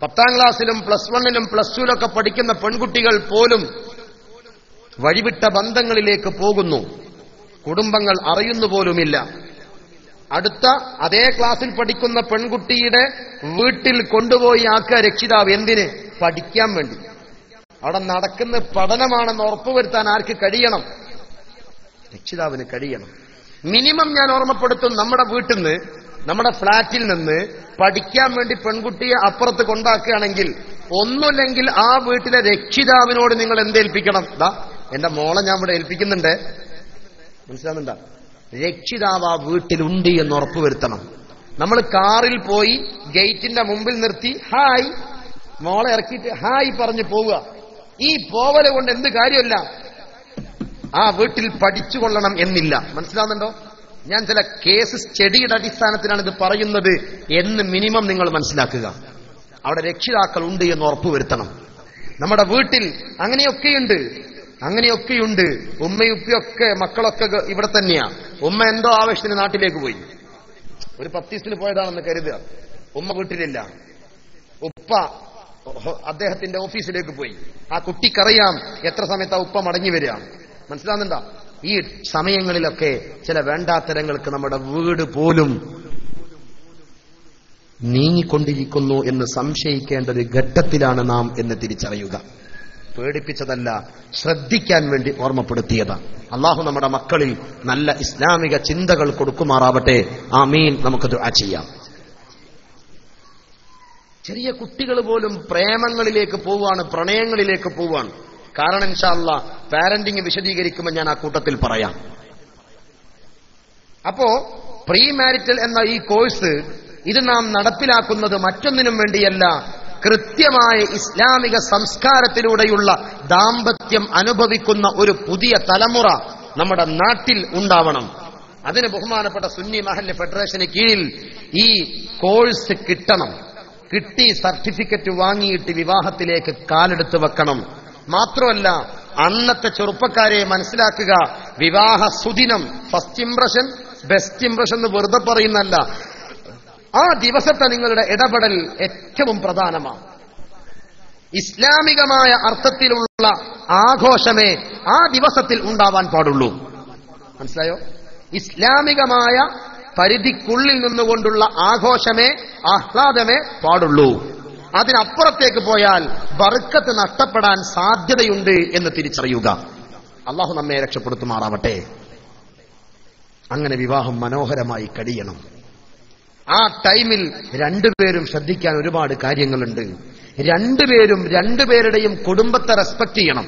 10ാം ക്ലാസ്സിലും +1ലും +2ലൊക്കെ പഠിക്കുന്ന പെൺകുട്ടികൾ പോലും വഴിവിട്ട ബന്ധങ്ങളിലേക്ക് പോകുന്നു. കുടുംബങ്ങൾ അറിയുന്നു പോലുമില്ല. അടുത്ത അതേ ക്ലാസ്സിൽ പഠിക്കുന്ന പെൺകുട്ടിയുടെ വീട്ടിൽ കൊണ്ടുപോയി ആക്കുക രക്ഷിതാവ്. എന്തിന്? പഠിക്കാൻ വേണ്ടി. അവിടെ നടക്കുന്ന പഠനമാണെന്ന് ഉറപ്പുവരുത്താൻ ആർക്ക് കഴിയണം? രക്ഷിതാവിന് കഴിയണം. മിനിമം ഞാൻ ഓർമ്മപ്പെടുത്തും, നമ്മുടെ വീട്ടിൽ നിന്ന്, നമ്മുടെ ഫ്ളാറ്റിൽ നിന്ന് പഠിക്കാൻ വേണ്ടി പെൺകുട്ടിയെ അപ്പുറത്ത് കൊണ്ടാക്കുകയാണെങ്കിൽ ഒന്നുമില്ലെങ്കിൽ ആ വീട്ടിലെ രക്ഷിതാവിനോട് നിങ്ങൾ എന്തേൽപ്പിക്കണം? എന്റെ മോളെ ഞാൻ ഇവിടെ ഏൽപ്പിക്കുന്നുണ്ട്. മനസ്സിലാവുന്നുണ്ടോ? രക്ഷിതാവ് ആ വീട്ടിലുണ്ട് എന്ന് ഉറപ്പുവരുത്തണം. നമ്മൾ കാറിൽ പോയി ഗേറ്റിന്റെ മുമ്പിൽ നിർത്തി ഹായ്, മോളെ ഇറക്കിയിട്ട് ഹായ് പറഞ്ഞു പോവുക. ഈ പോവല കൊണ്ട് എന്ത് കാര്യമല്ല. ആ വീട്ടിൽ പഠിച്ചുകൊള്ളണം എന്നില്ല. മനസ്സിലാവുന്നുണ്ടോ? ഞാൻ ചില കേസ് സ്റ്റഡിയുടെ അടിസ്ഥാനത്തിലാണ് ഇത് പറയുന്നത് എന്ന് മിനിമം നിങ്ങൾ മനസ്സിലാക്കുക. അവിടെ രക്ഷിതാക്കൾ ഉണ്ട് എന്ന് ഉറപ്പുവരുത്തണം. നമ്മുടെ വീട്ടിൽ അങ്ങനെയൊക്കെയുണ്ട്. ഉമ്മയും ഉപ്പയൊക്കെ മക്കളൊക്കെ ഇവിടെ തന്നെയാ. ഉമ്മ എന്തോ ആവശ്യത്തിന് നാട്ടിലേക്ക് പോയി, ഒരു 10 ദിവസത്തിന് പോയതാണെന്ന് കരുതുക. ഉമ്മ വീട്ടിലില്ല. ഉപ്പ അദ്ദേഹത്തിന്റെ ഓഫീസിലേക്ക് പോയി. ആ കുട്ടിക്കറിയാം എത്ര സമയത്താ ഉപ്പ മടങ്ങി വരിക. മനസ്സിലാവുന്നുണ്ടോ? ഈ സമയങ്ങളിലൊക്കെ ചില വേണ്ടാത്തരങ്ങൾക്ക് നമ്മുടെ വീട് പോലും നീങ്ങിക്കൊണ്ടിരിക്കുന്നു എന്ന് സംശയിക്കേണ്ട ഒരു ഘട്ടത്തിലാണ് നാം എന്ന് തിരിച്ചറിയുക. പേടിപ്പിച്ചതല്ല, ശ്രദ്ധിക്കാൻ വേണ്ടി ഓർമ്മപ്പെടുത്തിയതാണ്. അള്ളാഹു നമ്മുടെ മക്കളിൽ നല്ല ഇസ്ലാമിക ചിന്തകൾ കൊടുക്കുമാറാവട്ടെ. ആമീൻ. നമുക്ക് ദുആ ചെയ്യാം. ചെറിയ കുട്ടികൾ പോലും പ്രേമങ്ങളിലേക്ക് പോവാണ്, പ്രണയങ്ങളിലേക്ക് പോവാണ്. കാരണം ഇൻഷാ അല്ലാഹ് പാരന്റിങ് വിശദീകരിക്കുമ്പോൾ ഞാൻ ആ കൂട്ടത്തിൽ പറയാം. അപ്പോ പ്രീ മാരിറ്റൽ എന്ന ഈ കോഴ്സ് ഇത് നാം നടപ്പിലാക്കുന്നത് മറ്റൊന്നിനും വേണ്ടിയല്ല, കൃത്യമായ ഇസ്ലാമിക സംസ്കാരത്തിലൂടെയുള്ള ദാമ്പത്യം അനുഭവിക്കുന്ന ഒരു പുതിയ തലമുറ നമ്മുടെ നാട്ടിൽ ഉണ്ടാവണം. അതിന് ബഹുമാനപ്പെട്ട സുന്നി മഹല്ല് ഫെഡറേഷന് കീഴിൽ ഈ കോഴ്സ് കിട്ടണം. കിട്ടി സർട്ടിഫിക്കറ്റ് വാങ്ങിയിട്ട് വിവാഹത്തിലേക്ക് കാലെടുത്ത് വെക്കണം. മാത്രമല്ല, അന്നത്തെ ചെറുപ്പക്കാരെ മനസ്സിലാക്കുക, വിവാഹ സുദിനം ഫസ്റ്റ് ഇംപ്രഷൻ ബെസ്റ്റ് ഇംപ്രഷൻ എന്ന് വെറുതെ പറയുന്നല്ല. ആ ദിവസത്തെ നിങ്ങളുടെ ഇടപെടൽ ഏറ്റവും പ്രധാനമാണ്. ഇസ്ലാമികമായ അർത്ഥത്തിലുള്ള ആഘോഷമേ ആ ദിവസത്തിൽ ഉണ്ടാവാൻ പാടുള്ളൂ. മനസ്സിലായോ? ഇസ്ലാമികമായ പരിധിക്കുള്ളിൽ നിന്നുകൊണ്ടുള്ള ആഘോഷമേ, ആഹ്ലാദമേ പാടുള്ളൂ. അതിനപ്പുറത്തേക്ക് പോയാൽ ബർക്കത്ത് നഷ്ടപ്പെടാൻ സാധ്യതയുണ്ട് എന്ന് തിരിച്ചറിയുക. അള്ളാഹു നമ്മെ രക്ഷപ്പെടുത്തുമാറാവട്ടെ. അങ്ങനെ വിവാഹം മനോഹരമായി കഴിയണം. ആ ടൈമിൽ രണ്ടുപേരും ശ്രദ്ധിക്കാൻ ഒരുപാട് കാര്യങ്ങളുണ്ട്. രണ്ടുപേരുടെയും കുടുംബത്തെ റെസ്പെക്ട് ചെയ്യണം.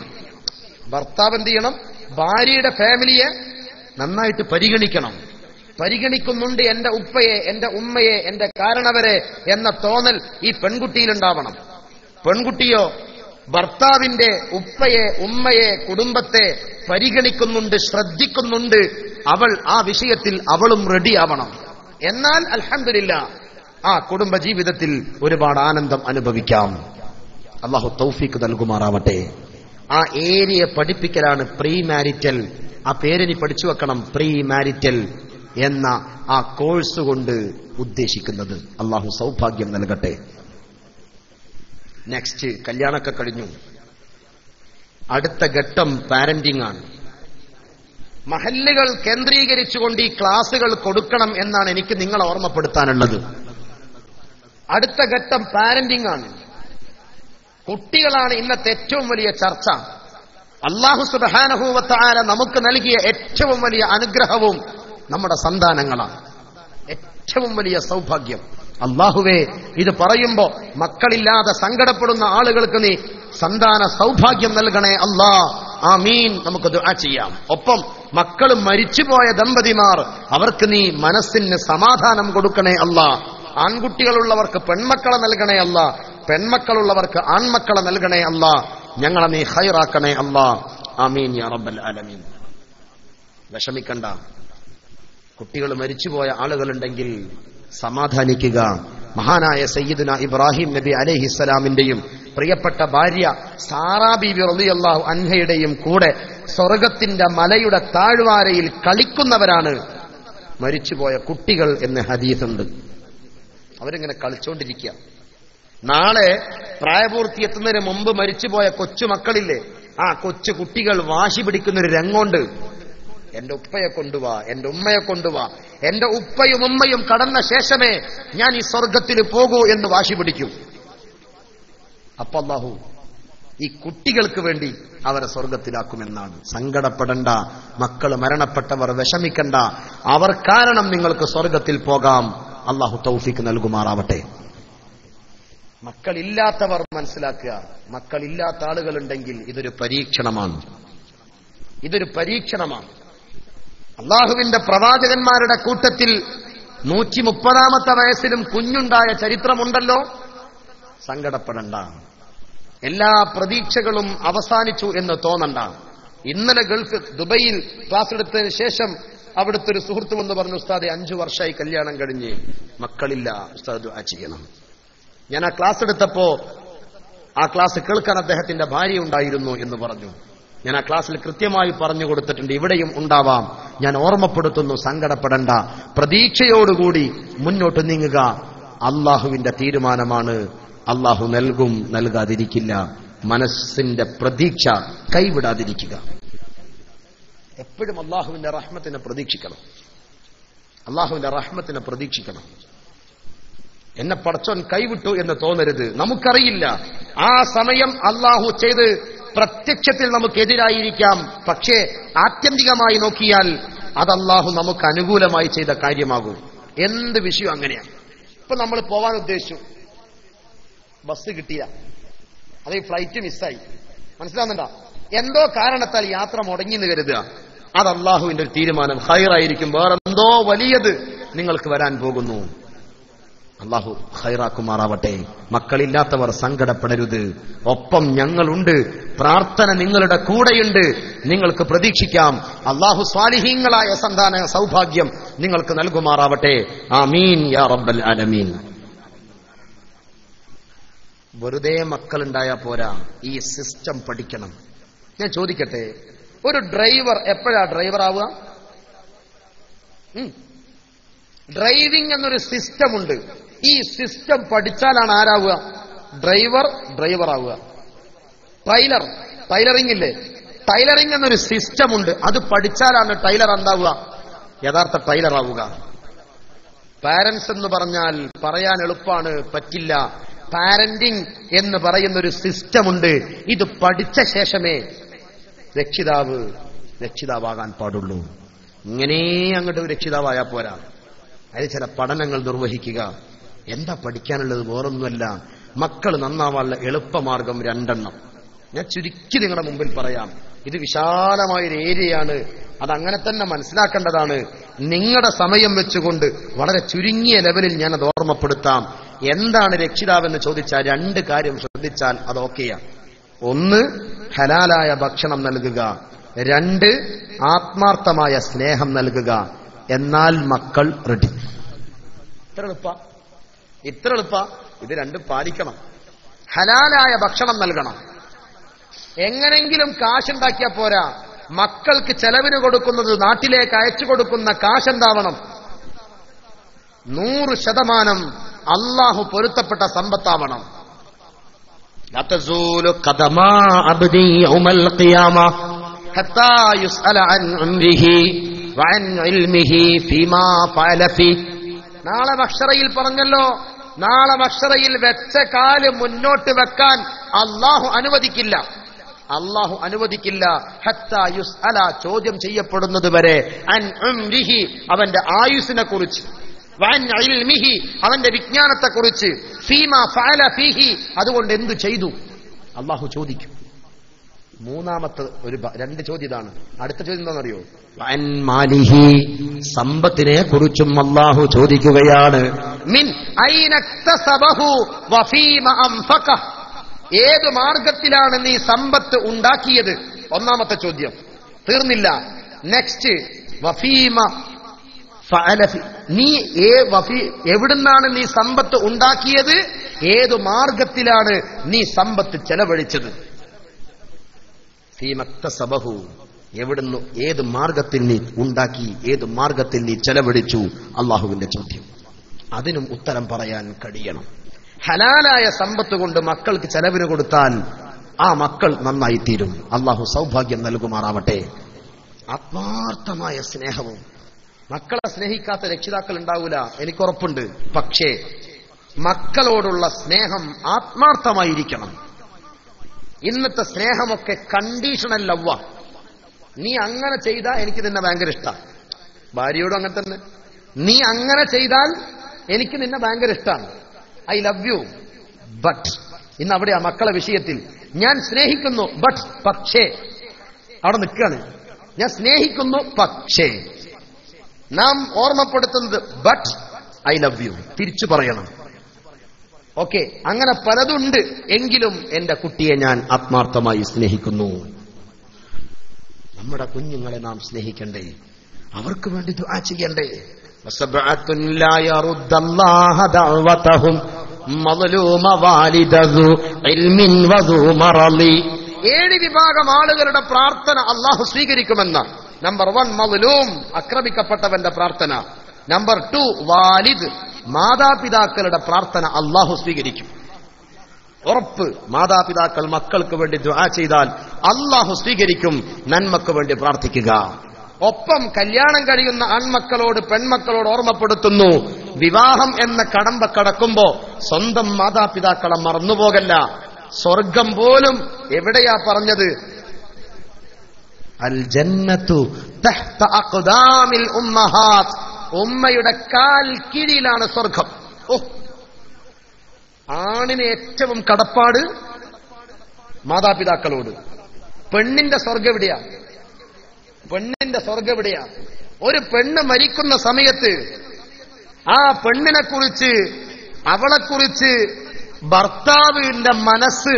ഭർത്താവ് എന്ത് ചെയ്യണം? ഭാര്യയുടെ ഫാമിലിയെ നന്നായിട്ട് പരിഗണിക്കണം. പരിഗണിക്കുന്നുണ്ട് എന്റെ ഉപ്പയെ, എന്റെ ഉമ്മയെ, എന്റെ കാരണവരെ എന്ന തോന്നൽ ഈ പെൺകുട്ടിയിലുണ്ടാവണം. പെൺകുട്ടിയോ ഭർത്താവിന്റെ ഉപ്പയെ, ഉമ്മയെ, കുടുംബത്തെ പരിഗണിക്കുന്നുണ്ട്, ശ്രദ്ധിക്കുന്നുണ്ട്. അവൾ ആ വിഷയത്തിൽ അവളും റെഡിയാവണം. എന്നാൽ അൽഹംദുലില്ലാഹ് ആ കുടുംബ ജീവിതത്തിൽ ഒരുപാട് ആനന്ദം അനുഭവിക്കാം. അല്ലാഹു തൗഫീഖ് നൽകുമാറാവട്ടെ. ആ ഏരിയ പഠിപ്പിക്കലാണ് പ്രീ മാരിറ്റൽ. ആ പേരിനി പഠിച്ചു വെക്കണം, പ്രീ മാരിറ്റൽ എന്ന ആ കോഴ്സ് കൊണ്ട് ഉദ്ദേശിക്കുന്നത്. അല്ലാഹു സൗഭാഗ്യം നൽകട്ടെ. നെക്സ്റ്റ്, കല്യാണമൊക്കെ കഴിഞ്ഞു. അടുത്ത ഘട്ടം പാരന്റിംഗ് ആണ്. മഹല്ലുകൾ കേന്ദ്രീകരിച്ചുകൊണ്ട് ഈ ക്ലാസുകൾ കൊടുക്കണം എന്നാണ് എനിക്ക് നിങ്ങളെ ഓർമ്മപ്പെടുത്താനുള്ളത്. അടുത്ത ഘട്ടം പാരന്റിംഗ് ആണ്. കുട്ടികളാണ് ഇന്നത്തെ ഏറ്റവും വലിയ ചർച്ച. അല്ലാഹു സുബ്ഹാനഹു വ തആല നമുക്ക് നൽകിയ ഏറ്റവും വലിയ അനുഗ്രഹവും നമ്മുടെ സന്താനങ്ങളാണ്. ഏറ്റവും വലിയ സൗഭാഗ്യം. അല്ലാഹുവേ, ഇത് പറയുമ്പോ മക്കളില്ലാതെ സങ്കടപ്പെടുന്ന ആളുകൾക്ക് നീ സന്താന സൗഭാഗ്യം നൽകണേ അല്ലാ. ആമീൻ. നമുക്ക് ദുആ ചെയ്യാം. ഒപ്പം മക്കൾ മരിച്ചുപോയ ദമ്പതിമാർ, അവർക്ക് നീ മനസ്സിന് സമാധാനം കൊടുക്കണേ അല്ലാ. ആൺകുട്ടികളുള്ളവർക്ക് പെൺമക്കളെ നൽകണേ അല്ലാ. പെൺമക്കളുള്ളവർക്ക് ആൺമക്കളെ നൽകണേ അല്ലാ. ഞങ്ങളെ നീ ഖൈറാക്കണേ അല്ലാ. ആമീൻ യാ റബ്ബൽ ആലമീൻ. വിഷമിക്കണ്ട. കുട്ടികൾ മരിച്ചുപോയ ആളുകളുണ്ടെങ്കിൽ സമാധാനിക്കുക. മഹാനായ സയ്യിദുന ഇബ്രാഹിം നബി അലൈഹിസ്സലാമിന്റെയും പ്രിയപ്പെട്ട ഭാര്യ സാറാ ബീബി റളിയല്ലാഹു അൻഹയുടെയും കൂടെ സ്വർഗത്തിന്റെ മലയുടെ താഴ്വാരയിൽ കളിക്കുന്നവരാണ് മരിച്ചുപോയ കുട്ടികൾ എന്ന് ഹദീസുണ്ട്. അവരിങ്ങനെ കളിച്ചോണ്ടിരിക്കുക. നാളെ പ്രായപൂർത്തിയെത്തുന്നതിന് മുമ്പ് മരിച്ചുപോയ കൊച്ചുമക്കളില്ലേ, ആ കൊച്ചു കുട്ടികൾ വാശി പിടിക്കുന്നൊരു രംഗമുണ്ട്. എന്റെ ഉപ്പയെ കൊണ്ടുവാ, എന്റെ ഉമ്മയെ കൊണ്ടുവാ, എന്റെ ഉപ്പയും ഉമ്മയും കടന്ന ശേഷമേ ഞാൻ ഈ സ്വർഗത്തിൽ പോകൂ എന്ന് വാശി പിടിക്കും. അപ്പൊ അല്ലാഹു ഈ കുട്ടികൾക്ക് വേണ്ടി അവരെ സ്വർഗത്തിലാക്കുമെന്നാണ്. സങ്കടപ്പെടണ്ട മക്കൾ, മരണപ്പെട്ടവർ വിഷമിക്കണ്ട. അവർ കാരണം നിങ്ങൾക്ക് സ്വർഗത്തിൽ പോകാം. അല്ലാഹു തൗഫീഖ് നൽകുമാറാവട്ടെ. മക്കളില്ലാത്തവർ മനസ്സിലാക്കുക, മക്കളില്ലാത്ത ആളുകളുണ്ടെങ്കിൽ ഇതൊരു പരീക്ഷണമാണ്. ഇതൊരു പരീക്ഷണമാണ്. അള്ളാഹുവിന്റെ പ്രവാചകന്മാരുടെ കൂട്ടത്തിൽ 130ാമത്തെ വയസ്സിലും കുഞ്ഞുണ്ടായ ചരിത്രമുണ്ടല്ലോ. സങ്കടപ്പെടണ്ട. എല്ലാ പ്രതീക്ഷകളും അവസാനിച്ചു എന്ന് തോന്നണ്ട. ഇന്നലെ ഗൾഫ് ദുബൈയിൽ ക്ലാസ് എടുത്തതിന് ശേഷം അവിടുത്തെ ഒരു സുഹൃത്ത് എന്ന് പറഞ്ഞു, ഉസ്താദെ 5 വർഷമായി കല്യാണം കഴിഞ്ഞ് മക്കളില്ല, ഉസ്താദ് ദുആ ചെയ്യണം. ഞാൻ ആ ക്ലാസ് എടുത്തപ്പോ ആ ക്ലാസ് കേൾക്കാൻ അദ്ദേഹത്തിന്റെ ഭാര്യ ഉണ്ടായിരുന്നു എന്ന് പറഞ്ഞു. ഞാൻ ആ ക്ലാസ്സിൽ കൃത്യമായി പറഞ്ഞു കൊടുത്തിട്ടുണ്ട്. ഇവിടെയും ഉണ്ടാവാം. ഞാൻ ഓർമ്മപ്പെടുത്തുന്നു, സങ്കടപ്പെടണ്ട. പ്രതീക്ഷയോടുകൂടി മുന്നോട്ട് നീങ്ങുക. അള്ളാഹുവിന്റെ തീരുമാനമാണ്. അള്ളാഹു നൽകും, നൽകാതിരിക്കില്ല. മനസ്സിന്റെ പ്രതീക്ഷ കൈവിടാതിരിക്കുക. എപ്പോഴും അള്ളാഹുവിന്റെ റഹ്മത്തിനെ പ്രതീക്ഷിക്കണം. അള്ളാഹുവിന്റെ റഹ്മത്തിനെ പ്രതീക്ഷിക്കണം. എന്നെ പടച്ചോൻ കൈവിട്ടു എന്ന് തോന്നരുത്. നമുക്കറിയില്ല ആ സമയം അള്ളാഹു ചെയ്ത് പ്രത്യക്ഷത്തിൽ നമുക്കെതിരായിരിക്കാം. പക്ഷേ ആത്യന്തികമായി നോക്കിയാൽ അത് അള്ളാഹു നമുക്ക് അനുകൂലമായി ചെയ്ത കാര്യമാകും. എന്ത് വിഷയം അങ്ങനെയാണ്. ഇപ്പൊ നമ്മൾ പോവാൻ ഉദ്ദേശിച്ചു, ബസ് കിട്ടിയില്ല, അതേ ഫ്ലൈറ്റ് മിസ്സായി, മനസ്സിലാവുന്നുണ്ടോ? എന്തോ കാരണത്താൽ യാത്ര മുടങ്ങിന്ന് കരുതുക. അത് അള്ളാഹുവിന്റെ ഒരു തീരുമാനം, ഖൈറായിരിക്കും. വേറെന്തോ വലിയത് നിങ്ങൾക്ക് വരാൻ പോകുന്നു. അള്ളാഹു ഖൈറാക്കുമാറാവട്ടെ. മക്കളില്ലാത്തവർ സങ്കടപ്പെടരുത്. ഒപ്പം ഞങ്ങളുണ്ട്. പ്രാർത്ഥന നിങ്ങളുടെ കൂടെയുണ്ട്. നിങ്ങൾക്ക് പ്രതീക്ഷിക്കാം. അള്ളാഹു സ്വാലിഹീങ്ങളായ സന്താന സൗഭാഗ്യം നിങ്ങൾക്ക് നൽകുമാറാവട്ടെ. ആമീൻ യാ റബ്ബൽ ആലമീൻ. വെറുതെ മക്കളുണ്ടായാ പോരാ, ഈ സിസ്റ്റം പഠിക്കണം. ഞാൻ ചോദിക്കട്ടെ, ഒരു ഡ്രൈവർ എപ്പോഴാ ഡ്രൈവർ ആവുക? ഡ്രൈവിംഗ് എന്നൊരു സിസ്റ്റം ഉണ്ട്. ഈ സിസ്റ്റം പഠിച്ചാലാണ് ആരാവുക? ഡ്രൈവർ ആവുക. ടൈലറിംഗ് ഇല്ലേ, ടൈലറിംഗ് എന്നൊരു സിസ്റ്റം ഉണ്ട്. അത് പഠിച്ചാലാണ് ടൈലർ എന്താവുക? യഥാർത്ഥ ടൈലർ ആവുക. പാരന്റ്സ് എന്ന് പറഞ്ഞാൽ പറയാൻ എളുപ്പമാണ്, പറ്റില്ല. പാരന്റിംഗ് എന്ന് പറയുന്നൊരു സിസ്റ്റം ഉണ്ട്. ഇത് പഠിച്ച ശേഷമേ രക്ഷിതാവാകാൻ പാടുള്ളൂ. ഇങ്ങനെ അങ്ങോട്ട് രക്ഷിതാവായാ പോരാ. അതിന് ചില പഠനങ്ങൾ നിർവഹിക്കുക. എന്താ പഠിക്കാനുള്ളത്? വേറൊന്നുമല്ല, മക്കൾ നന്നാവാനുള്ള എളുപ്പമാർഗം 2 ഞാൻ ചുരുക്കി നിങ്ങളുടെ മുമ്പിൽ പറയാം. ഇത് വിശാലമായൊരു ഏരിയയാണ്. അതങ്ങനെ തന്നെ മനസ്സിലാക്കേണ്ടതാണ്. നിങ്ങളുടെ സമയം വെച്ചുകൊണ്ട് വളരെ ചുരുങ്ങിയ ലെവലിൽ ഞാൻ അത് ഓർമ്മപ്പെടുത്താം. എന്താണ് രക്ഷിതാവെന്ന് ചോദിച്ചാൽ 2 കാര്യം ശ്രദ്ധിച്ചാൽ അത് ഓക്കെയാണ്. 1, ഹലാലായ ഭക്ഷണം നൽകുക. 2, ആത്മാർത്ഥമായ സ്നേഹം നൽകുക. എന്നാൽ മക്കൾ റെഡി. ഇത്ര എളുപ്പ. ഇത് 2 പാലിക്കണം. ഹലാലായ ഭക്ഷണം നൽകണം. എങ്ങനെങ്കിലും കാശുണ്ടാക്കിയാൽ പോരാ. മക്കൾക്ക് ചെലവിന് കൊടുക്കുന്നത്, നാട്ടിലേക്ക് അയച്ചു കൊടുക്കുന്ന കാശെന്താവണം? 100% അള്ളാഹു പൊരുത്തപ്പെട്ട സമ്പത്താവണം. നാളെ മഹ്ശറയിൽ പറഞ്ഞല്ലോ, നാളെ മഹ്ശറയിൽ വെച്ച കാല് മുന്നോട്ട് വെക്കാൻ അള്ളാഹു അനുവദിക്കില്ല. ഹത്താ യുസ്അല, ചോദ്യം ചെയ്യപ്പെടുന്നത് വരെ, അൻ ഉംരിഹി, അവന്റെ ആയുസ്സിനെ കുറിച്ച്. വഅൻ ഇൽമിഹി, അവന്റെ വിജ്ഞാനത്തെക്കുറിച്ച്, ഫീമാ ഫഅല ഫീഹി, അതുകൊണ്ട് എന്തു ചെയ്തു അള്ളാഹു ചോദിക്കും. മൂന്നാമത്തെ രണ്ട് ചോദ്യം ഇതാണ്. അടുത്ത ചോദ്യം എന്താണെന്നറിയോ? വഅൻ മാലിഹി, സമ്പത്തിനെ കുറിച്ചും അള്ളാഹു ചോദിക്കുകയാണ്. മിൻ ഐന ഇക്തസബഹു വഫീമ അൻഫഖഹ, ഏത് മാർഗത്തിലാണ് നീ സമ്പത്ത് ഉണ്ടാക്കിയത്? ഒന്നാമത്തെ ചോദ്യം തീർന്നില്ല. നെക്സ്റ്റ് വഫീമ ഫഅല, നീ എവിടുന്നാണ് നീ സമ്പത്ത് ഉണ്ടാക്കിയത്? ഏതു മാർഗത്തിലാണ് നീ സമ്പത്ത് ചെലവഴിച്ചത്? ഫീമക്തസബഹു, എവിടുന്ന് ഏത് മാർഗത്തിൽ നീ ഉണ്ടാക്കി, ഏത് മാർഗത്തിൽ നീ ചെലവഴിച്ചു? അള്ളാഹുവിന്റെ ചോദ്യം. അതിനും ഉത്തരം പറയാൻ കഴിയണം. ഹലാലായ സമ്പത്ത് കൊണ്ട് മക്കൾക്ക് ചെലവിന് കൊടുത്താൽ ആ മക്കൾ നന്നായി തീരും. അള്ളാഹു സൗഭാഗ്യം നൽകുമാറാവട്ടെ. ആത്മാർത്ഥമായ സ്നേഹവും, മക്കളെ സ്നേഹിക്കാത്ത രക്ഷിതാക്കൾ ഉണ്ടാവൂല, എനിക്കുറപ്പുണ്ട്. പക്ഷേ മക്കളോടുള്ള സ്നേഹം ആത്മാർത്ഥമായിരിക്കണം. ഇന്നത്തെ സ്നേഹമൊക്കെ കണ്ടീഷണൽ ലവ്വ. നീ അങ്ങനെ ചെയ്താൽ എനിക്ക് നിന്നെ ഭയങ്കര ഇഷ്ടം. ഭാര്യയോടും അങ്ങനെ തന്നെ, നീ അങ്ങനെ ചെയ്താൽ എനിക്ക് നിന്നെ ഭയങ്കര ഇഷ്ടമാണ്, ഐ ലവ് യു. ബട്ട് ഇന്ന് അവിടെയാ മക്കളെ വിഷയത്തിൽ. ഞാൻ സ്നേഹിക്കുന്നു ബട്ട്, പക്ഷേ അവിടെ നിൽക്കുകയാണ്. ഞാൻ സ്നേഹിക്കുന്നു പക്ഷേ, നാം ഓർമ്മപ്പെടുത്തുന്നത് ബട്ട് ഐ ലവ് യു, തിരിച്ചു പറയണം. ഓക്കെ, അങ്ങനെ പലതുണ്ട്. എങ്കിലും എന്റെ കുട്ടിയെ ഞാൻ ആത്മാർത്ഥമായി സ്നേഹിക്കുന്നു. നമ്മുടെ കുഞ്ഞുങ്ങളെ നാം സ്നേഹിക്കണ്ടേ? അവർക്ക് വേണ്ടി ദുആ ചെയ്യണ്ടേ? വസബഅത്തുൻ ലാ യറുദ്ദല്ലാഹ ദഅവതഹും മദ്ലൂമ വാലിദു ഇൽമിൻ വദു മറലി. 7 വിഭാഗം ആളുകളുടെ പ്രാർത്ഥന അല്ലാഹു സ്വീകരിക്കുമെന്ന്. നമ്പർ 1 മദ്ലൂം, ആക്രമിക്കപ്പെട്ടവന്റെ പ്രാർത്ഥന. നമ്പർ 2 വാലിദ്, മാതാപിതാക്കളുടെ പ്രാർത്ഥന അല്ലാഹു സ്വീകരിക്കും. ഉറപ്പ്. മാതാപിതാക്കൾ മക്കൾക്ക് വേണ്ടി ദുആ ചെയ്താൽ അല്ലാഹു സ്വീകരിക്കും. നന്മക്ക് വേണ്ടി പ്രാർത്ഥിക്കുക. ഒപ്പം കല്യാണം കഴിയുന്ന ആൺമക്കളോട് പെൺമക്കളോട് ഓർമ്മപ്പെടുത്തുന്നു, വിവാഹം എന്ന കടമ്പ കടക്കുമ്പോ സ്വന്തം മാതാപിതാക്കളെ മറന്നുപോകല്ല. സ്വർഗം പോലും എവിടെയാ പറഞ്ഞത്? അൽ ജന്നത്തു തഹ്ത അഖ്ദാമിൽ ഉമ്മഹാത്ത്, ഉമ്മയുടെ കാൽ കീഴിലാണ് സ്വർഗം. ആണിന് ഏറ്റവും കടപ്പാട് മാതാപിതാക്കളോട്. പെണ്ണിന്റെ സ്വർഗം എവിടെയാ? പെണ്ണിന്റെ സ്വർഗം എവിടെയാ? ഒരു പെണ്ണ് മരിക്കുന്ന സമയത്ത് ആ പെണ്ണിനെ കുറിച്ച്, അവളെക്കുറിച്ച് ഭർത്താവിന്റെ മനസ്സ്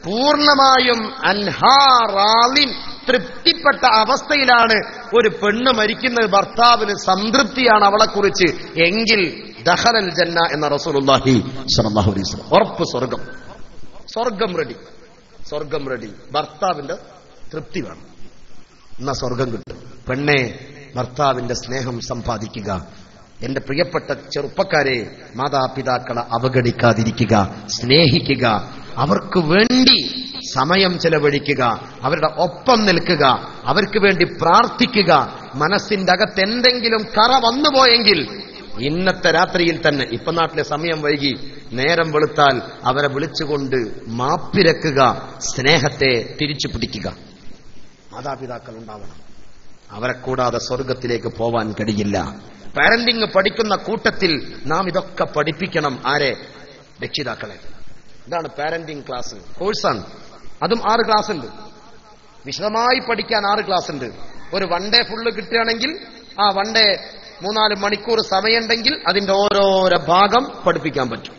പൂർണ്ണമായും അൻഹാറാലിൻ, തൃപ്തിപ്പെട്ട അവസ്ഥയിലാണ് ഒരു പെണ്ണ് മരിക്കുന്നത്. ഭർത്താവിന് സംതൃപ്തിയാണ് അവളെക്കുറിച്ച് എങ്കിൽ ദഖലൽ ജന്ന എന്ന റസൂലുള്ളാഹി സ്വല്ലല്ലാഹു അലൈഹി വസല്ലം. ഉറപ്പ് സ്വർഗം. സ്വർഗം റെഡി, സ്വർഗം റെഡി. ഭർത്താവിന്റെ തൃപ്തി വേണം, എന്നാ സ്വർഗം കിട്ടും. പെണ്ണെ, ഭർത്താവിന്റെ സ്നേഹം സമ്പാദിക്കുക. എന്റെ പ്രിയപ്പെട്ട ചെറുപ്പക്കാരെ, മാതാപിതാക്കളെ അവഗണിക്കാതിരിക്കുക, സ്നേഹിക്കുക, അവർക്ക് വേണ്ടി സമയം ചെലവഴിക്കുക, അവരുടെ ഒപ്പം നിൽക്കുക, അവർക്ക് വേണ്ടി പ്രാർത്ഥിക്കുക. മനസ്സിന്റെ അകത്ത് എന്തെങ്കിലും കറ വന്നുപോയെങ്കിൽ ഇന്നത്തെ രാത്രിയിൽ തന്നെ, ഇപ്പൊ നാട്ടിലെ സമയം വൈകി, നേരം വെളുത്താൽ അവരെ വിളിച്ചുകൊണ്ട് മാപ്പിരക്കുക, സ്നേഹത്തെ തിരിച്ചു പിടിക്കുക. മാതാപിതാക്കൾ ഉണ്ടാവണം. അവരെ കൂടാതെ സ്വർഗത്തിലേക്ക് പോവാൻ കഴിയില്ല. പാരന്റിങ് പഠിക്കുന്ന കൂട്ടത്തിൽ നാം ഇതൊക്കെ പഠിപ്പിക്കണം. ആരെ? രക്ഷിതാക്കളെ. ഇതാണ് പാരന്റിങ് ക്ലാസ്, കോഴ്സാണ്. അതും 6 ക്ലാസ് ഉണ്ട്. വിശദമായി പഠിക്കാൻ 6 ക്ലാസ് ഉണ്ട്. ഒരു 1 ഡേ ഫുള്ള് കിട്ടുകയാണെങ്കിൽ ആ 1 ഡേ 3-4 മണിക്കൂർ സമയമുണ്ടെങ്കിൽ അതിന്റെ ഓരോരോ ഭാഗം പഠിപ്പിക്കാൻ പറ്റും.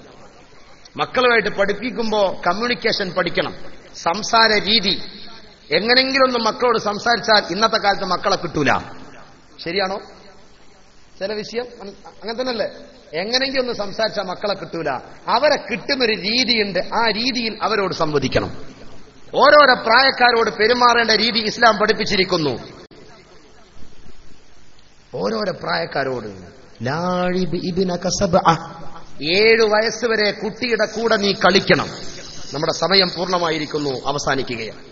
മക്കളുമായിട്ട് പഠിപ്പിക്കുമ്പോൾ കമ്മ്യൂണിക്കേഷൻ പഠിക്കണം. സംസാര രീതി, എങ്ങനെങ്കിലും ഒന്ന് മക്കളോട് സംസാരിച്ചാൽ ഇന്നത്തെ കാലത്ത് മക്കളെ കിട്ടൂല. ശരിയാണോ? ചില വിഷയം അങ്ങനെ തന്നെയല്ലേ? എങ്ങനെങ്കിലും ഒന്ന് സംസാരിച്ചാൽ മക്കളെ കിട്ടൂല. അവരെ കിട്ടുന്നൊരു രീതിയുണ്ട്. ആ രീതിയിൽ അവരോട് സംവദിക്കണം. ഓരോരോ പ്രായക്കാരോട് പെരുമാറേണ്ട രീതി ഇസ്ലാം പഠിപ്പിച്ചിരിക്കുന്നു. ഓരോരോ പ്രായക്കാരോട് 7 വയസ്സ് വരെ കുട്ടിയുടെ കൂടെ നീ കളിക്കണം. നമ്മുടെ സമയം പൂർണ്ണമായിരിക്കുന്നു, അവസാനിക്കുകയാണ്.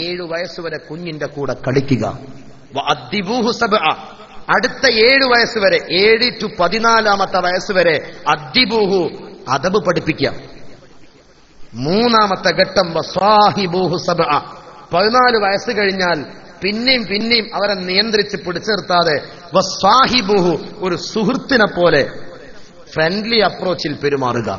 7 വയസ്സ് വരെ കുഞ്ഞിന്റെ കൂടെ കളിക്കുക. അടുത്ത 7 വയസ്സ് വരെ, 7 to 14 വയസ്സ് വരെ അദ്ദിബൂഹു, അദബ് പഠിപ്പിക്കുക. 3ാമത്തെ ഘട്ടം വസാഹിബൂഹു 14 വയസ്സ് കഴിഞ്ഞാൽ പിന്നെയും പിന്നെയും അവരെ നിയന്ത്രിച്ച് പിടിച്ചു നിർത്താതെ വസ്വാഹിബുഹു, ഒരു സുഹൃത്തിനെ പോലെ ഫ്രണ്ട്ലി അപ്രോച്ചിൽ പെരുമാറുക.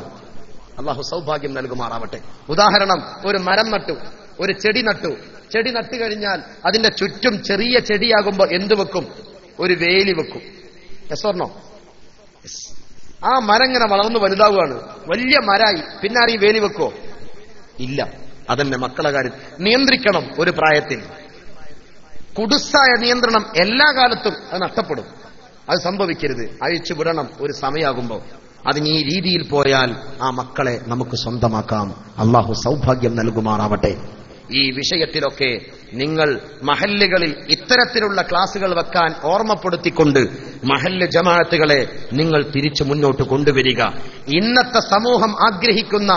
അള്ളാഹു സൗഭാഗ്യം നൽകുമാറാവട്ടെ. ഉദാഹരണം, ഒരു മരം നട്ടു, ഒരു ചെടി നട്ടു. ചെടി നട്ടു കഴിഞ്ഞാൽ അതിന്റെ ചുറ്റും ചെറിയ ചെടിയാകുമ്പോൾ എന്ത് വെക്കും? ഒരു വേലി വെക്കും. എസ്വർണോ? ആ മരം ഇങ്ങനെ വളർന്നു വലുതാവുകയാണ്, വലിയ മരായി. പിന്നെ ആരും വേലി വെക്കോ? ഇല്ല. അതന്നെ മക്കളെ കാര്യം നിയന്ത്രിക്കണം. ഒരു പ്രായത്തിൽ കുടുസായ നിയന്ത്രണം എല്ലാ കാലത്തും അത് നഷ്ടപ്പെടും. അത് സംഭവിക്കരുത്. അഴിച്ചു വിടണം ഒരു സമയമാകുമ്പോൾ. അതിന് ഈ രീതിയിൽ പോയാൽ ആ മക്കളെ നമുക്ക് സ്വന്തമാക്കാം. അള്ളാഹു സൗഭാഗ്യം നൽകുമാറാവട്ടെ. ഈ വിഷയത്തിലൊക്കെ നിങ്ങൾ മഹല്ലുകളിൽ ഇത്തരത്തിലുള്ള ക്ലാസുകൾ വെക്കാൻ ഓർമ്മപ്പെടുത്തിക്കൊണ്ട് മഹല്ല് ജമാഅത്തുകളെ നിങ്ങൾ തിരിച്ചു മുന്നോട്ട് കൊണ്ടുവരിക. ഇന്നത്തെ സമൂഹം ആഗ്രഹിക്കുന്ന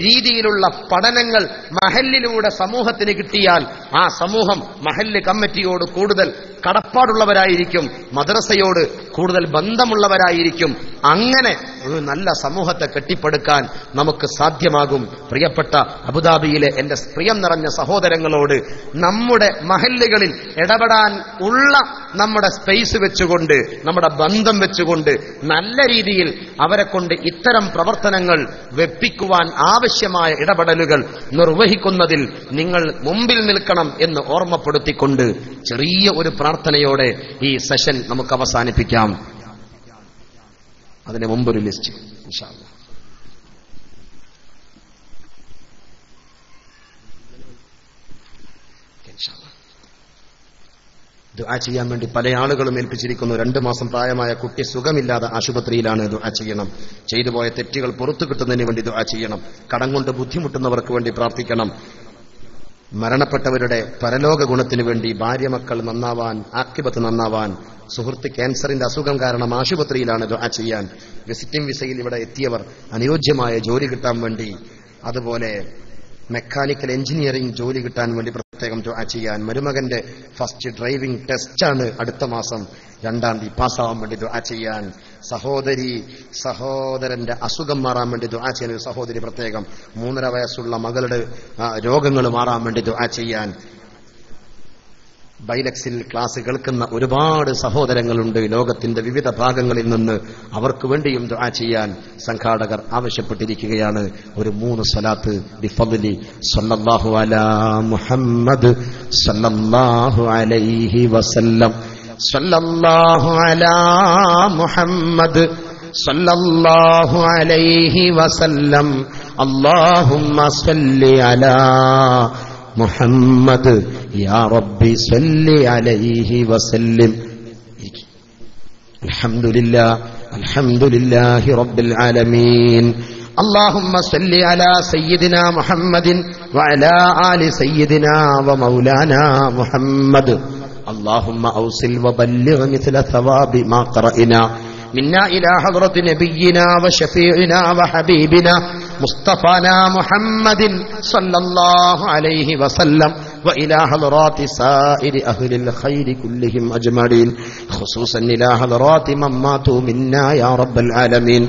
രീതിയിലുള്ള പഠനങ്ങൾ മഹല്ലിലൂടെ സമൂഹത്തിന് കിട്ടിയാൽ ആ സമൂഹം മഹല്ല് കമ്മിറ്റിയോട് കൂടുതൽ കടപ്പാടുള്ളവരായിരിക്കും, മദ്രസയോട് കൂടുതൽ ബന്ധമുള്ളവരായിരിക്കും. അങ്ങനെ ഒരു നല്ല സമൂഹത്തെ കെട്ടിപ്പടുക്കാൻ നമുക്ക് സാധ്യമാകും. പ്രിയപ്പെട്ട അബുദാബിയിലെ എന്റെ പ്രിയം നിറഞ്ഞ സഹോദരങ്ങളോട് നമ്മുടെ മഹല്ലുകളിൽ ഇടപെടാൻ ഉള്ള നമ്മുടെ സ്പേസ് വെച്ചുകൊണ്ട്, നമ്മുടെ ബന്ധം വെച്ചുകൊണ്ട് നല്ല രീതിയിൽ അവരെ കൊണ്ട് ഇത്തരം പ്രവർത്തനങ്ങൾ വെപ്പിക്കുവാൻ ആവശ്യമായ ഇടപെടലുകൾ നിർവഹിക്കുന്നതിൽ നിങ്ങൾ മുമ്പിൽ നിൽക്കണം എന്ന് ഓർമ്മപ്പെടുത്തിക്കൊണ്ട് ചെറിയ ഒരു പ്രാർത്ഥനയോടെ ഈ സെഷൻ നമുക്ക് അവസാനിപ്പിക്കാം. അതിന് മുമ്പൊരു ലിസ്റ്റ് ഇൻഷാ അല്ലാഹ്. ദുആ ചെയ്യാൻ വേണ്ടി പല ആളുകളും ഏൽപ്പിച്ചിരിക്കുന്നു. 2 മാസം പ്രായമായ കുട്ടി സുഖമില്ലാതെ ആശുപത്രിയിലാണ്. ദുആ ചെയ്യണം. ചെയ്തു പോയ തെറ്റുകൾ പുറത്തു കിട്ടുന്നതിന് വേണ്ടി ദുആ ചെയ്യണം. കടം കൊണ്ട് ബുദ്ധിമുട്ടുന്നവർക്ക് വേണ്ടി പ്രാർത്ഥിക്കണം. മരണപ്പെട്ടവരുടെ പരലോക ഗുണത്തിന് വേണ്ടി ഭാര്യ മക്കൾ നന്നാവാൻ, ആഖിബത്ത് നന്നാവാൻ. സുഹൃത്ത് ക്യാൻസറിന്റെ അസുഖം കാരണം ആശുപത്രിയിലാണ്. ദുആ ചെയ്യാൻ. വിസിറ്റിംഗ് വിസയിൽ ഇവിടെ എത്തിയവർ അനുയോജ്യമായ ജോലി കിട്ടാൻ വേണ്ടി, അതുപോലെ മെക്കാനിക്കൽ എഞ്ചിനീയറിംഗ് ജോലി കിട്ടാൻ വേണ്ടി പ്രത്യേകം ദുആ ചെയ്യാൻ. മരുമകന്റെ ഫസ്റ്റ് ഡ്രൈവിംഗ് ടെസ്റ്റാണ് അടുത്ത മാസം 2-ാം തീയതി. പാസ്സാവാൻ വേണ്ടി ദുആ ചെയ്യാൻ. സഹോദരന്റെ അസുഖം മാറാൻ വേണ്ടി ദുആ ചെയ്യാൻ ഒരു സഹോദരി പ്രത്യേകം. 3.5 വയസ്സുള്ള മകളുടെ രോഗങ്ങൾ മാറാൻ വേണ്ടി ദുആ ചെയ്യാൻ. ബൈലക്സിൽ ക്ലാസ് കേൾക്കുന്ന ഒരുപാട് സഹോദരങ്ങളുണ്ട് ലോകത്തിന്റെ വിവിധ ഭാഗങ്ങളിൽ നിന്ന്. അവർക്ക് വേണ്ടിയും ദുആ ചെയ്യാൻ സംഘാടകർ ആവശ്യപ്പെട്ടിരിക്കുകയാണ്. ഒരു 3 സ്വലാത്ത് ബിഫദ്ലി സല്ലല്ലാഹു അലാ മുഹമ്മദ് സല്ലല്ലാഹു അലൈഹി വസല്ലം, സല്ലല്ലാഹു അലാ മുഹമ്മദ് സല്ലല്ലാഹു അലൈഹി വസല്ലം, അല്ലാഹുമ്മ സല്ലി അലാ മുഹമ്മദ് യാ റബ്ബി സല്ലി അലൈഹി വസല്ലം. അൽഹംദുലില്ലാഹി റബ്ബിൽ ആലമീൻ. اللهم صل على سيدنا محمد وعلى آل سيدنا ومولانا محمد. اللهم أوصل وبلغ مثل ثواب ما قرأنا منا إلى حضرة نبينا وشفيعنا وحبيبنا مصطفانا محمد صلى الله عليه وسلم وإلى حضرات سائر أهل الخير كلهم أجمعين، خصوصا إلى حضرات من ماتوا منا يا رب العالمين.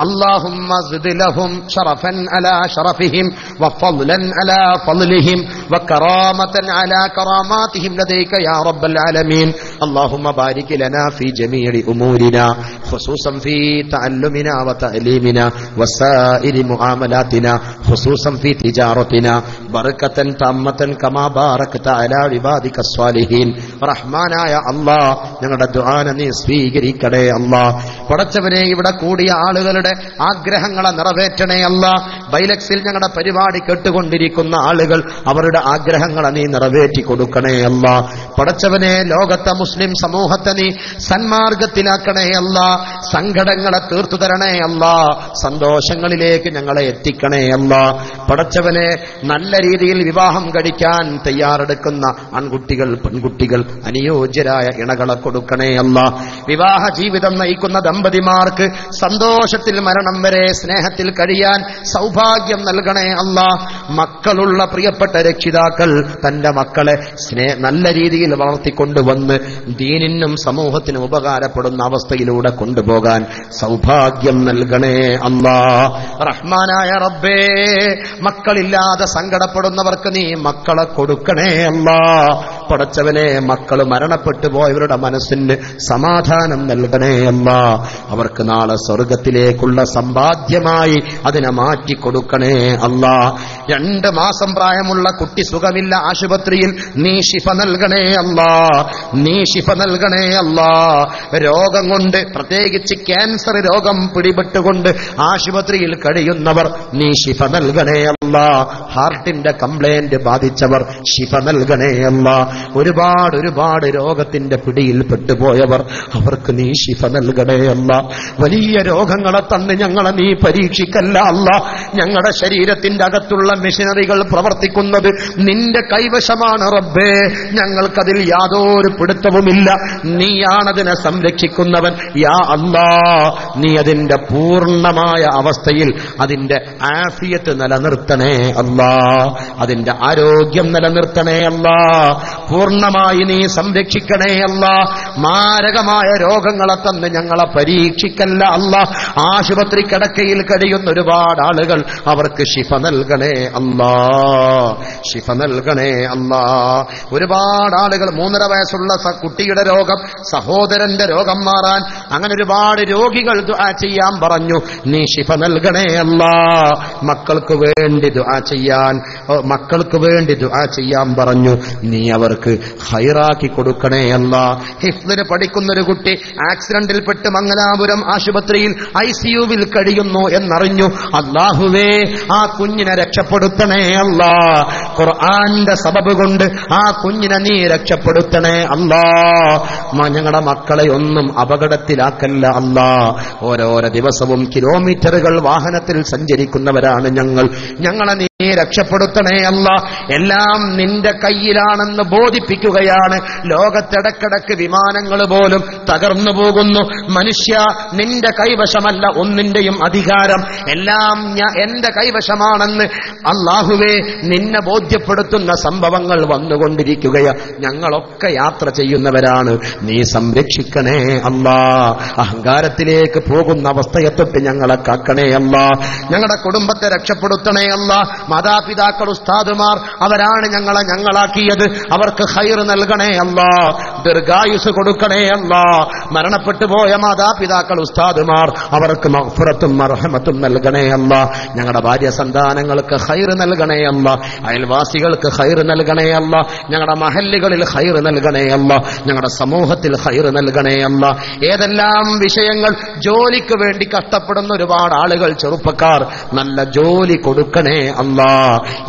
اللهم زد لهم شرفا على شرفهم وفضلا على فضلهم وكرامة على كراماتهم لديك يا رب العالمين. اللهم بارك لنا في جميع أمورنا، خصوصا في تعلمنا وتعليمنا وسائر معاملاتنا، خصوصا في تجارتنا، بركة تامة كما باركت على عبادك الصالحين. റഹ്മാനായ അല്ലാഹ്, ഞങ്ങളുടെ ദുആ നീ സ്വീകരിക്കണേ അല്ലാഹ്. പടച്ചവനെ, ഇവിടെ കൂടിയ ആളുകളുടെ ആഗ്രഹങ്ങളെ നിറവേറ്റണേ അല്ലാഹ്. ബൈലക്സിൽ ഞങ്ങളുടെ പരിപാടി കേട്ടുകൊണ്ടിരിക്കുന്ന ആളുകൾ അവരുടെ ആഗ്രഹങ്ങളെ നീ നിറവേറ്റി കൊടുക്കണേ അല്ലാഹ്. പടച്ചവനെ, ലോകത്തെ മുസ്ലിം സമൂഹത്തെ നീ സന്മാർഗത്തിലാക്കണേ അല്ലാഹ്. സങ്കടങ്ങളെ തീർത്തു തരണേ അല്ലാഹ്. സന്തോഷങ്ങളിലേക്ക് ഞങ്ങളെ എത്തിക്കണേ അല്ലാഹ്. പടച്ചവനെ, നല്ല രീതിയിൽ വിവാഹം കഴിക്കാൻ തയ്യാറെടുക്കുന്ന ആൺകുട്ടികൾ, പെൺകുട്ടികൾ, അനുയോജ്യരായ ഇണകളെ കൊടുക്കണേ അല്ലാഹ്. വിവാഹ ജീവിതം നയിക്കുന്ന ദമ്പതിമാർക്ക് സന്തോഷത്തിൽ മരണം വരെ സ്നേഹത്തിൽ കഴിയാൻ സൗഭാഗ്യം നൽകണേ അല്ലാഹ്. മക്കളുള്ള പ്രിയപ്പെട്ട രക്ഷിതാക്കൾ തന്റെ മക്കളെ നല്ല രീതിയിൽ വളർത്തിക്കൊണ്ടുവന്ന് ദീനിനും സമൂഹത്തിനും ഉപകാരപ്പെടുന്ന അവസ്ഥയിലൂടെ കൊണ്ടുപോകാൻ സൗഭാഗ്യം നൽകണേ അല്ലാഹ്. റഹ്മാനായ റബ്ബേ, മക്കളില്ലാതെ സങ്കടപ്പെടുന്നവർക്ക് നീ മക്കളെ കൊടുക്കണേ അല്ലാഹ്. പടച്ചവനെ മക്കൾ മരണപ്പെട്ടു പോയവരുടെ മനസ്സിന് സമാധാനം നൽകണേ അല്ലാ. അവർക്ക് നാളെ സ്വർഗത്തിലേക്കുള്ള സമ്പാദ്യമായി അതിനെ മാറ്റിക്കൊടുക്കണേ അല്ലാ. 2 മാസം പ്രായമുള്ള കുട്ടി സുഖമില്ല ആശുപത്രിയിൽ, നീ ശിഫ നൽകണേ അല്ലാ, നീ ശിഫ നൽകണേ അല്ലാ. രോഗം കൊണ്ട്, പ്രത്യേകിച്ച് ക്യാൻസർ രോഗം പിടിപെട്ടുകൊണ്ട് ആശുപത്രിയിൽ കഴിയുന്നവർ നീ ശിഫ നൽകണേ അല്ലാ. ഹാർട്ടിന്റെ കംപ്ലൈന്റ് ബാധിച്ചവർ ശിഫ നൽകണേ അല്ലാ. ഒരുപാട് രോഗത്തിന്റെ പിടിയിൽ പെട്ടുപോയവർ അവർക്ക് നീ ശിഫ നൽകണേ അല്ലാ. വലിയ രോഗങ്ങളെ തന്ന് ഞങ്ങളെ നീ പരീക്ഷിക്കല്ല അല്ലാ. ഞങ്ങളുടെ ശരീരത്തിന്റെ അകത്തുള്ള മെഷീനറികൾ പ്രവർത്തിക്കുന്നത് നിന്റെ കൈവശമാണ് റബ്ബേ. ഞങ്ങൾക്കതിൽ യാതൊരു പിടുത്തവുമില്ല. നീയാണതിനെ സംരക്ഷിക്കുന്നവൻ. യാ അല്ലാ, നീ അതിന്റെ പൂർണ്ണമായ അവസ്ഥയിൽ അതിന്റെ ആഫിയത്ത് നിലനിർത്തണേ അല്ലാ, അതിന്റെ ആരോഗ്യം നിലനിർത്തണേ അല്ലാ. പൂർണ്ണമായി നീ സംരക്ഷിക്കണേ അല്ലാ. മാരകമായ രോഗങ്ങളെ തന്ന് ഞങ്ങളെ പരീക്ഷിക്കല്ല അല്ലാ. ആശുപത്രി കിടക്കയിൽ കഴിയുന്ന ഒരുപാട് ആളുകൾ അവർക്ക് ശിഫ നൽകണേ അല്ലാ, ശിഫ നൽകണേ അല്ലാ. ഒരുപാട് ആളുകൾ 3.5 വയസ്സുള്ള കുട്ടിയുടെ രോഗം, സഹോദരന്റെ രോഗം മാറാൻ, അങ്ങനെ ഒരുപാട് രോഗികൾ ദുആ ചെയ്യാൻ പറഞ്ഞു. നീ ശിഫ നൽകണേ അല്ലാ. മക്കൾക്ക് വേണ്ടി ദുആ ചെയ്യാൻ പറഞ്ഞു. നീ അവർക്ക് ഖൈറാക്കി കൊടുക്കണേ അല്ലാ. ഹിഫ്ദിന് പഠിക്കുന്നൊരു കുട്ടി ആക്സിഡന്റിൽപ്പെട്ട് മംഗലാപുരം ആശുപത്രിയിൽ ICUവിൽ കഴിയുന്നു എന്നറിഞ്ഞു. അല്ലാഹുവേ, ആ കുഞ്ഞിനെ രക്ഷപ്പെടുത്തണേ അല്ലാ. ഖുർആന്റെ സബബ് കൊണ്ട് ആ കുഞ്ഞിനെ നീ രക്ഷപ്പെടുത്തണേ അല്ലാ. ഞങ്ങളുടെ മക്കളെ ഒന്നും അപകടത്തിലാക്കല്ല അല്ലാ. ഓരോരോ ദിവസവും കിലോമീറ്ററുകൾ വാഹനത്തിൽ സഞ്ചരിക്കുന്നവരാണ് ഞങ്ങളെ നീ രക്ഷപ്പെടുത്തണേ അല്ലാ. എല്ലാം നിന്റെ കയ്യിലാണെന്ന് ബോധിപ്പിക്കുകയാണ്. ലോകത്തിടക്കിടക്ക് വിമാനങ്ങൾ പോലും തകർന്നു പോകുന്നു. മനുഷ്യ, നിന്റെ കൈവശമല്ല ഒന്നിന്റെയും അധികാരം, എല്ലാം എന്റെ കൈവശമാണെന്ന് അല്ലാഹുവേ നിന്നെ ബോധ്യപ്പെടുത്തുന്ന സംഭവങ്ങൾ വന്നുകൊണ്ടിരിക്കുകയാ. ഞങ്ങളൊക്കെ യാത്ര ചെയ്യുന്നവരാണ്. നീ സംരക്ഷിക്കണേ അല്ലാ. അഹങ്കാരത്തിലേക്ക് പോകുന്ന അവസ്ഥയെ തൊട്ട് ഞങ്ങളെ കാക്കണേ അല്ലാ. ഞങ്ങളുടെ കുടുംബത്തെ രക്ഷപ്പെടുത്തണേ അല്ലാ. മാതാപിതാക്കൾ, ഉസ്താദുമാർ, അവരാണ് ഞങ്ങളാക്കിയത്. അവർക്ക് ഖൈർ നൽകണേ അല്ലാ. ദീർഘായുസ് കൊടുക്കണേ അല്ലാ. മരണപ്പെട്ടു പോയ മാതാപിതാക്കൾ, ഉസ്താദുമാർ, അവർക്ക് മഗ്ഫിറത്തും മർഹമത്തും നൽകണേ അല്ലാ. ഞങ്ങളുടെ ഭാര്യ സന്താനങ്ങൾക്ക് ഖൈർ നൽകണേ അല്ലാ. അയൽവാസികൾക്ക് ഖൈർ നൽകണേ അല്ലാ. ഞങ്ങളുടെ മഹല്ലുകളിൽ ഖൈർ നൽകണേ അല്ലാ. ഞങ്ങളുടെ സമൂഹത്തിൽ ഖൈർ നൽകണേ അല്ലാ. ഏതെല്ലാം വിഷയങ്ങൾ, ജോലിക്ക് വേണ്ടി കഷ്ടപ്പെടുന്ന ഒരുപാട് ആളുകൾ, ചെറുപ്പക്കാർ, നല്ല ജോലി കൊടുക്കണേ അല്ലാ.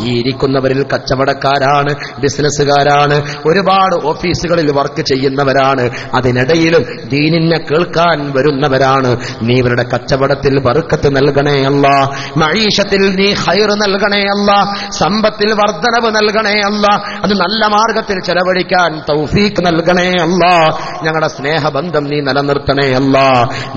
ഈ ഇരിക്കുന്നവരിൽ കച്ചവടക്കാരാണ്, ബിസിനസ്സുകാരാണ്, ഒരുപാട് ഓഫീസുകളിൽ വർക്ക് ചെയ്യുന്നവരാണ്. അതിനിടയിലും ദീനിനെ കേൾക്കാൻ വരുന്നവരാണ്. നീ ഇവരുടെ കച്ചവടത്തിൽ ബർക്കത്ത് നൽകണേ അല്ലാ. മഈശത്തിൽ നീ ഖൈർ നൽകണേ അല്ലാ. സമ്പത്തിൽ വർദ്ധനവ് നൽകണേ അല്ലാ. അത് നല്ല മാർഗത്തിൽ ചെലവഴിക്കാൻ തൗഫീഖ് നൽകണേ അല്ലാ. ഞങ്ങളുടെ സ്നേഹബന്ധം നീ നിലനിർത്തണേ അല്ലാ.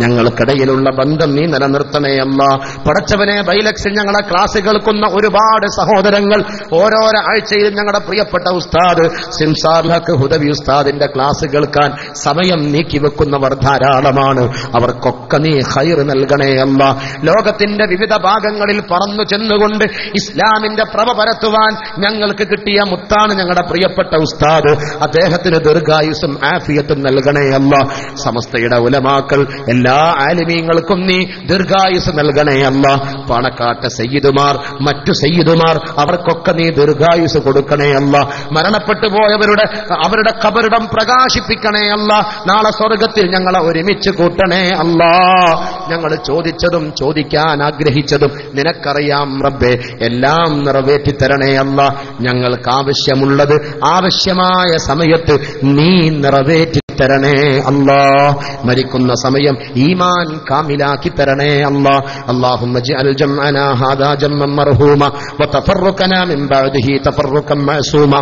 ഞങ്ങൾക്കിടയിലുള്ള ബന്ധം നീ നിലനിർത്തണേ അല്ലാ. പടച്ചവനെ, ബൈലക്സിൽ ഞങ്ങളെ ക്ലാസ് കേൾക്കുന്ന ഒരുപാട് സഹോദരങ്ങൾ, ഓരോരോ ആഴ്ചയിലും ഞങ്ങളുടെ പ്രിയപ്പെട്ട ഉസ്താദ് സിംസാർ ഹക്ക് ഹുദവി ഉസ്താദിന്റെ ക്ലാസ് കേൾക്കാൻ സമയം നീക്കിവെക്കുന്നവർ ധാരാളമാണ്. അവർക്കൊക്കെ നീ ഖൈർ നൽകണേ അല്ലാ. ലോകത്തിന്റെ വിവിധ ഭാഗങ്ങളിൽ പറന്നു ചെന്നുകൊണ്ട് ഇസ്ലാമിന്റെ പ്രഭ പരത്തുവാൻ ഞങ്ങൾക്ക് കിട്ടിയ മുത്താണ് ഞങ്ങളുടെ പ്രിയപ്പെട്ട ഉസ്താദ്. അദ്ദേഹത്തിന് ദീർഘായുസ്സും ആഫിയത്തും നൽകണേ അല്ലാ. സമസ്തയുടെ ഉലമാക്കൾ, എല്ലാ ആലിമീങ്ങൾക്കും നീ ദീർഘായുസ് നൽകണേ അല്ലാ. പാണക്കാട്ടെ സയ്യിദുമാർ, മറ്റു സയ്യിദുമാർ, അവർക്കൊക്കെ നീ ദീർഘായുസ് കൊടുക്കണേ അല്ലാ. മരണപ്പെട്ടു പോയവരുടെ ഖബറിടം പ്രകാശിപ്പിക്കണേ അല്ലാ. നാളെ സ്വർഗത്തിൽ ഞങ്ങളെ ഒരുമിച്ച് കൂട്ടണേ അല്ലാ. ഞങ്ങൾ ചോദിച്ചതും ചോദിക്കാൻ ആഗ്രഹിച്ചതും നിനക്കറിയാം റബ്ബേ. എല്ലാം നിറവേറ്റി തരണേ അല്ലാ. ഞങ്ങൾക്ക് ആവശ്യമുള്ളത് ആവശ്യമായ സമയത്ത് നീ നിറവേറ്റി തരണേ അല്ലാ. മരിക്കുന്ന സമയം ഈമാൻ കാമിലാക്കി തരണേ അല്ലാ. അല്ലാഹുമ്മ ജഅൽ ജംഅനാ ഹാദാ ജംഅൻ മർഹൂമ വതഫറഖനാ മിൻ ബഅദിഹി തഫറഖൻ മഅസൂമ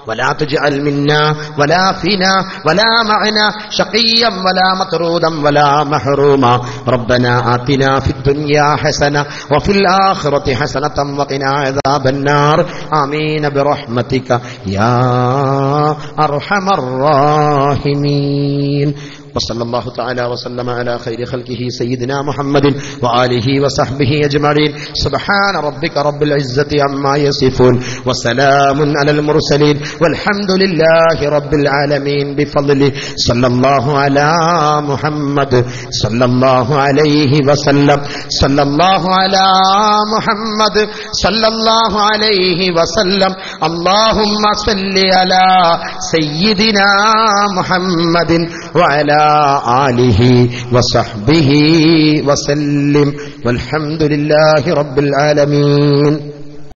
ولا تجعل منا ولا فينا ولا معنا شقيا ولا مطرودا ولا محروما ربنا آتنا في الدنيا حسنة وفي الآخرة حسنة وقنا عذاب النار آمين برحمتك يا أرحم الراحمين. വസല്ലല്ലാഹു തആല വസല്ലമ അലാ ഖൈരി ഖൽഖിഹി സയ്യിദിനാ മുഹമ്മദിൻ വആലിഹി വസഹ്ബിഹി അജ്മഈൻ സുബ്ഹാന റബ്ബിക റബ്ബിൽ ഇസ്സത്തി അമ്മാ യസിഫൂൻ വസലാമുൻ അലൽ മുർസലീൻ വൽഹംദുലില്ലാഹി റബ്ബിൽ ആലമീൻ ബിഫദ്ലി സല്ലല്ലാഹു അലാ മുഹമ്മദ് സല്ലല്ലാഹു അലൈഹി വസല്ലം സല്ലല്ലാഹു അലാ മുഹമ്മദ് സല്ലല്ലാഹു അലൈഹി വസല്ലം അല്ലാഹുമ്മ സല്ലി അലാ സയ്യിദിനാ മുഹമ്മദിൻ വഅലാ ആലിഹി വസഹ്ബിഹി വസല്ലം വൽഹംദുലില്ലാഹി റബ്ബിൽ ആലമീൻ.